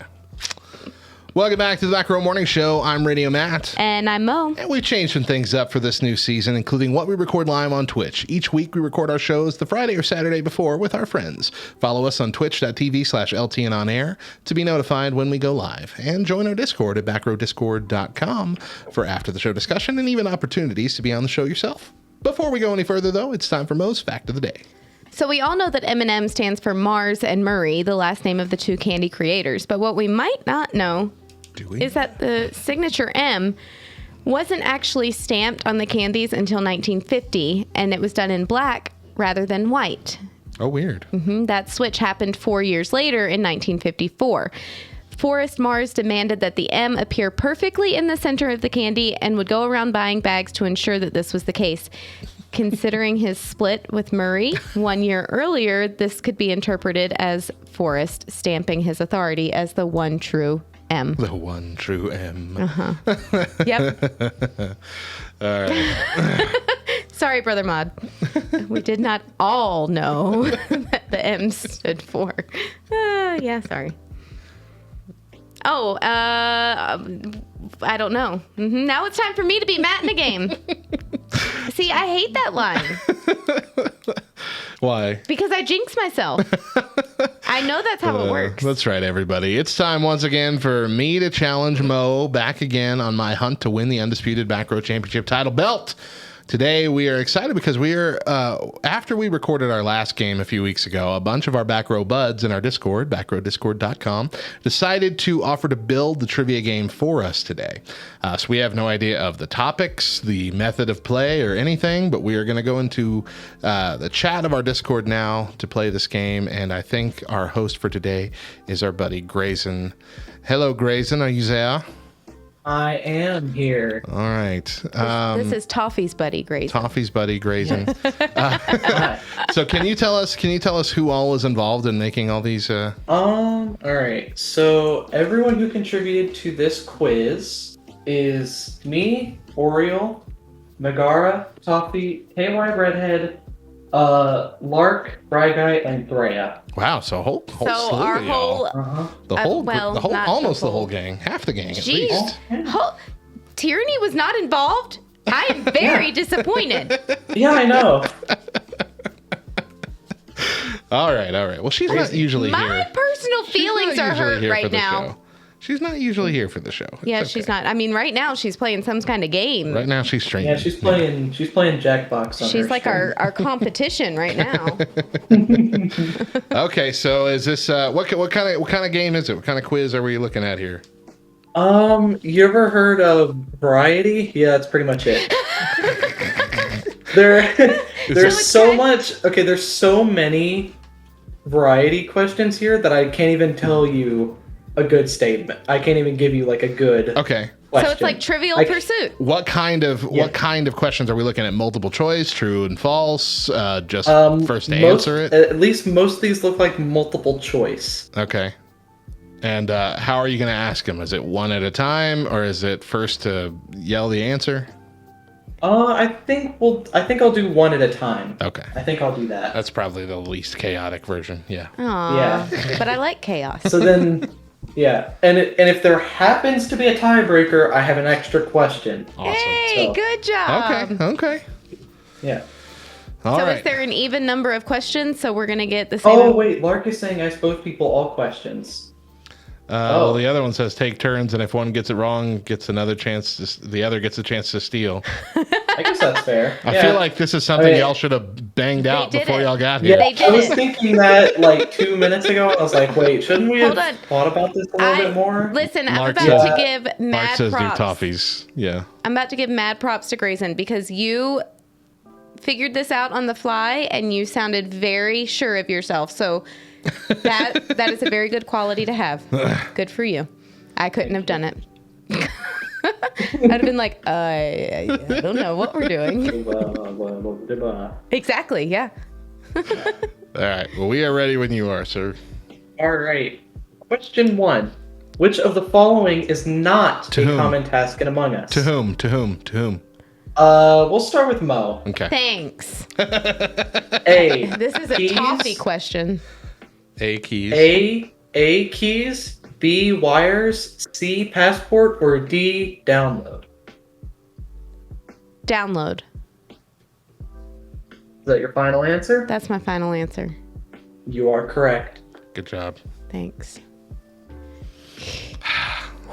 Welcome back to the Back Row Morning Show. I'm Radio Matt. And I'm Mo. And we've changed some things up for this new season, including what we record live on Twitch. Each week, we record our shows the Friday or Saturday before with our friends. Follow us on twitch.tv/LTNonair to be notified when we go live. And join our Discord at backrowdiscord.com for after-the-show discussion and even opportunities to be on the show yourself. Before we go any further, though, it's time for Mo's Fact of the Day. So we all know that M&M stands for Mars and Murray, the last name of the two candy creators. But what we might not know is that the signature M wasn't actually stamped on the candies until 1950, and it was done in black rather than white. Oh, weird. That switch happened 4 years later in 1954. Forrest Mars demanded that the M appear perfectly in the center of the candy and would go around buying bags to ensure that this was the case. Considering his split with Murray 1 year earlier, this could be interpreted as Forrest stamping his authority as the one true M. The one true M. Yep. All right. Sorry, Brother Mod. We did not all know that the M stood for. Yeah, sorry. Oh, I don't know. Now it's time for me to be Matt in the game. See, I hate that line. Why? Because I jinx myself. I know that's how it works. That's right, everybody. It's time once again for me to challenge Mo back again on my hunt to win the undisputed Back Row Championship title belt. Today, we are excited because we are, after we recorded our last game a few weeks ago, a bunch of our Back Row buds in our Discord, backrowdiscord.com, decided to offer to build the trivia game for us today. So we have no idea of the topics, the method of play, or anything, but we are going to go into the chat of our Discord now to play this game, and I think our host for today is our buddy Grayson. Hello, Grayson. Are you there? I am here. All right. This is Toffee's buddy, Grayson. Toffee's buddy, Grayson. So can you tell us who all is involved in making all these? All right. So everyone who contributed to this quiz is me, Oriole, Megara, Toffee, KY Redhead, Lark, Bry Guy, and Threa. Wow, so whole So our slew of y'all. whole Almost the whole gang, half the gang at least. Tyranny was not involved. I am very disappointed. Yeah, I know. All right. Well, she's not usually My here. personal She's feelings not are usually hurt here for right the now. show. She's not usually here for the show. It's Yeah, okay. she's not. I mean, right now she's playing some kind of game. Right now she's streaming. Yeah, she's playing Jackbox on She's her like stream. our competition right now. Okay, so is this what kind of game is it? What kind of quiz are we looking at here? You ever heard of Variety? Yeah, that's pretty much it. There's so much. Okay, there's so many variety questions here that I can't even tell you a good statement. I can't even give you like a good Okay. question. So it's like Trivial Pursuit. What kind of questions are we looking at? Multiple choice, true and false, just first to answer it? At least most of these look like multiple choice. Okay. And how are you going to ask them? Is it one at a time, or is it first to yell the answer? I think I'll do one at a time. Okay. I think I'll do that. That's probably the least chaotic version. Yeah. Aw, Yeah. but I like chaos. So then, yeah, and if there happens to be a tiebreaker, I have an extra question. Awesome. Hey, So- good job. Okay. Yeah. All So right. is there an even number of questions? So we're gonna get the same. Oh wait, Lark is saying I suppose people all questions. Well, the other one says take turns, and if one gets it wrong, gets another chance. The other gets a chance to steal. I guess that's fair. I Yeah. feel like this is something I mean- y'all should have banged out did before it. y'all got Yeah, here. They did I was it. thinking that like 2 minutes ago. I was like, wait, shouldn't we Hold have on. thought about this a little bit more? Listen, I'm Mark about says- to give Mark mad says do props. toffees. Yeah. I'm about to give mad props to Grayson because you figured this out on the fly and you sounded very sure of yourself. So that is a very good quality to have. Good for you. I couldn't have done it. I'd have been like, I don't know what we're doing. Exactly, yeah. All right. Well, we are ready when you are, sir. All right. Question 1. Which of the following is not To a whom? common task in Among Us? To whom? To whom? To whom? We'll start with Mo. Okay. Thanks. A. This is a keys. toffee question. A keys. A keys, B wires, C passport, or D download. Download. Is that your final answer? That's my final answer. You are correct. Good job. Thanks.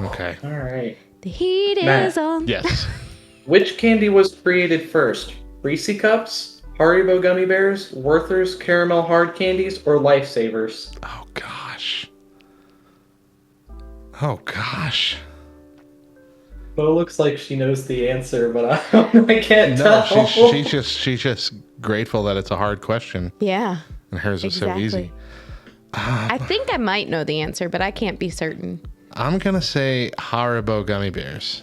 Okay. All right. The heat Matt. is on. Yes. Which candy was created first? Reese Cups, Haribo Gummy Bears, Werther's Caramel Hard Candies, or Lifesavers? Oh gosh. Oh gosh. Mo looks like she knows the answer, but I can't No, tell. she's just grateful that it's a hard question, Yeah. and hers is so easy. I think I might know the answer, but I can't be certain. I'm gonna say Haribo gummy bears.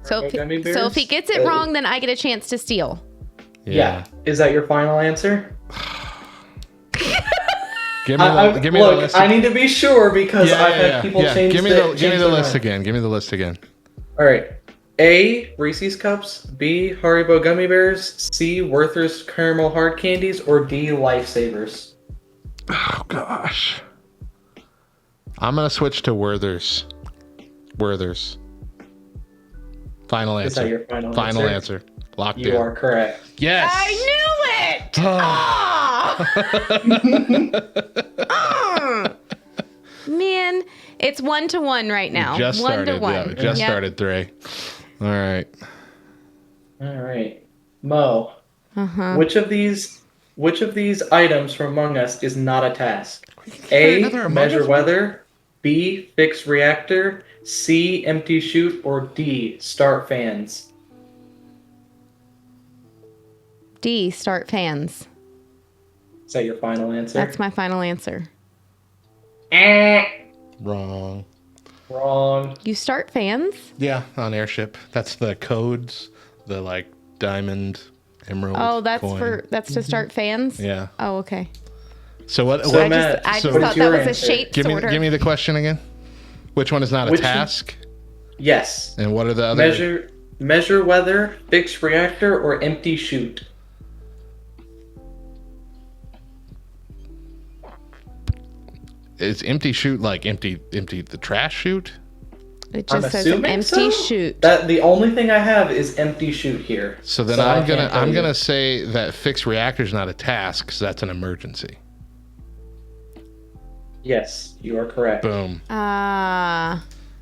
So if, Gummy so if he bears? gets it wrong, then I get a chance to steal. Yeah. Is that your final answer? Give me the Look, list. I need to be sure because I've had people change Give me their the list mind. again. Give me the list again. All right. A. Reese's Cups. B. Haribo Gummy Bears. C. Werther's Caramel Hard Candies. Or D. Lifesavers. Oh gosh. I'm gonna switch to Werther's. Werther's. Final answer. Is that your final answer? Locked You in. are correct. Yes. I knew it! Man, it's 1-1 right now. Just started. 1-1. Yeah, we just Yep. started 3. All right. All right. Mo. Which of these items from Among Us is not a task? A. Another Among Measure Us? weather. B. Fix reactor. C. Empty chute. Or D. Start fans. D, start fans. Is that your final answer? That's my final answer. Wrong. Wrong. You start fans? Yeah, on airship. That's the codes. The like diamond, emerald. Oh, that's coin. that's to start fans? Yeah. Oh, okay. So what? So what Matt, I just so what thought is that your was a answer? shape give sorter. me the question again. Which one is not a Which one- task? Yes. And what are the other? Measure weather, fix reactor, or empty chute. Is empty chute like empty the trash chute? It I'm just says empty assuming so? chute. That the only thing I have is empty chute here. So then I I'm can't tell you. gonna say that fixed reactor's not a task because that's an emergency. Yes, you are correct. Boom.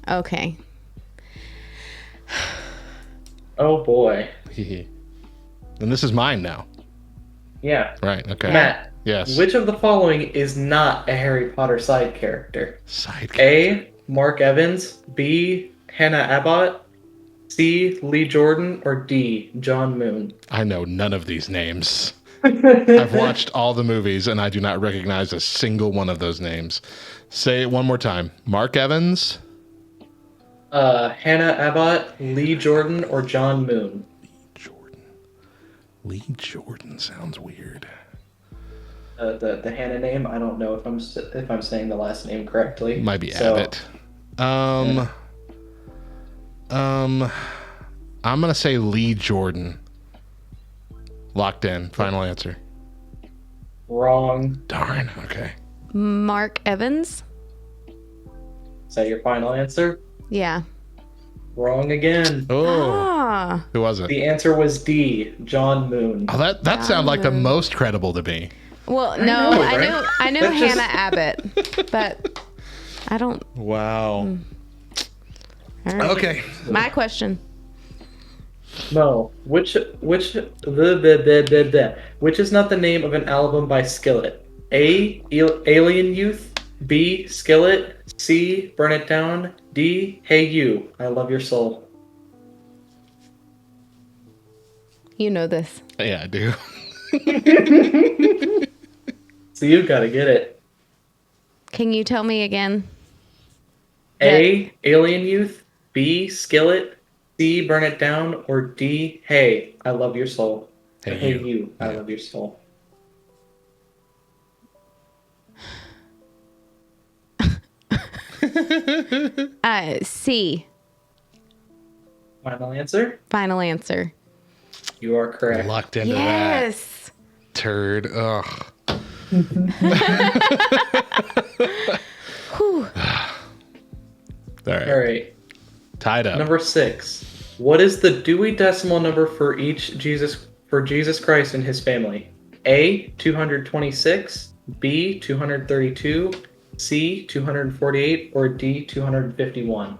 Okay. Oh boy. And this is mine now. Yeah. Right. Okay. Matt. Yes. Which of the following is not a Harry Potter side character? Side A. Mark Evans. B. Hannah Abbott. C. Lee Jordan. Or D. John Moon. I know none of these names. I've watched all the movies and I do not recognize a single one of those names. Say it one more time. Mark Evans. Hannah Abbott, Lee Jordan, or John Moon. Lee Jordan sounds weird. The Hannah name, I don't know if I'm saying the last name correctly. Might be So, Abbott. I'm gonna say Lee Jordan. Locked in. Final answer. Wrong. Darn. Okay. Mark Evans? Is that your final answer? Yeah. Wrong again. Oh. Who was it? The answer was D. John Moon. Oh, that sounded like the most credible to me. Well, no, know, I right? knew That's Hannah just- Abbott, but I don't. Wow. All right. Okay. My question. Mo, which is not the name of an album by Skillet? A. Alien Youth. B. Skillet. C. Burn It Down. D. Hey You, I Love Your Soul. You know this. Yeah, I do. So you've got to get it. Can you tell me again? A. Alien Youth. B. Skillet. C. Burn It Down. Or D. Hey, I Love Your Soul. Hey You, I Yeah. Love Your Soul. C. Final answer? Final answer. You are correct. Locked into that Yes. turd. Ugh. Whew. All right. All right. Tied up. Number 6. What is the Dewey Decimal number for Jesus Christ and his family? A. 226. B. 232. C. 248. Or D. 251.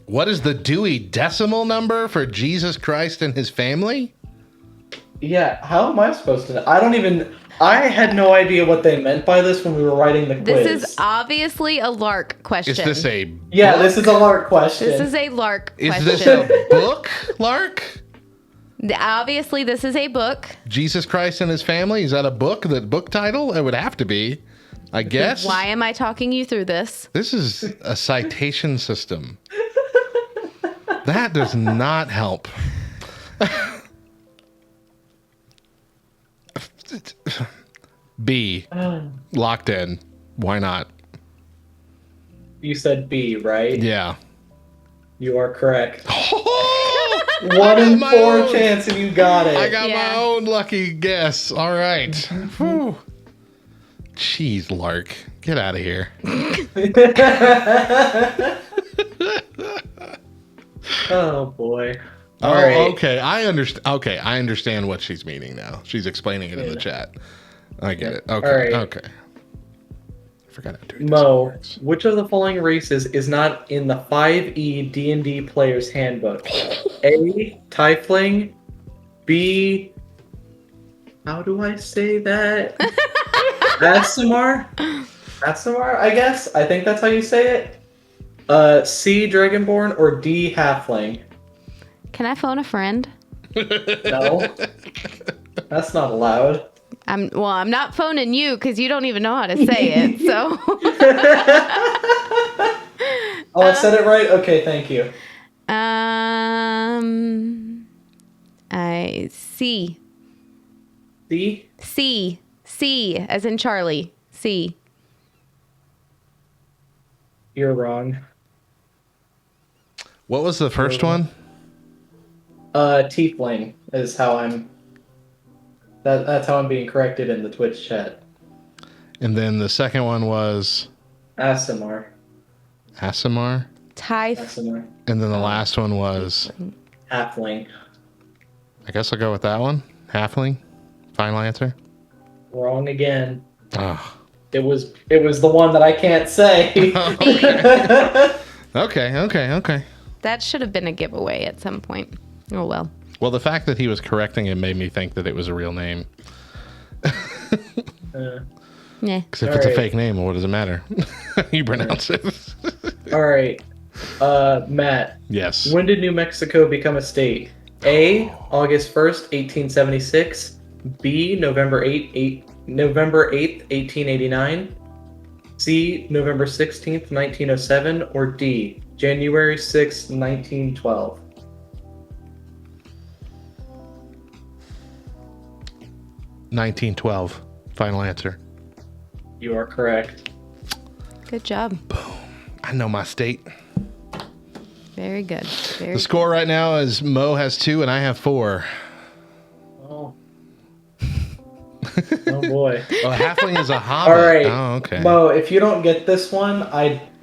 What is the Dewey Decimal number for Jesus Christ and his family? Yeah, how am I supposed to? I had no idea what they meant by this when we were writing the quiz. This is obviously a lark question. Is this a Yeah, book? this is a lark question. This is a lark Is question. this a book, Lark? Obviously, this is a book. Jesus Christ and his family? Is that a book? The book title? It would have to be, I guess. Why am I talking you through this? This is a citation system. That does not help. B. Locked in. Why not? You said B, right? Yeah. You are correct. I 1 got in my 4 own. chance and you got it. I got Yeah. my own lucky guess. All right. Whew. Jeez, Lark. Get out of here. Oh boy. Oh, All right. okay. I understand. Okay, I understand what she's meaning now. She's explaining it in the chat. I get it. Okay. All right. Okay. I forgot how to do it. Mo, which of the following races is not in the 5e D&D Player's Handbook? A. Tiefling. B. How do I say that? Asimar? Asimar, I guess? I think that's how you say it. C. Dragonborn. Or D. Halfling. Can I phone a friend? No. That's not allowed. I'm not phoning you because you don't even know how to say it. So Oh, I said it right? Okay, thank you. I C C? C as in Charlie. C. You're wrong. What was the first one? Tiefling is how I'm... That's how I'm being corrected in the Twitch chat. And then the second one was Asimar. Asimar. Typh. And then the last one was, Halfling. I guess I'll go with that one. Halfling. Final answer. Wrong again. Oh. It was the one that I can't say. Okay. That should have been a giveaway at some point. Oh well. Well, the fact that he was correcting it made me think that it was a real name. Yeah. Because if it's a fake name, what does it matter? You pronounce it. All right. Matt. Yes. When did New Mexico become a state? A. August 1st, 1876. B. November 8th, 1889. C. November 16th, 1907. Or D. January 6th, 1912. 1912. Final answer. You are correct. Good job. I know my state. Very good. The score right now is Mo has 2 and I have 4. Oh. Oh boy. Oh, halfling is a hobbit. All right. Oh, okay. Mo, if you don't get this one,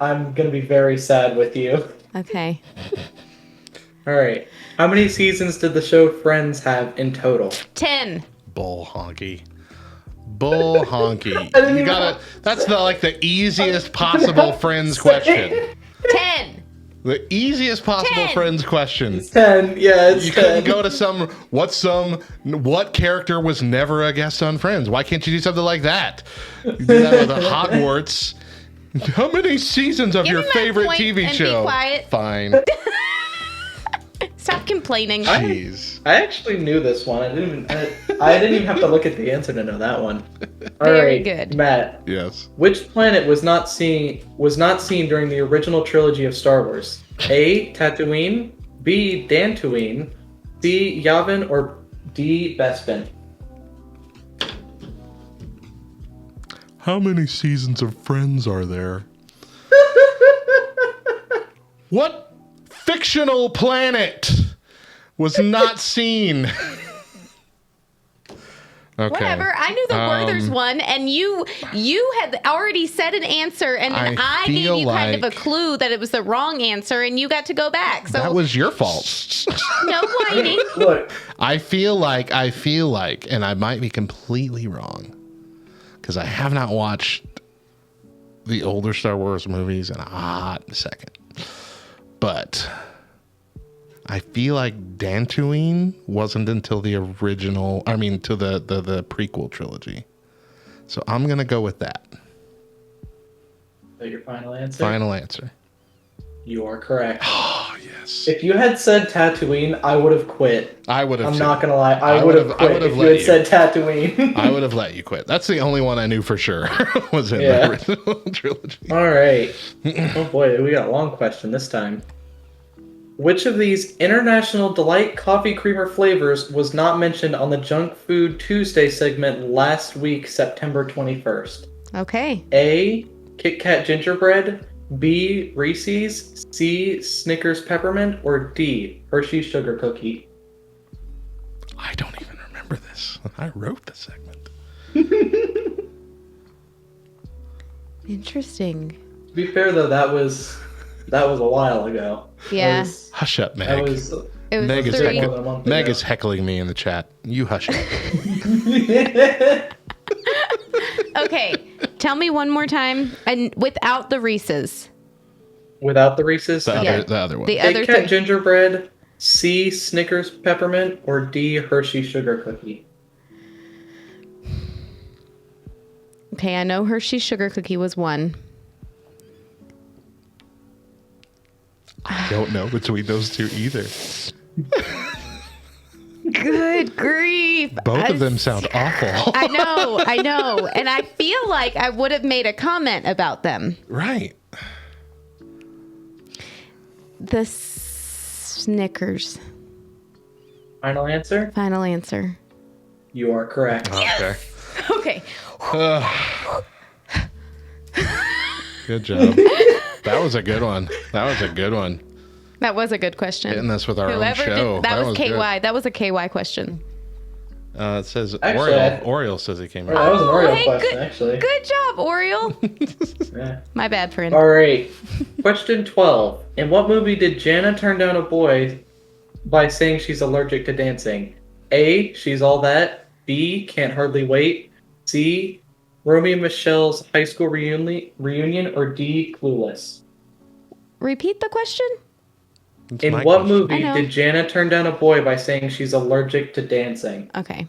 I'm gonna be very sad with you. Okay. All right. How many seasons did the show Friends have in total? 10. Bull honky. Bull honky. You gotta. That's the easiest possible Friends question. 10. The easiest possible 10. Friends question. It's 10. Yeah, it's You 10. couldn't go to what character was never a guest on Friends? Why can't you do something like that? You do that with Hogwarts. How many seasons of Give your me my favorite point TV and be show? quiet. Fine. Stop complaining. Jeez. I actually knew this one. I didn't even have to look at the answer to know that one. All Very right, good. Matt. Yes. Which planet was not seen during the original trilogy of Star Wars? A. Tatooine. B. Dantooine. C. Yavin. Or D. Bespin. How many seasons of Friends are there? What fictional planet was not seen? Okay. Whatever. I knew the Werther's one, and you had already said an answer, and then I gave feel you kind of like- a clue that it was the wrong answer, and you got to go back. So That was your fault. no whining. Look, I feel like, and I might be completely wrong, because I have not watched the older Star Wars movies in a hot second. But I feel like Dantooine wasn't until the original, to the prequel trilogy. So I'm going to go with that. is that your final answer? Final answer. You are correct. Oh, yes. If you had said Tatooine, I would have quit. I would have. I'm not gonna lie. I would have quit if you had said Tatooine. I would have let you quit. That's the only one I knew for sure was in Yeah. the original trilogy. All right. Oh boy, we got a long question this time. Which of these International Delight coffee creamer flavors was not mentioned on the Junk Food Tuesday segment last week, September 21st? Okay. A. Kit Kat gingerbread. B. Reese's. C. Snickers peppermint. Or D. Hershey's sugar cookie. I don't even remember this. I wrote the segment. Interesting. To be fair though, that was a while ago. Yeah. Hush up, Meg. That was It was Meg is, three. more than a month Meg ago. is heckling me in the chat. You hush up. Okay. Tell me one more time, and without the Reese's. Without the Reese's. The Yeah. other one. The other Kit Kat three. gingerbread, C. Snickers peppermint, or D. Hershey sugar cookie. Okay, I know Hershey's sugar cookie was one. I don't know between those two either. Good grief. Both of them sound awful. I know. And I feel like I would have made a comment about them. Right. The Snickers. Final answer? Final answer. You are correct. Okay. Okay. Good job. That was a good one. That was a good question. Hitting us with our own Whoever show. did that was KY. good. That was a KY question. It says Actually, Oriole says he came That in. was an Oreo hey, question, good, actually. good job, Oriole. Yeah. My bad, friend. All right. Question 12. In what movie did Jana turn down a boy by saying she's allergic to dancing? A. She's All That. B. Can't Hardly Wait. C. Romeo and Michelle's high school reunion. Or D. Clueless. Repeat the question? It's In my what question. movie I know. did Jana turn down a boy by saying she's allergic to dancing? Okay.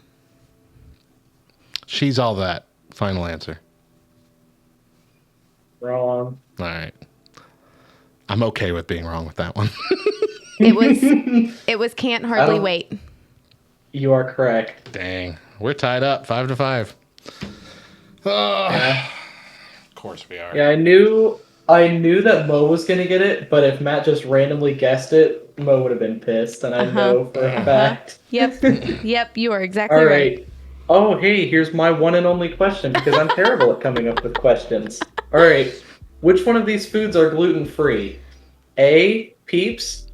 She's All That. Final answer. Wrong. All right. I'm okay with being wrong with that one. It was Can't Hardly don't- Wait. You are correct. Dang. We're tied up 5-5. Oh, Yeah. of course we are. Yeah, I knew that Mo was gonna get it, but if Matt just randomly guessed it, Mo would have been pissed, and I know for a fact. Yep. Yep, you are exactly All right. right. Oh, hey, here's my one and only question because I'm terrible at coming up with questions. All right. Which one of these foods are gluten-free? A. Peeps.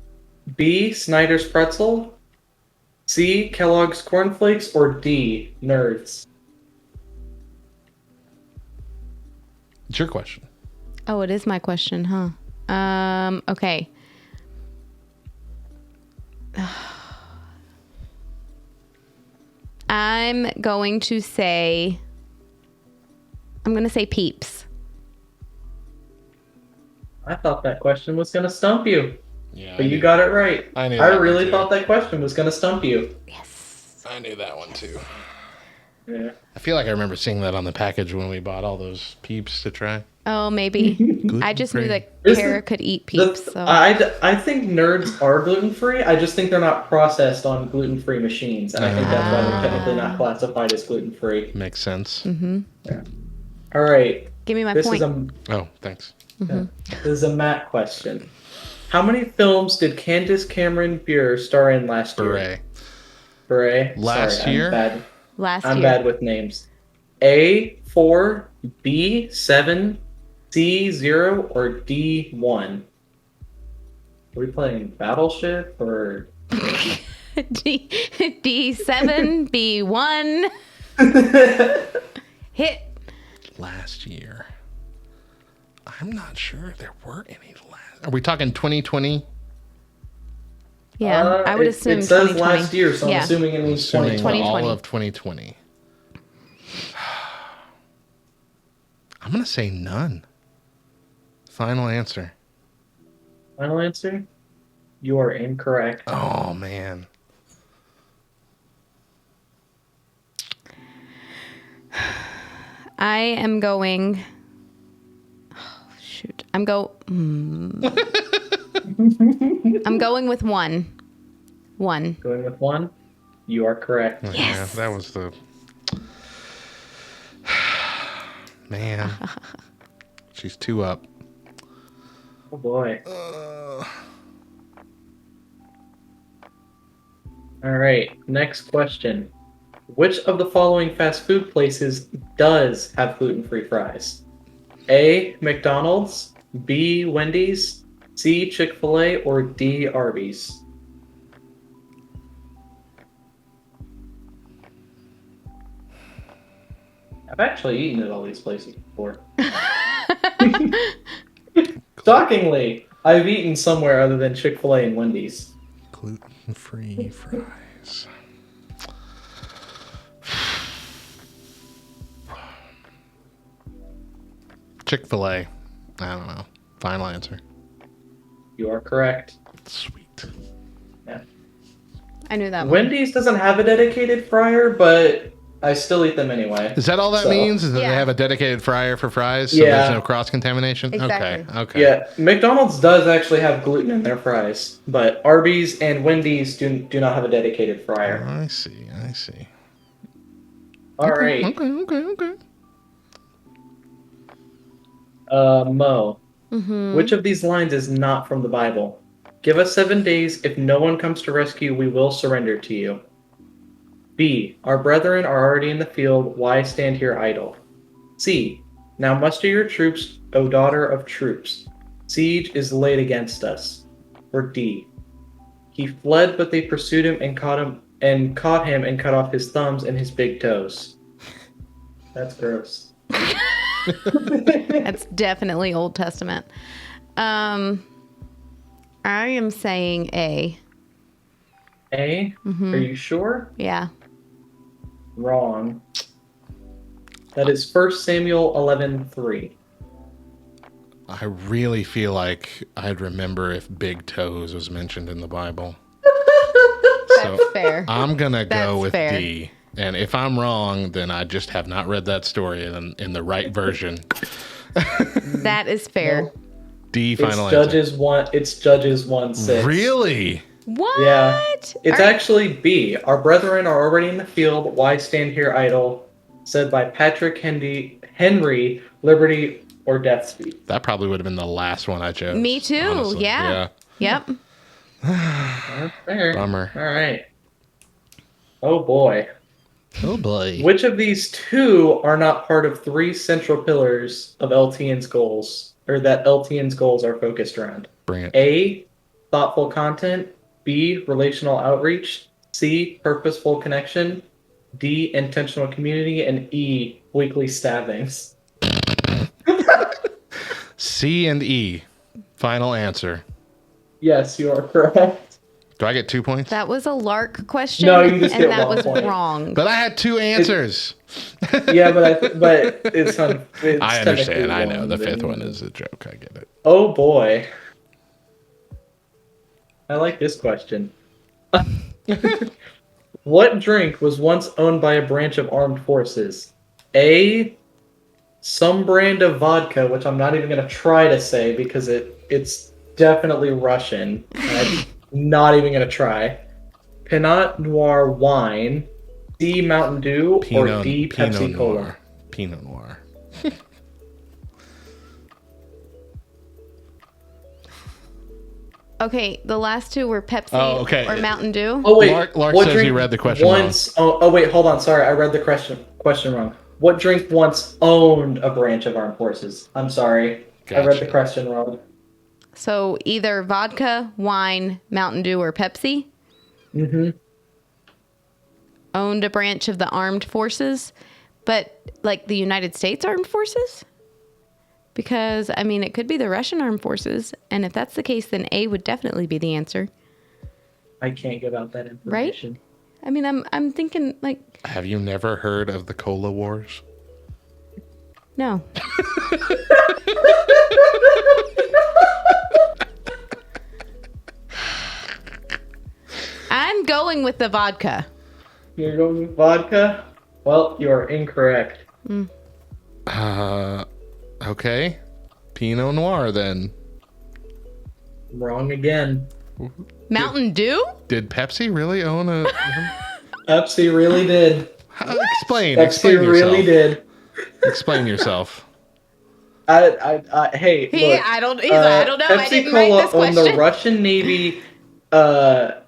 B. Snyder's Pretzel. C. Kellogg's Corn Flakes. Or D. Nerds. It's your question. Oh, it is my question, huh? Okay. I'm going to say Peeps. I thought that question was gonna stump you, Yeah. but you got it right. I knew I that one really too. thought that question was gonna stump you. Yes. I knew that one too. Yeah. I feel like I remember seeing that on the package when we bought all those peeps to try. Oh, maybe. I just knew that This Kara is- could eat Peeps. So. I think nerds are gluten-free. I just think they're not processed on gluten-free machines, and I think that's why they're technically not classified as gluten-free. Makes sense. All right. Give me my This point. is a Oh, thanks. this is a Matt question. How many films did Candace Cameron Bure star in last year? Hooray. Hooray. Last Sorry, year? Last I'm year. bad with names. A 4, B 7, C 0, or D 1. Are we playing Battleship or? D7, B1. Hit. Last year. I'm not sure there were any last. Are we talking 2020? Yeah, I would assume it says 2020. last year, so Yeah. I'm assuming it means Assuming 2020. all of 2020. I'm going to say none. Final answer. Final answer? You are incorrect. Oh, man. I am going. Oh, shoot. I'm going with one. One. Going with 1? You are correct. Yeah, that was the. Man. She's 2 up. Oh boy. All right, next question. Which of the following fast food places does have gluten-free fries? A. McDonald's, B. Wendy's, C. Chick-fil-A, or D. Arby's? I've actually eaten at all these places before. Shockingly, I've eaten somewhere other than Chick-fil-A and Wendy's. Gluten-free fries. Chick-fil-A. I don't know. Final answer. You are correct. Sweet. I knew that one. Wendy's doesn't have a dedicated fryer, but I still eat them anyway. Is that all that So- means? Is that Yeah. they have a dedicated fryer for fries? So Yeah. there's no cross-contamination? Exactly. Okay. Yeah, McDonald's does actually have gluten in their fries, but Arby's and Wendy's do not have a dedicated fryer. I see. All right, Okay. Mo. Mm-hmm. Which of these lines is not from the Bible? Give us 7 days. If no one comes to rescue, we will surrender to you. B. Our brethren are already in the field. Why stand here idle? C. Now muster your troops, O daughter of troops. Siege is laid against us. Or D. He fled, but they pursued him and and caught him and cut off his thumbs and his big toes. That's gross. That's definitely Old Testament. I am saying A. A? Are you sure? Yeah. Wrong. That is 1 Samuel 11:3. I really feel like I'd remember if big toes was mentioned in the Bible. That's fair. I'm gonna go That's with fair. D. And if I'm wrong, then I just have not read that story in the right version. That is fair. No. D, final It's answer. Judges 1:6. Really? What? Yeah. It's All right. actually B. Our brethren are already in the field. Why stand here idle? Said by Patrick Henry, Liberty or Death Speed. That probably would have been the last one I chose. Me too. honestly. Yeah. Yep. That's fair. Bummer. All right. Oh boy. Oh boy. Which of these two are not part of 3 central pillars of LTN's goals, or that LTN's goals are focused around? Bring it. A, thoughtful content. B, relational outreach. C, purposeful connection. D, intentional community. And E, weekly stabbings. C and E. Final answer. Yes, you are correct. Do I get 2 points? That was a lark question. No, you just and get that 1 was point. wrong. But I had 2 answers. Yeah, but it's I understand. I know. technically The one, 5th then- one is a joke. I get it. Oh boy. I like this question. What drink was once owned by a branch of armed forces? A, some brand of vodka, which I'm not even going to try to say because it's definitely Russian. I'm not even going to try. Pinot Noir wine, D, Mountain Dew, or D, Pepsi Cola. Noir. Pinot Noir. Okay, the last two were Pepsi Oh, okay. or Mountain Dew. Oh wait, Lark what says drink he read the question wrong. once? Oh wait, hold on. Sorry, I read the question wrong. What drink once owned a branch of armed forces? I'm sorry, I read the Gotcha. question wrong. So either vodka, wine, Mountain Dew, or Pepsi Mm-hmm. owned a branch of the armed forces, but like the United States Armed Forces? Because, I mean, it could be the Russian Armed Forces. And if that's the case, then A would definitely be the answer. I can't give out that information. I mean, I'm thinking, like, Have you never heard of the Cola Wars? no. I'm going with the vodka. You're going with vodka? Well, you are incorrect. Okay. Pinot Noir then. Wrong again. Mountain Dew? Did Pepsi really own a... Pepsi really did. Explain. Pepsi Explain yourself. really did. Explain yourself. Hey, look. I don't know. I Pepsi didn't write Cola this owned the question. Russian Navy. Oh,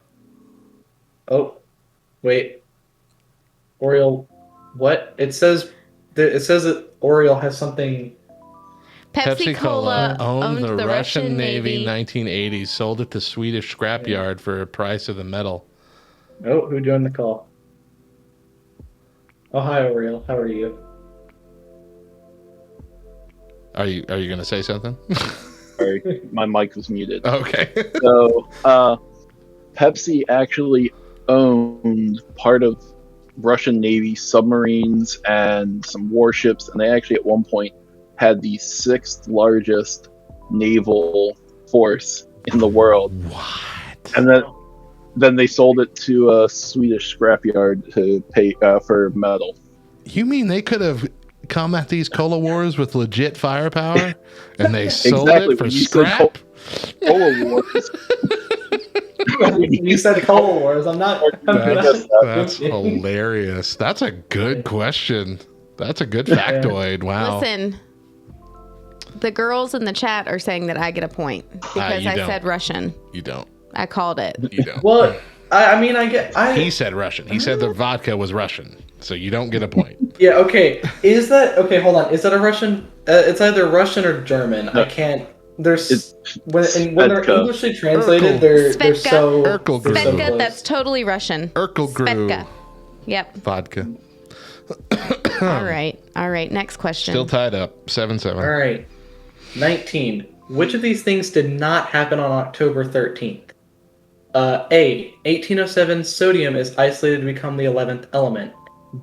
wait. Oriole, what? It says that Oriole has something. Pepsi Cola owned the Russian Navy 1980s, sold it to Swedish scrapyard for a price of the metal. Oh, who joined the call? Oh, hi, Oriole. How are you? Are you going to say something? Sorry, my mic was muted. Okay. So, Pepsi actually owned part of Russian Navy submarines and some warships, and they actually at one point had the 6th largest naval force in the world. What? And then they sold it to a Swedish scrapyard to pay for metal. You mean they could have come at these Cola Wars with legit firepower, and they sold Exactly, it for when you said scrap? Cola Wars. You said Cola Wars. I'm not. That's hilarious. That's a good question. That's a good factoid. Wow. Listen, the girls in the chat are saying that I get a point because you I don't. said Russian. You don't. I called it. You don't. Well, I mean, I get. He said Russian. He said the vodka was Russian. So you don't get a point. Yeah. Okay. Is that okay? Hold on. Is that a Russian? It's either Russian or German. No. I can't. There's when they're Svedka. Englishly translated, Urkel. they're Svedka. so Urkel they're so Gru. Svedka, close. that's totally Russian. Urkel-gru. Svedka. Yep. Vodka. All right. All right. Next question. Still tied up. 7-7. All right. 19. Which of these things did not happen on October 13th? A. 1807, sodium is isolated to become the 11th element.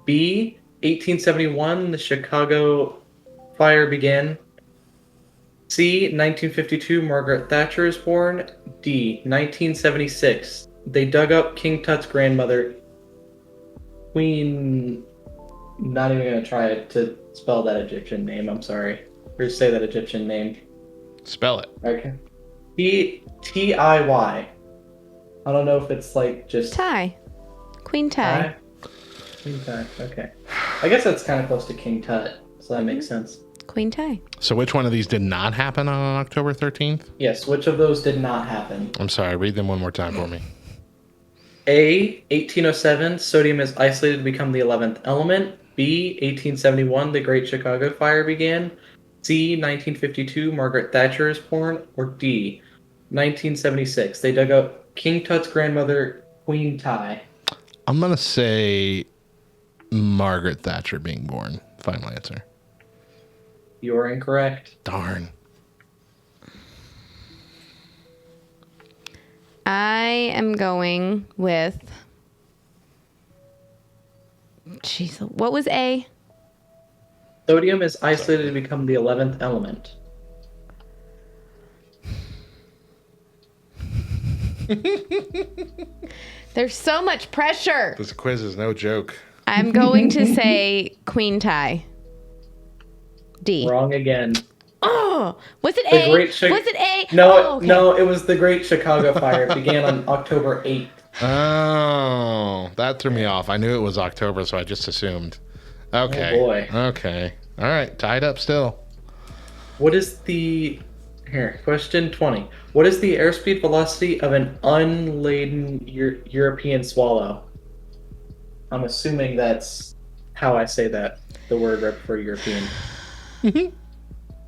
B. 1871, the Chicago fire began. C. 1952, Margaret Thatcher is born. D. 1976, they dug up King Tut's grandmother, Queen... Not even going to try to spell that Egyptian name, I'm sorry. Or say that Egyptian name. Spell it. Okay. Tiy. I don't know if it's like just... Tie. Queen tie. Queen tie, okay. I guess that's kind of close to King Tut, so that makes sense. Queen tie. So which one of these did not happen on October 13th? Yes, which of those did not happen? I'm sorry, read them one more time for me. A. 1807, sodium is isolated to become the 11th element. B. 1871, the Great Chicago Fire began. C. 1952, Margaret Thatcher is born. Or D. 1976, they dug up King Tut's grandmother, Queen Tie. I'm going to say Margaret Thatcher being born. Final answer. You are incorrect. Darn. I am going with. Jeez, what was A? Sodium is isolated to become the 11th element. There's so much pressure. This quiz is no joke. I'm going to say Queen tie. D. Wrong again. Oh, was it The A? Great Was it A? No, Oh, okay. no, it was the Great Chicago Fire. It began on October 8th. Oh, that threw me off. I knew it was October, so I just assumed. Okay. Oh, boy. Okay. All right. Tied up still. What is the... Here, question 20. What is the airspeed velocity of an unladen European swallow? I'm assuming that's how I say that, the word right before European.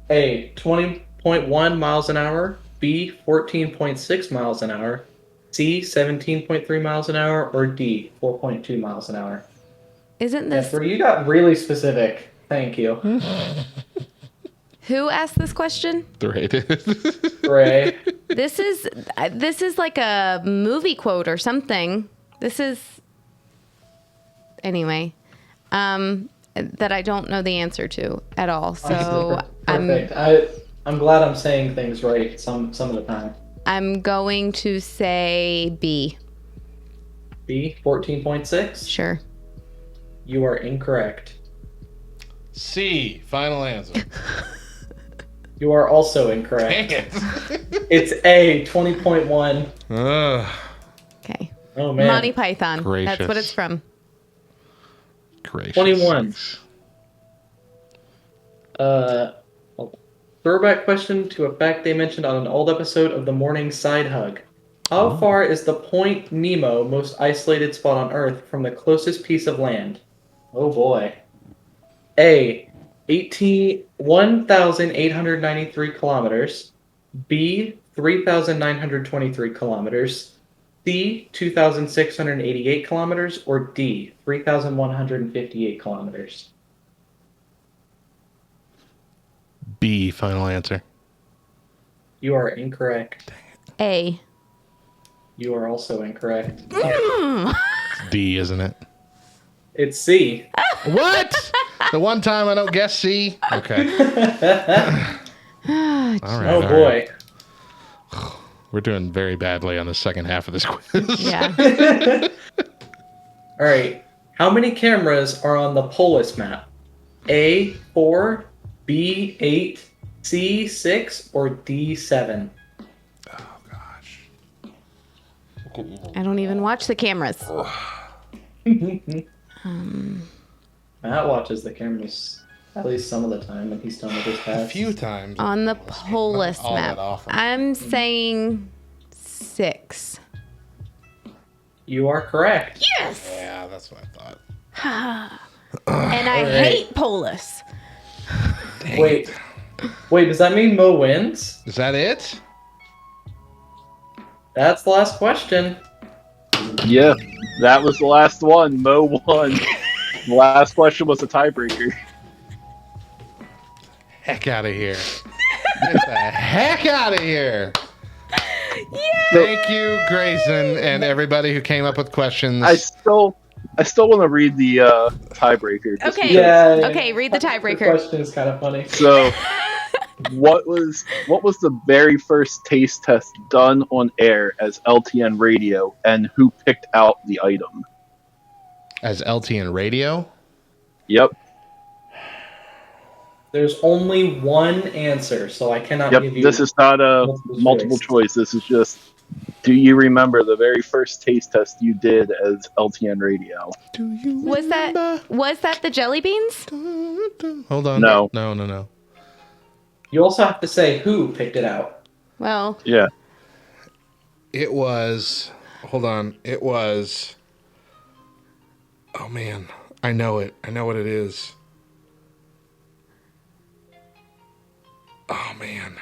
A, 20.1 miles an hour. B, 14.6 miles an hour. C, 17.3 miles an hour. Or D, 4.2 miles an hour. Isn't this That's where you got really specific. Thank you. who asked this question? Ray. This is like a movie quote or something. This is anyway. That I don't know the answer to at all. So Perfect. I'm glad I'm saying things right some of the time. I'm going to say B. B, 14.6. Sure. You are incorrect. C. Final answer. You are also incorrect. Dang it. It's A, 20.1. Ugh. Okay. Oh, man. Monty Python. That's Gracious. what it's from. Gracious. 21. Throwback question to a fact they mentioned on an old episode of The Morning Side Hug. How far is the Point Nemo most isolated spot on Earth from the closest piece of land? Oh boy. A, 1,893 kilometers. B, 3,923 kilometers. C, 2,688 kilometers. Or D, 3,158 kilometers. B. Final answer. You are incorrect. A. You are also incorrect. D, isn't it? It's C. What? The one time I don't guess C? Okay. All right. Oh all boy. right. We're doing very badly on the second half of this quiz. Yeah. All right. How many cameras are on the Polis map? A, 4, B, 8, C, 6, or D, 7? Oh, gosh. I don't even watch the cameras. Matt watches the cameras at least some of the time when he's done with his A tasks. few times. On the Not Polis all map. that often. I'm saying 6. You are correct. Yes! Yeah, that's what I thought. And I All right. hate Polis. Dang Wait, it. Wait, does that mean Mo wins? Is that it? That's the last question. Yeah, that was the last one. Mo won. The last question was a tiebreaker. Heck out of here. Get the heck out of here. Yeah. Thank you, Grayson, and everybody who came up with questions. I still want to read the tiebreaker. just Okay. because. Yeah. Okay, read the The tiebreaker. question is kind of funny. So, what was the very first taste test done on air as LTN radio, and who picked out the item? As LTN radio? Yep. There's only one answer, so I cannot Yep. give you. This is not a multiple choice. This is just. Do you remember the very first taste test you did as LTN radio? Do you Was that the jelly beans? Hold on. No. No. You also have to say who picked it out. Well, Yeah. It was. Hold on. It was. Oh man, I know it. I know what it is. Oh man.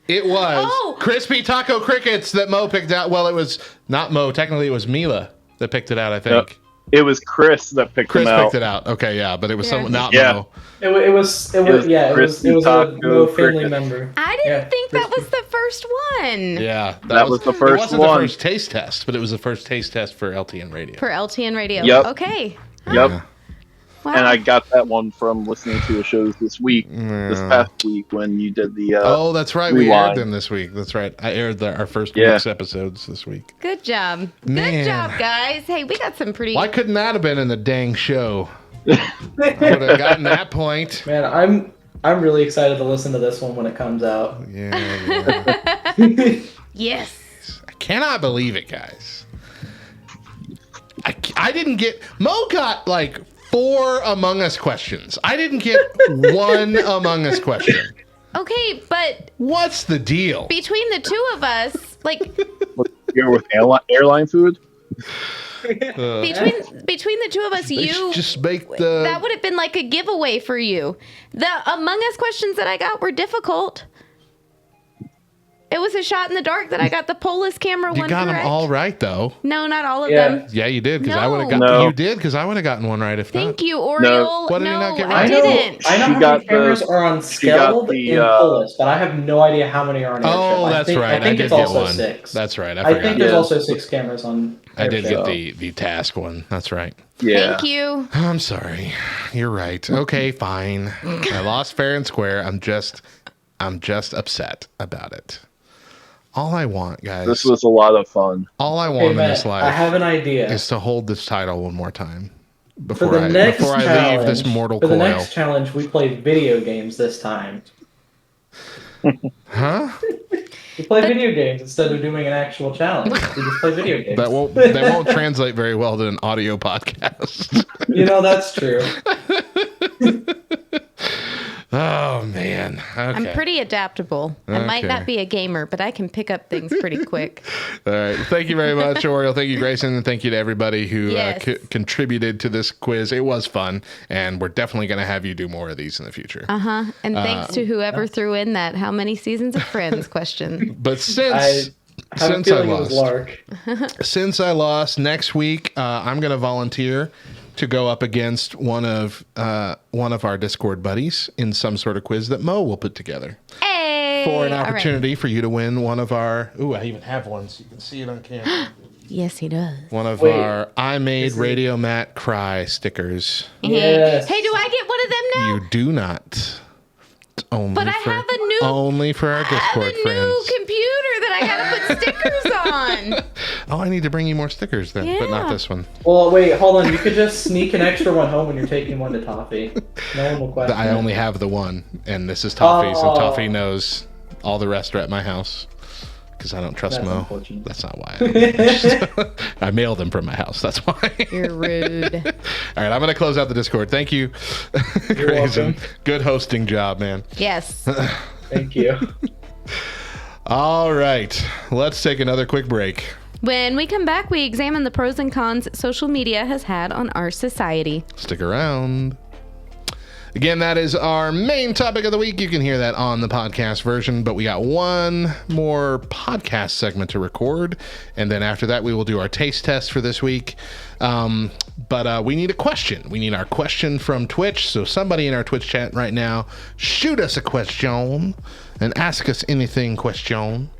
It was crispy taco crickets that Mo picked out. Well, it was not Mo. Technically, it was Mila that picked it out, I think. Yep. It was Chris that picked Chris them out. picked it out. Okay, yeah, but it was someone, not Yeah. Mo. It was a taco no family cricket. member. I didn't Yeah, think that was the first one. Yeah, That was the It first wasn't one. the first taste test, but it was the first taste test for LTN radio. For LTN radio. Yep. Okay. Yep. Yeah. Wow. And I got that one from listening to the shows this week, this past week when you did the. Oh, that's right. We rewind. aired them this week. That's right. I aired our first Yeah. week's episodes this week. Good job. Man. Good job, guys. Hey, we got some pretty. Why couldn't that have been in the dang show? I would have gotten that point. Man, I'm really excited to listen to this one when it comes out. Yeah. Yes. I cannot believe it, guys. I didn't get... Mo got like 4 Among Us questions. I didn't get one Among Us question. Okay, but What's the deal? between the two of us, like Here with airline food. between the two of us, They you should just make the... that would have been like a giveaway for you. The Among Us questions that I got were difficult. It was a shot in the dark that I got the Polis camera You one got correct. them all right, though. No, not all of Yeah. them. Yeah, you did, because I would have No. got... No. You did, because I would have gotten one right if not. Thank you, Oriole. What did you no, not get I right? didn't. I know She how got many cameras the- are on she got Skeld the, and Polis, but I have no idea how many are on Airship. Oh, that's I right. think did it's get also one. 6. That's right. I I forgot. think there's Yeah. also 6 cameras on I did Airship. get the task one. That's right. Yeah. Thank you. I'm sorry. You're right. Okay, fine. I lost fair and square. I'm just upset about it. All I want, guys, This was a lot of fun. all I Hey, want in Matt, this I life have an idea. is to hold this title one more time For before the next before I challenge, leave this mortal for the coil. next challenge, we play video games this time. Huh? We play video games instead of doing an actual challenge. We just play video games. That won't translate very well to an audio podcast. You know, that's true. Oh man. Okay. I'm pretty adaptable. I might Okay. not be a gamer, but I can pick up things pretty quick. All right. Thank you very much, Oriole. Thank you, Grayson, and thank you to everybody who Yes. contributed to this quiz. It was fun, and we're definitely going to have you do more of these in the future. And thanks to whoever threw in that how many seasons of Friends question. But I have a feeling it was Lark. Since I lost, next week I'm going to volunteer to go up against one of our Discord buddies in some sort of quiz that Mo will put together Hey! for an All right. opportunity for you to win one of our. Ooh, I even have one, so you can see it on camera. Yes, he does. One of Wait. our I Made Radio Matt Cry stickers. Yes. Hey, do I get one of them now? You do not. It's only But I for, have a new- only for our I have a Discord new friends. computer that I gotta put stickers on. Oh, I need to bring you more stickers then, but not Yeah. this one. Well, wait, hold on. You could just sneak an extra one home when you're taking one to Toffee. No one will question I it. only have the one, and this is Toffee's, and Oh. Toffee knows all the rest are at my house because I don't trust That's Mo. unfortunate. That's not why. I mailed him from my house. That's why. You're rude. All right, I'm gonna close out the Discord. Thank you, Grayson. welcome. Good hosting job, man. Yes. Thank you. All right, let's take another quick break. When we come back, we examine the pros and cons social media has had on our society. Stick around. Again, that is our main topic of the week. You can hear that on the podcast version, but we got one more podcast segment to record. And then after that, we will do our taste test for this week. But we need a question. We need our question from Twitch. So somebody in our Twitch chat right now, shoot us a question and ask us anything question.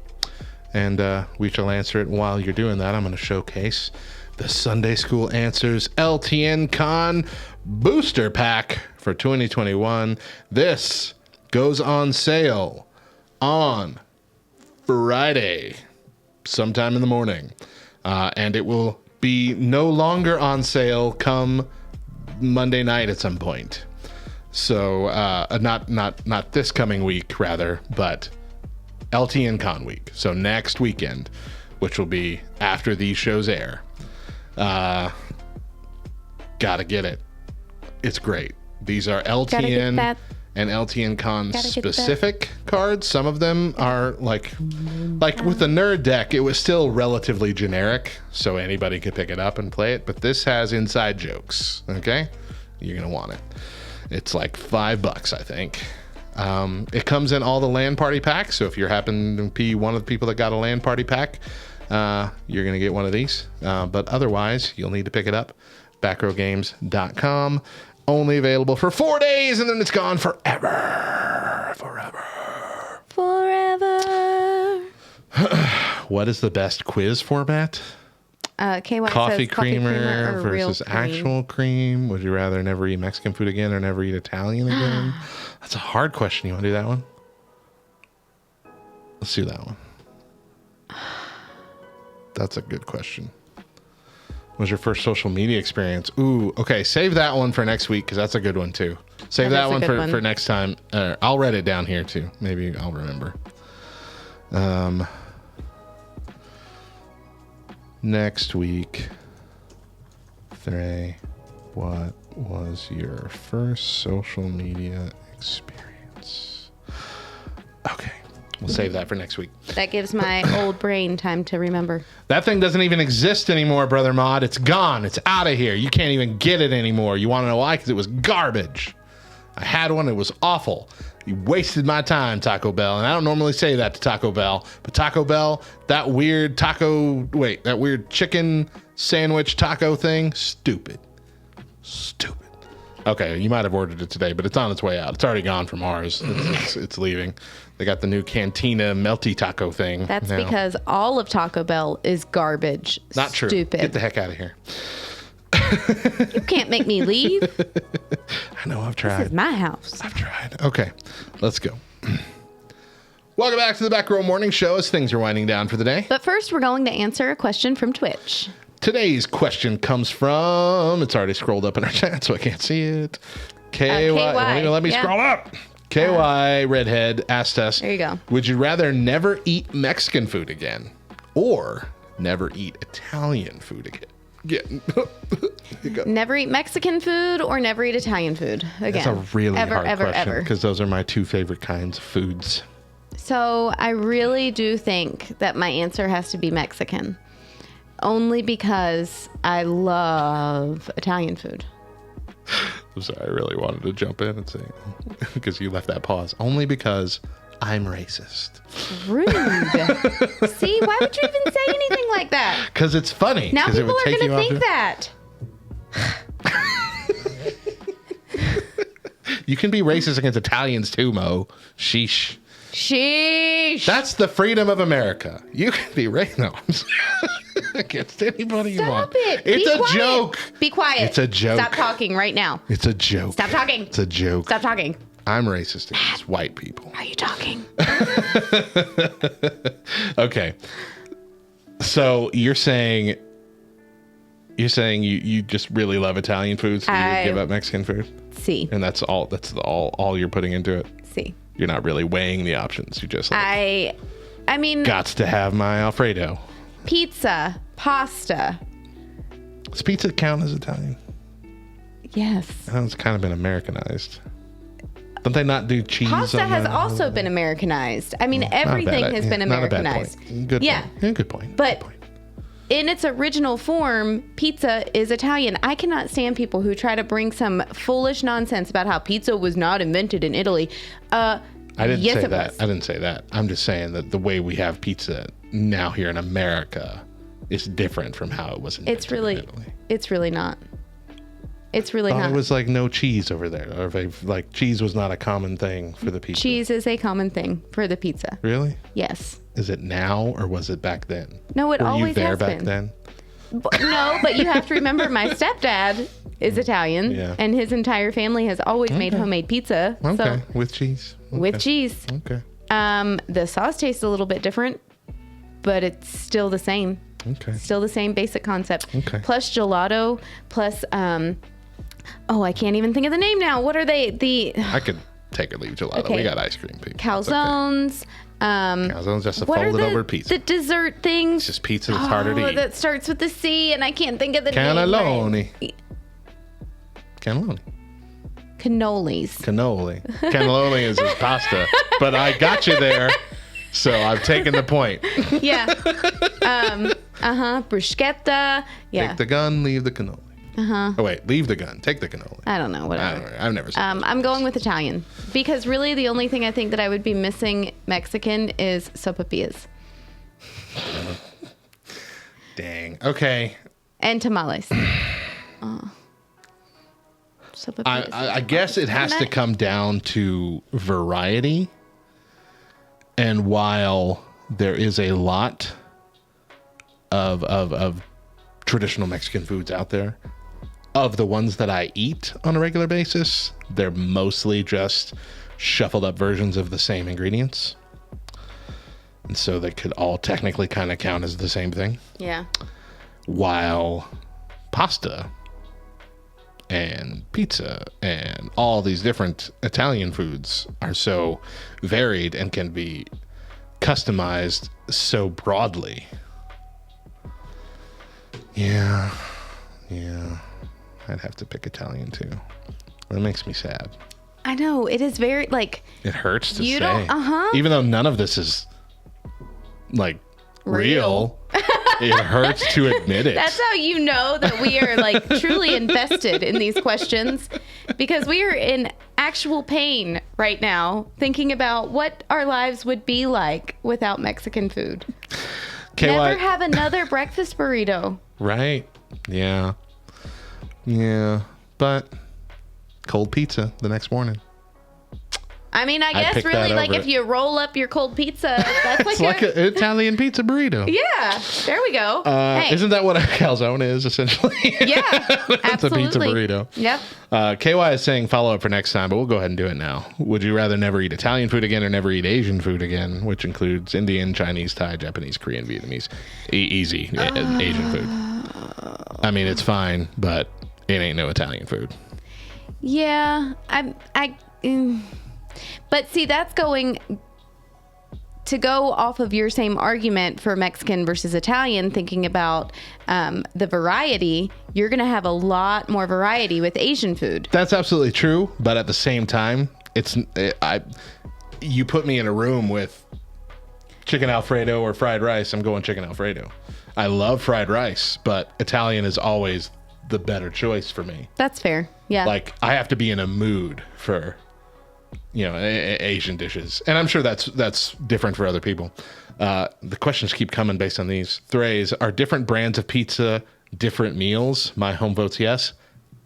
And we shall answer it. While you're doing that, I'm going to showcase the Sunday School Answers LTNcon Booster Pack for 2021. This goes on sale on Friday, sometime in the morning. And it will be no longer on sale come Monday night at some point. So not this coming week, rather, but LTNcon week. So next weekend, which will be after these shows air. Gotta get it. It's great. These are LTN and LTNcon specific cards. Some of them are like with the nerd deck, it was still relatively generic, so anybody could pick it up and play it. But this has inside jokes. Okay, you're gonna want it. It's like $5, I think. It comes in all the LAN party packs. So if you happen to be one of the people that got a LAN party pack, you're gonna get one of these. But otherwise, you'll need to pick it up. Backrowgames.com. Only available for 4 days, and then it's gone forever. What is the best quiz format? KY Coffee says creamer or real versus cream. actual cream. Would you rather never eat Mexican food again or never eat Italian again? That's a hard question. You want to do that one? Let's do that one. That's a good question. What was your first social media experience? Ooh, okay. Save that one for next week because that's a good one too. Save that one for next time. I'll write it down here too. Maybe I'll remember. Next week, what was your first social media experience? Okay. We'll save that for next week. That gives my old brain time to remember. That thing doesn't even exist anymore, Brother Mod. It's gone. It's out of here. You can't even get it anymore. You want to know why? Because it was garbage. I had one. It was awful. You wasted my time, Taco Bell. And I don't normally say that to Taco Bell. But Taco Bell, that weird chicken sandwich taco thing, stupid. Okay, you might have ordered it today, but it's on its way out. It's already gone from ours. It's leaving. They got the new Cantina melty taco thing. That's now. Because all of Taco Bell is garbage. Not true. Stupid. Get the heck out of here. You can't make me leave. I know, I've tried. This is my house. I've tried. Okay, let's go. Welcome back to the Back Row Morning Show as things are winding down for the day. But first, we're going to answer a question from Twitch. Today's question comes from, it's already scrolled up in our chat, so I can't see it. KY. Let me scroll up. KY Redhead asked us, there you go. Would you rather never eat Mexican food again or never eat Italian food again? Never eat Mexican food or never eat Italian food again. That's a really hard question because those are my two favorite kinds of foods. So I really do think that my answer has to be Mexican. Only because I love Italian food. I'm sorry, I really wanted to jump in and say, because you left that pause. Only because I'm racist. Rude. See, why would you even say anything like that? Because it's funny. Now people are going to think that. You can be racist against Italians too, Mo. Sheesh. That's the freedom of America. You can be racist. No, against anybody you want. It's a joke. Be quiet. It's a joke. Stop talking right now. It's a joke. Stop talking. It's a joke. Stop talking. I'm racist against white people. Are you talking? Okay. So you're saying you just really love Italian food, so you would give up Mexican food? See. And that's all you're putting into it? See. You're not really weighing the options. You just I mean, gots to have my Alfredo. Pizza, pasta. Does pizza count as Italian? Yes. I know it's kind of been Americanized. Don't they not do cheese? Pasta has also been Americanized. I mean, everything has been Americanized. Good point. Good point. But in its original form, pizza is Italian. I cannot stand people who try to bring some foolish nonsense about how pizza was not invented in Italy. I didn't yes, say it that. was. I didn't say that. I'm just saying that the way we have pizza now here in America is different from how it was invented It's really, in Italy. it's really not. It's really I thought not. it was like no cheese over there, or if like cheese was not a common thing for the pizza. Cheese is a common thing for the pizza. Really? Yes. Is it now or was it back then? No, it Were always you there has back been. then? No, but you have to remember my stepdad is Italian, Yeah. and his entire family has always made homemade pizza. Okay, So with cheese. with Okay. cheese. Okay. The sauce tastes a little bit different, but it's still the same. Okay. Still the same basic concept. Okay. Plus gelato, plus I can't even think of the name now. What are they? The I could take or leave gelato. Okay. We got ice cream people. calzones. Calzone's just a What are folded the, over pizza. the dessert things? It's just pizza that's harder to eat. That starts with the C, and I can't think of the Cannelloni. name. Cannelloni. Cannolis. Cannoli. Cannelloni is his pasta. But I got you there. So I've taken the point. Yeah. Bruschetta. Yeah. Take the gun, leave the cannoli. Oh wait, leave the gun, take the cannoli. I don't know. I Whatever. don't know. I've never seen I'm going with Italian because really the only thing I think that I would be missing Mexican is sopapillas Dang. Okay. and tamales. Sopapillas. I guess it has to come down to variety. And while there is a lot of traditional Mexican foods out there, of the ones that I eat on a regular basis, they're mostly just shuffled up versions of the same ingredients. And so they could all technically kind of count as the same thing. Yeah. While pasta and pizza and all these different Italian foods are so varied and can be customized so broadly. Yeah. I'd have to pick Italian too. That makes me sad. I know. It is very, like, It hurts to You say. don't- Even though none of this is like real, it hurts to admit it. that's how you know that we are, like, truly invested in these questions because we are in actual pain right now thinking about what our lives would be like without Mexican food. KY, Never have another breakfast burrito. right? Yeah. But cold pizza the next morning. I mean, I I'd guess pick really, that like, over if you roll up your cold pizza, that's like, It's like an Italian pizza burrito. yeah, there we go. Hey, Isn't that what a calzone is essentially? yeah, It's a absolutely. pizza burrito. Yep. KY is saying follow up for next time, but we'll go ahead and do it now. Would you rather never eat Italian food again or never eat Asian food again, which includes Indian, Chinese, Thai, Japanese, Korean, Vietnamese? Easy. Asian food. I mean, it's fine, but it ain't no Italian food. Yeah, but see, that's going to go off of your same argument for Mexican versus Italian, thinking about the variety. You're going to have a lot more variety with Asian food. That's absolutely true, but at the same time, you put me in a room with chicken Alfredo or fried rice, I'm going chicken Alfredo. I love fried rice, but Italian is always the better choice for me. That's fair. Yeah. Like, I have to be in a mood for, Asian dishes. And I'm sure that's different for other people. The questions keep coming based on these. Thrays, are different brands of pizza different meals? My home votes yes.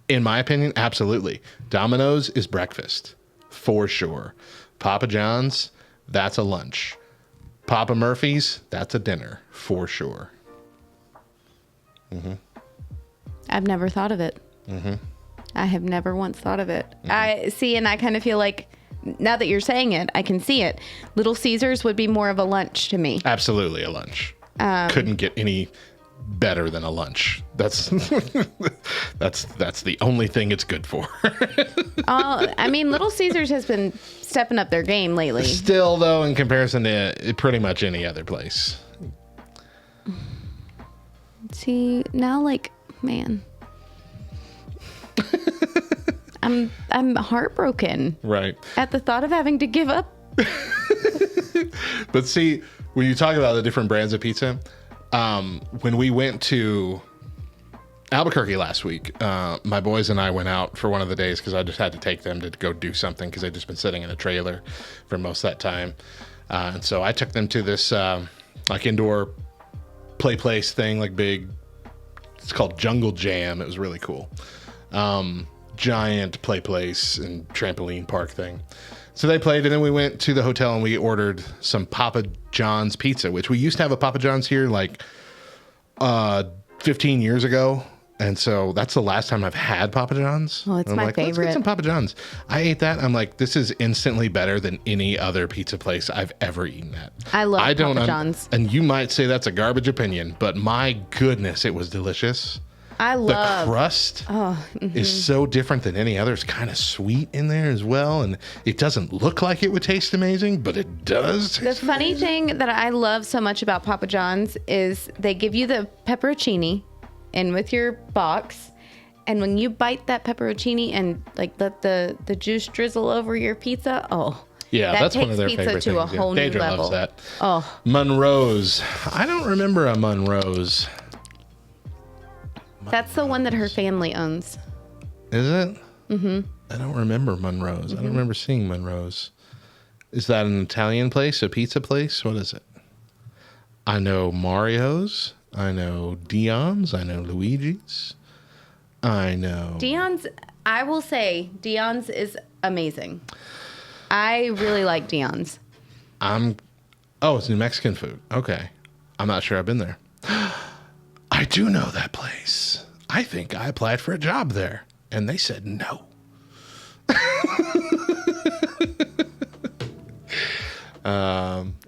In my opinion, absolutely. Domino's is breakfast, for sure. Papa John's, that's a lunch. Papa Murphy's, that's a dinner, for sure. I've never thought of it. I have never once thought of it. I see, and I kind of feel like now that you're saying it, I can see it. Little Caesars would be more of a lunch to me. Absolutely a lunch. Couldn't get any better than a lunch. That's that's the only thing it's good for. I mean, Little Caesars has been stepping up their game lately. Still, though, in comparison to pretty much any other place. See, now, like, man. I'm heartbroken Right. at the thought of having to give up. But see, when you talk about the different brands of pizza, when we went to Albuquerque last week, my boys and I went out for one of the days because I just had to take them to go do something because they'd just been sitting in a trailer for most of that time. And so I took them to this like indoor play place thing, like big, it's called Jungle Jam. It was really cool. Giant play place and trampoline park thing. So they played, and then we went to the hotel and we ordered some Papa John's pizza, which we used to have a Papa John's here like 15 years ago. And so that's the last time I've had Papa John's. Oh, it's I'm my like, Let's favorite. get some Papa John's. I ate that. I'm like, this is instantly better than any other pizza place I've ever eaten at. I love Papa John's. And you might say that's a garbage opinion, but my goodness, it was delicious. I love the crust is so different than any other. It's kind of sweet in there as well, and it doesn't look like it would taste amazing, but it does. The funny thing that I love so much about Papa John's is they give you the pepperoncini in with your box, and when you bite that pepperoncini and like let the juice drizzle over your pizza, yeah, that that's one of takes their pizza favorite to things. a whole new Deidre level. loves that. Oh, Monroe's. I don't remember a Monroe's. that's the one that her family owns. Is it? Mm-hmm. I don't remember Monroe's. I don't remember seeing Monroe's. Is that an Italian place, a pizza place? What is it? I know Mario's. I know Dion's. I know Luigi's. I know Dion's. I will say Dion's is amazing. I really like Dion's. it's New Mexican food. Okay. I'm not sure I've been there. I do know that place. I think I applied for a job there and they said no.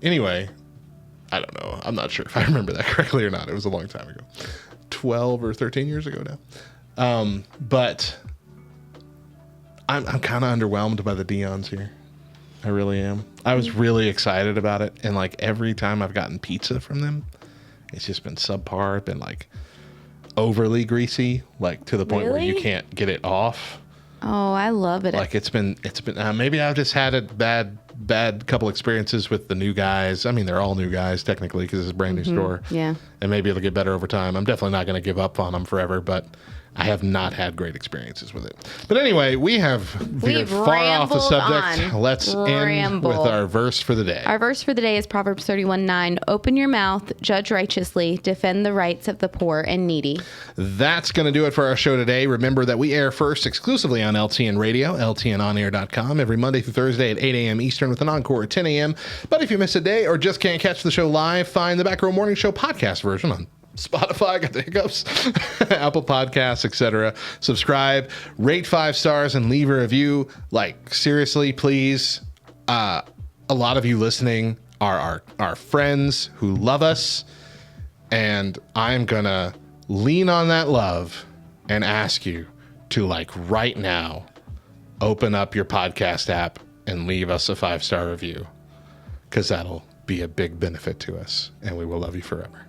Anyway, I don't know. I'm not sure if I remember that correctly or not. It was a long time ago. 12 or 13 years ago now. But I'm kind of underwhelmed by the Dion's here. I really am. I was really excited about it. And like every time I've gotten pizza from them, it's just been subpar. Been like overly greasy, like to the point where you Really? can't get it off. Oh, I love it. Like it's been maybe I've just had a bad couple experiences with the new guys. I mean, they're all new guys technically because it's a brand new store. Yeah. And maybe it'll get better over time. I'm definitely not going to give up on them forever, but I have not had great experiences with it. But anyway, we've veered far off the rambled subject. on. Let's end with our verse for the day. Our verse for the day is Proverbs 31:9. Open your mouth, judge righteously, defend the rights of the poor and needy. That's going to do it for our show today. Remember that we air first exclusively on LTN Radio, LTNonair.com, every Monday through Thursday at 8 a.m. Eastern with an encore at 10 a.m. But if you miss a day or just can't catch the show live, find the Back Row Morning Show podcast version on Spotify, got the hiccups, Apple Podcasts, etc. Subscribe, rate 5 stars, and leave a review. Like, seriously, please. A lot of you listening are our friends who love us, and I'm gonna lean on that love and ask you to, like, right now, open up your podcast app and leave us a 5-star review, because that'll be a big benefit to us, and we will love you forever.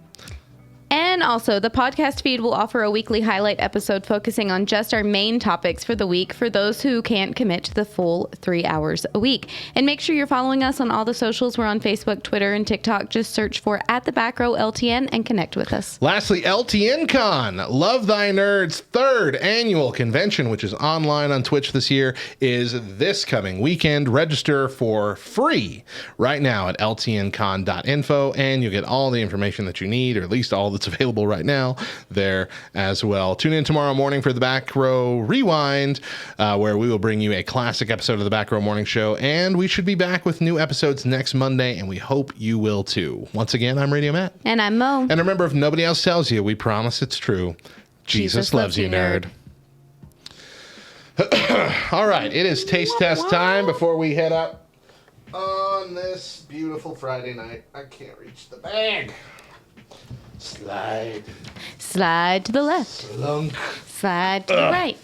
And also, the podcast feed will offer a weekly highlight episode focusing on just our main topics for the week for those who can't commit to the full 3 hours a week. And make sure you're following us on all the socials. We're on Facebook, Twitter, and TikTok. Just search for @TheBackRowLTN and connect with us. Lastly, LTNcon, Love Thy Nerds' 3rd annual convention, which is online on Twitch this year, is this coming weekend. Register for free right now at LTNcon.info, and you'll get all the information that you need, or at least all that's available right now there as well. Tune in tomorrow morning for the Back Row Rewind, where we will bring you a classic episode of the Back Row Morning Show, and we should be back with new episodes next Monday, and we hope you will too. Once again, I'm Radio Matt. And I'm Mo. And remember, if nobody else tells you, we promise it's true. Jesus loves you, nerd. All right, it is taste test time before we head up on this beautiful Friday night. I can't reach the bag. Slide to the left. Slunk. Slide to the right.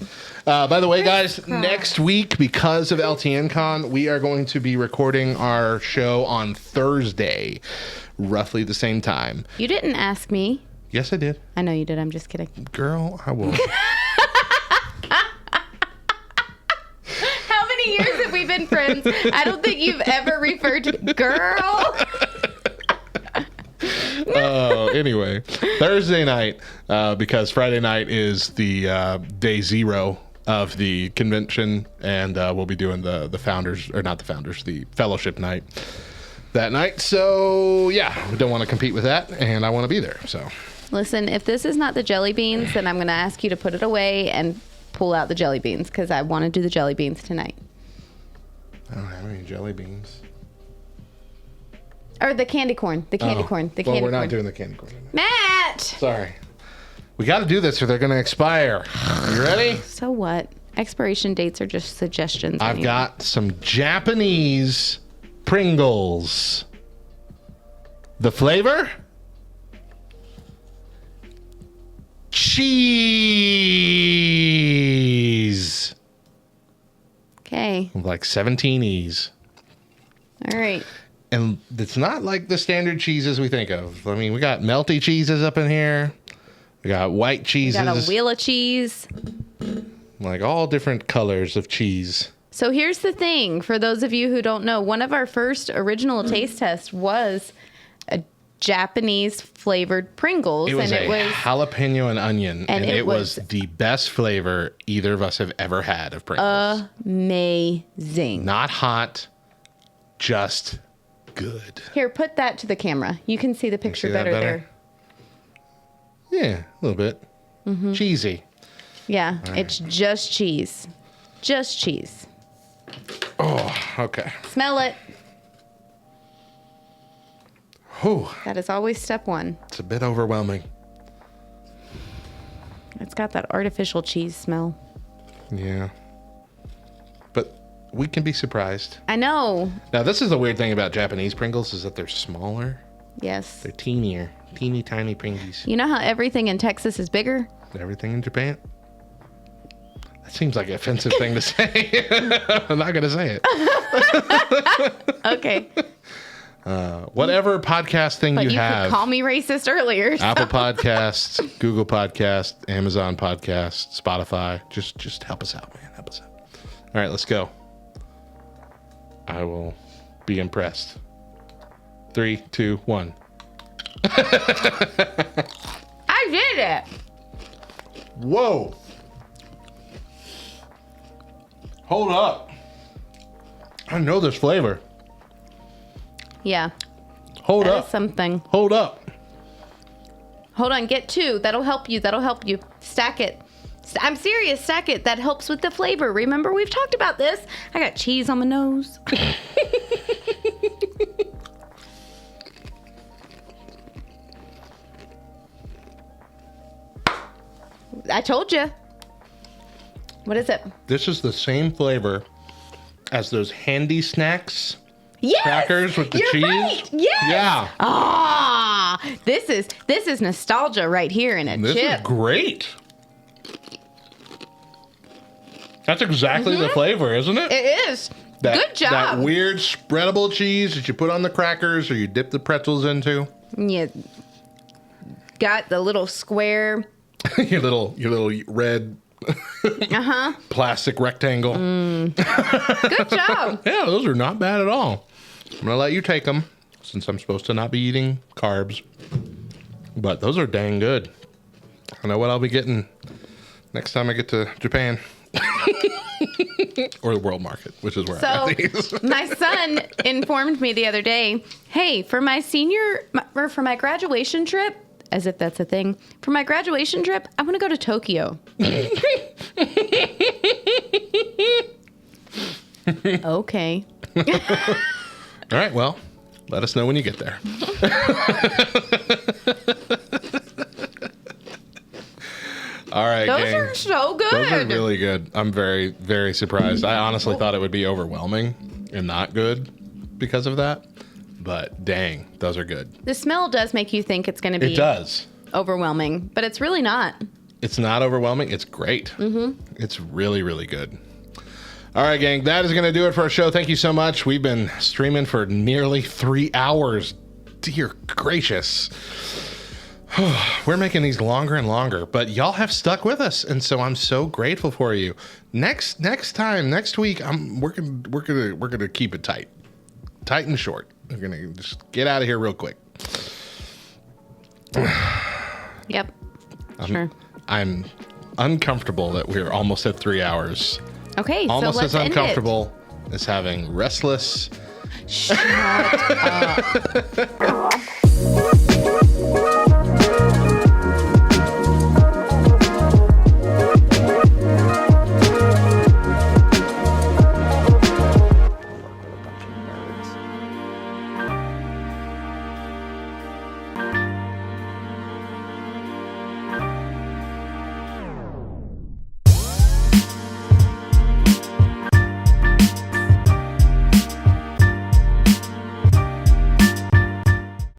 By the way, guys, next week, because of LTNcon, we are going to be recording our show on Thursday, roughly the same time. You didn't ask me. Yes, I did. I know you did. I'm just kidding. Girl, I will. How many years have we been friends? I don't think you've ever referred to girl. Anyway, Thursday night, because Friday night is the day zero of the convention, and we'll be doing the founders, or not the founders, the fellowship night that night. So yeah, we don't want to compete with that, and I want to be there. So Listen, if this is not the jelly beans, then I'm going to ask you to put it away and pull out the jelly beans, because I want to do the jelly beans tonight. I don't have any jelly beans. Or the candy corn. The candy corn. The candy we're not corn. doing the candy corn tonight. Matt! Sorry. We got to do this or they're going to expire. You ready? So what? Expiration dates are just suggestions. I've anyway. got some Japanese Pringles. The flavor? Cheese. Okay. Like 17 E's. All right. And it's not like the standard cheeses we think of. I mean, we got melty cheeses up in here. We got white We cheeses. got a wheel of cheese. Like all different colors of cheese. So here's the thing. For those of you who don't know, one of our first original taste tests was a Japanese flavored Pringles. It was and a it was jalapeno and onion. and And it it was was the best flavor either of us have ever had of Pringles. amazing. Not hot, just good. Here, put that to the camera. You can see the picture see that better, better? there. Yeah, a little bit. Mm-hmm. Cheesy. Yeah, it's just cheese. Just cheese. Oh, okay. Smell it. Whew, That is always step one. it's a bit overwhelming. It's got that artificial cheese smell. Yeah. But we can be surprised. I know. Now, this is the weird thing about Japanese Pringles is that they're smaller. Yes. They're teenier. Teeny tiny Pringles. You know how everything in Texas is bigger? Everything in Japan? That seems like an offensive thing to say. I'm not going to say it. Okay. Whatever podcast thing But you you have. could call me racist earlier. so- Apple Podcasts, Google Podcasts, Amazon Podcasts, Spotify. Just help us out, man. Help us out. All right, let's go. I will be impressed. 3, 2, 1. I did it. Whoa. Hold up. I know this flavor. Yeah. Hold That is up. something. Hold up. Hold on. Get two. That'll help you. That'll help you. Stack it. I'm serious. Stack it. That helps with the flavor. Remember, we've talked about this. I got cheese on my nose. I told you. What is it? This is the same flavor as those handy snacks. Yes! Crackers with the You're cheese? Right. Yes! Yeah. Ah, this is nostalgia right here in a This chip. is great. That's exactly the flavor, isn't it? It is. That, Good job. That weird spreadable cheese that you put on the crackers or you dip the pretzels into. You got the little square. your little red plastic rectangle. Good job. Yeah, those are not bad at all. I'm gonna let you take them since I'm supposed to not be eating carbs. But those are dang good. I know what I'll be getting next time I get to Japan. Or the world market, which is where So I got these. my son informed me the other day, hey, for my graduation trip, as if that's a thing, for my graduation trip, I want to go to Tokyo. Okay. All right, well, let us know when you get there. All right, Those gang. are so good. Those are really good. I'm very, very surprised. I honestly thought it would be overwhelming and not good because of that. But dang, those are good. The smell does make you think it's going to be It does. overwhelming, but it's really not. It's not overwhelming. It's great. It's really, really good. All right, gang, that is going to do it for our show. Thank you so much. We've been streaming for nearly 3 hours. Dear gracious. We're making these longer and longer, but y'all have stuck with us, and so I'm so grateful for you. Next week, we're gonna keep it tight and short. We're gonna just get out of here real quick. Yep. Sure. I'm uncomfortable that we're almost at 3 hours. Okay, Almost so let's as uncomfortable as having restless. Shut up.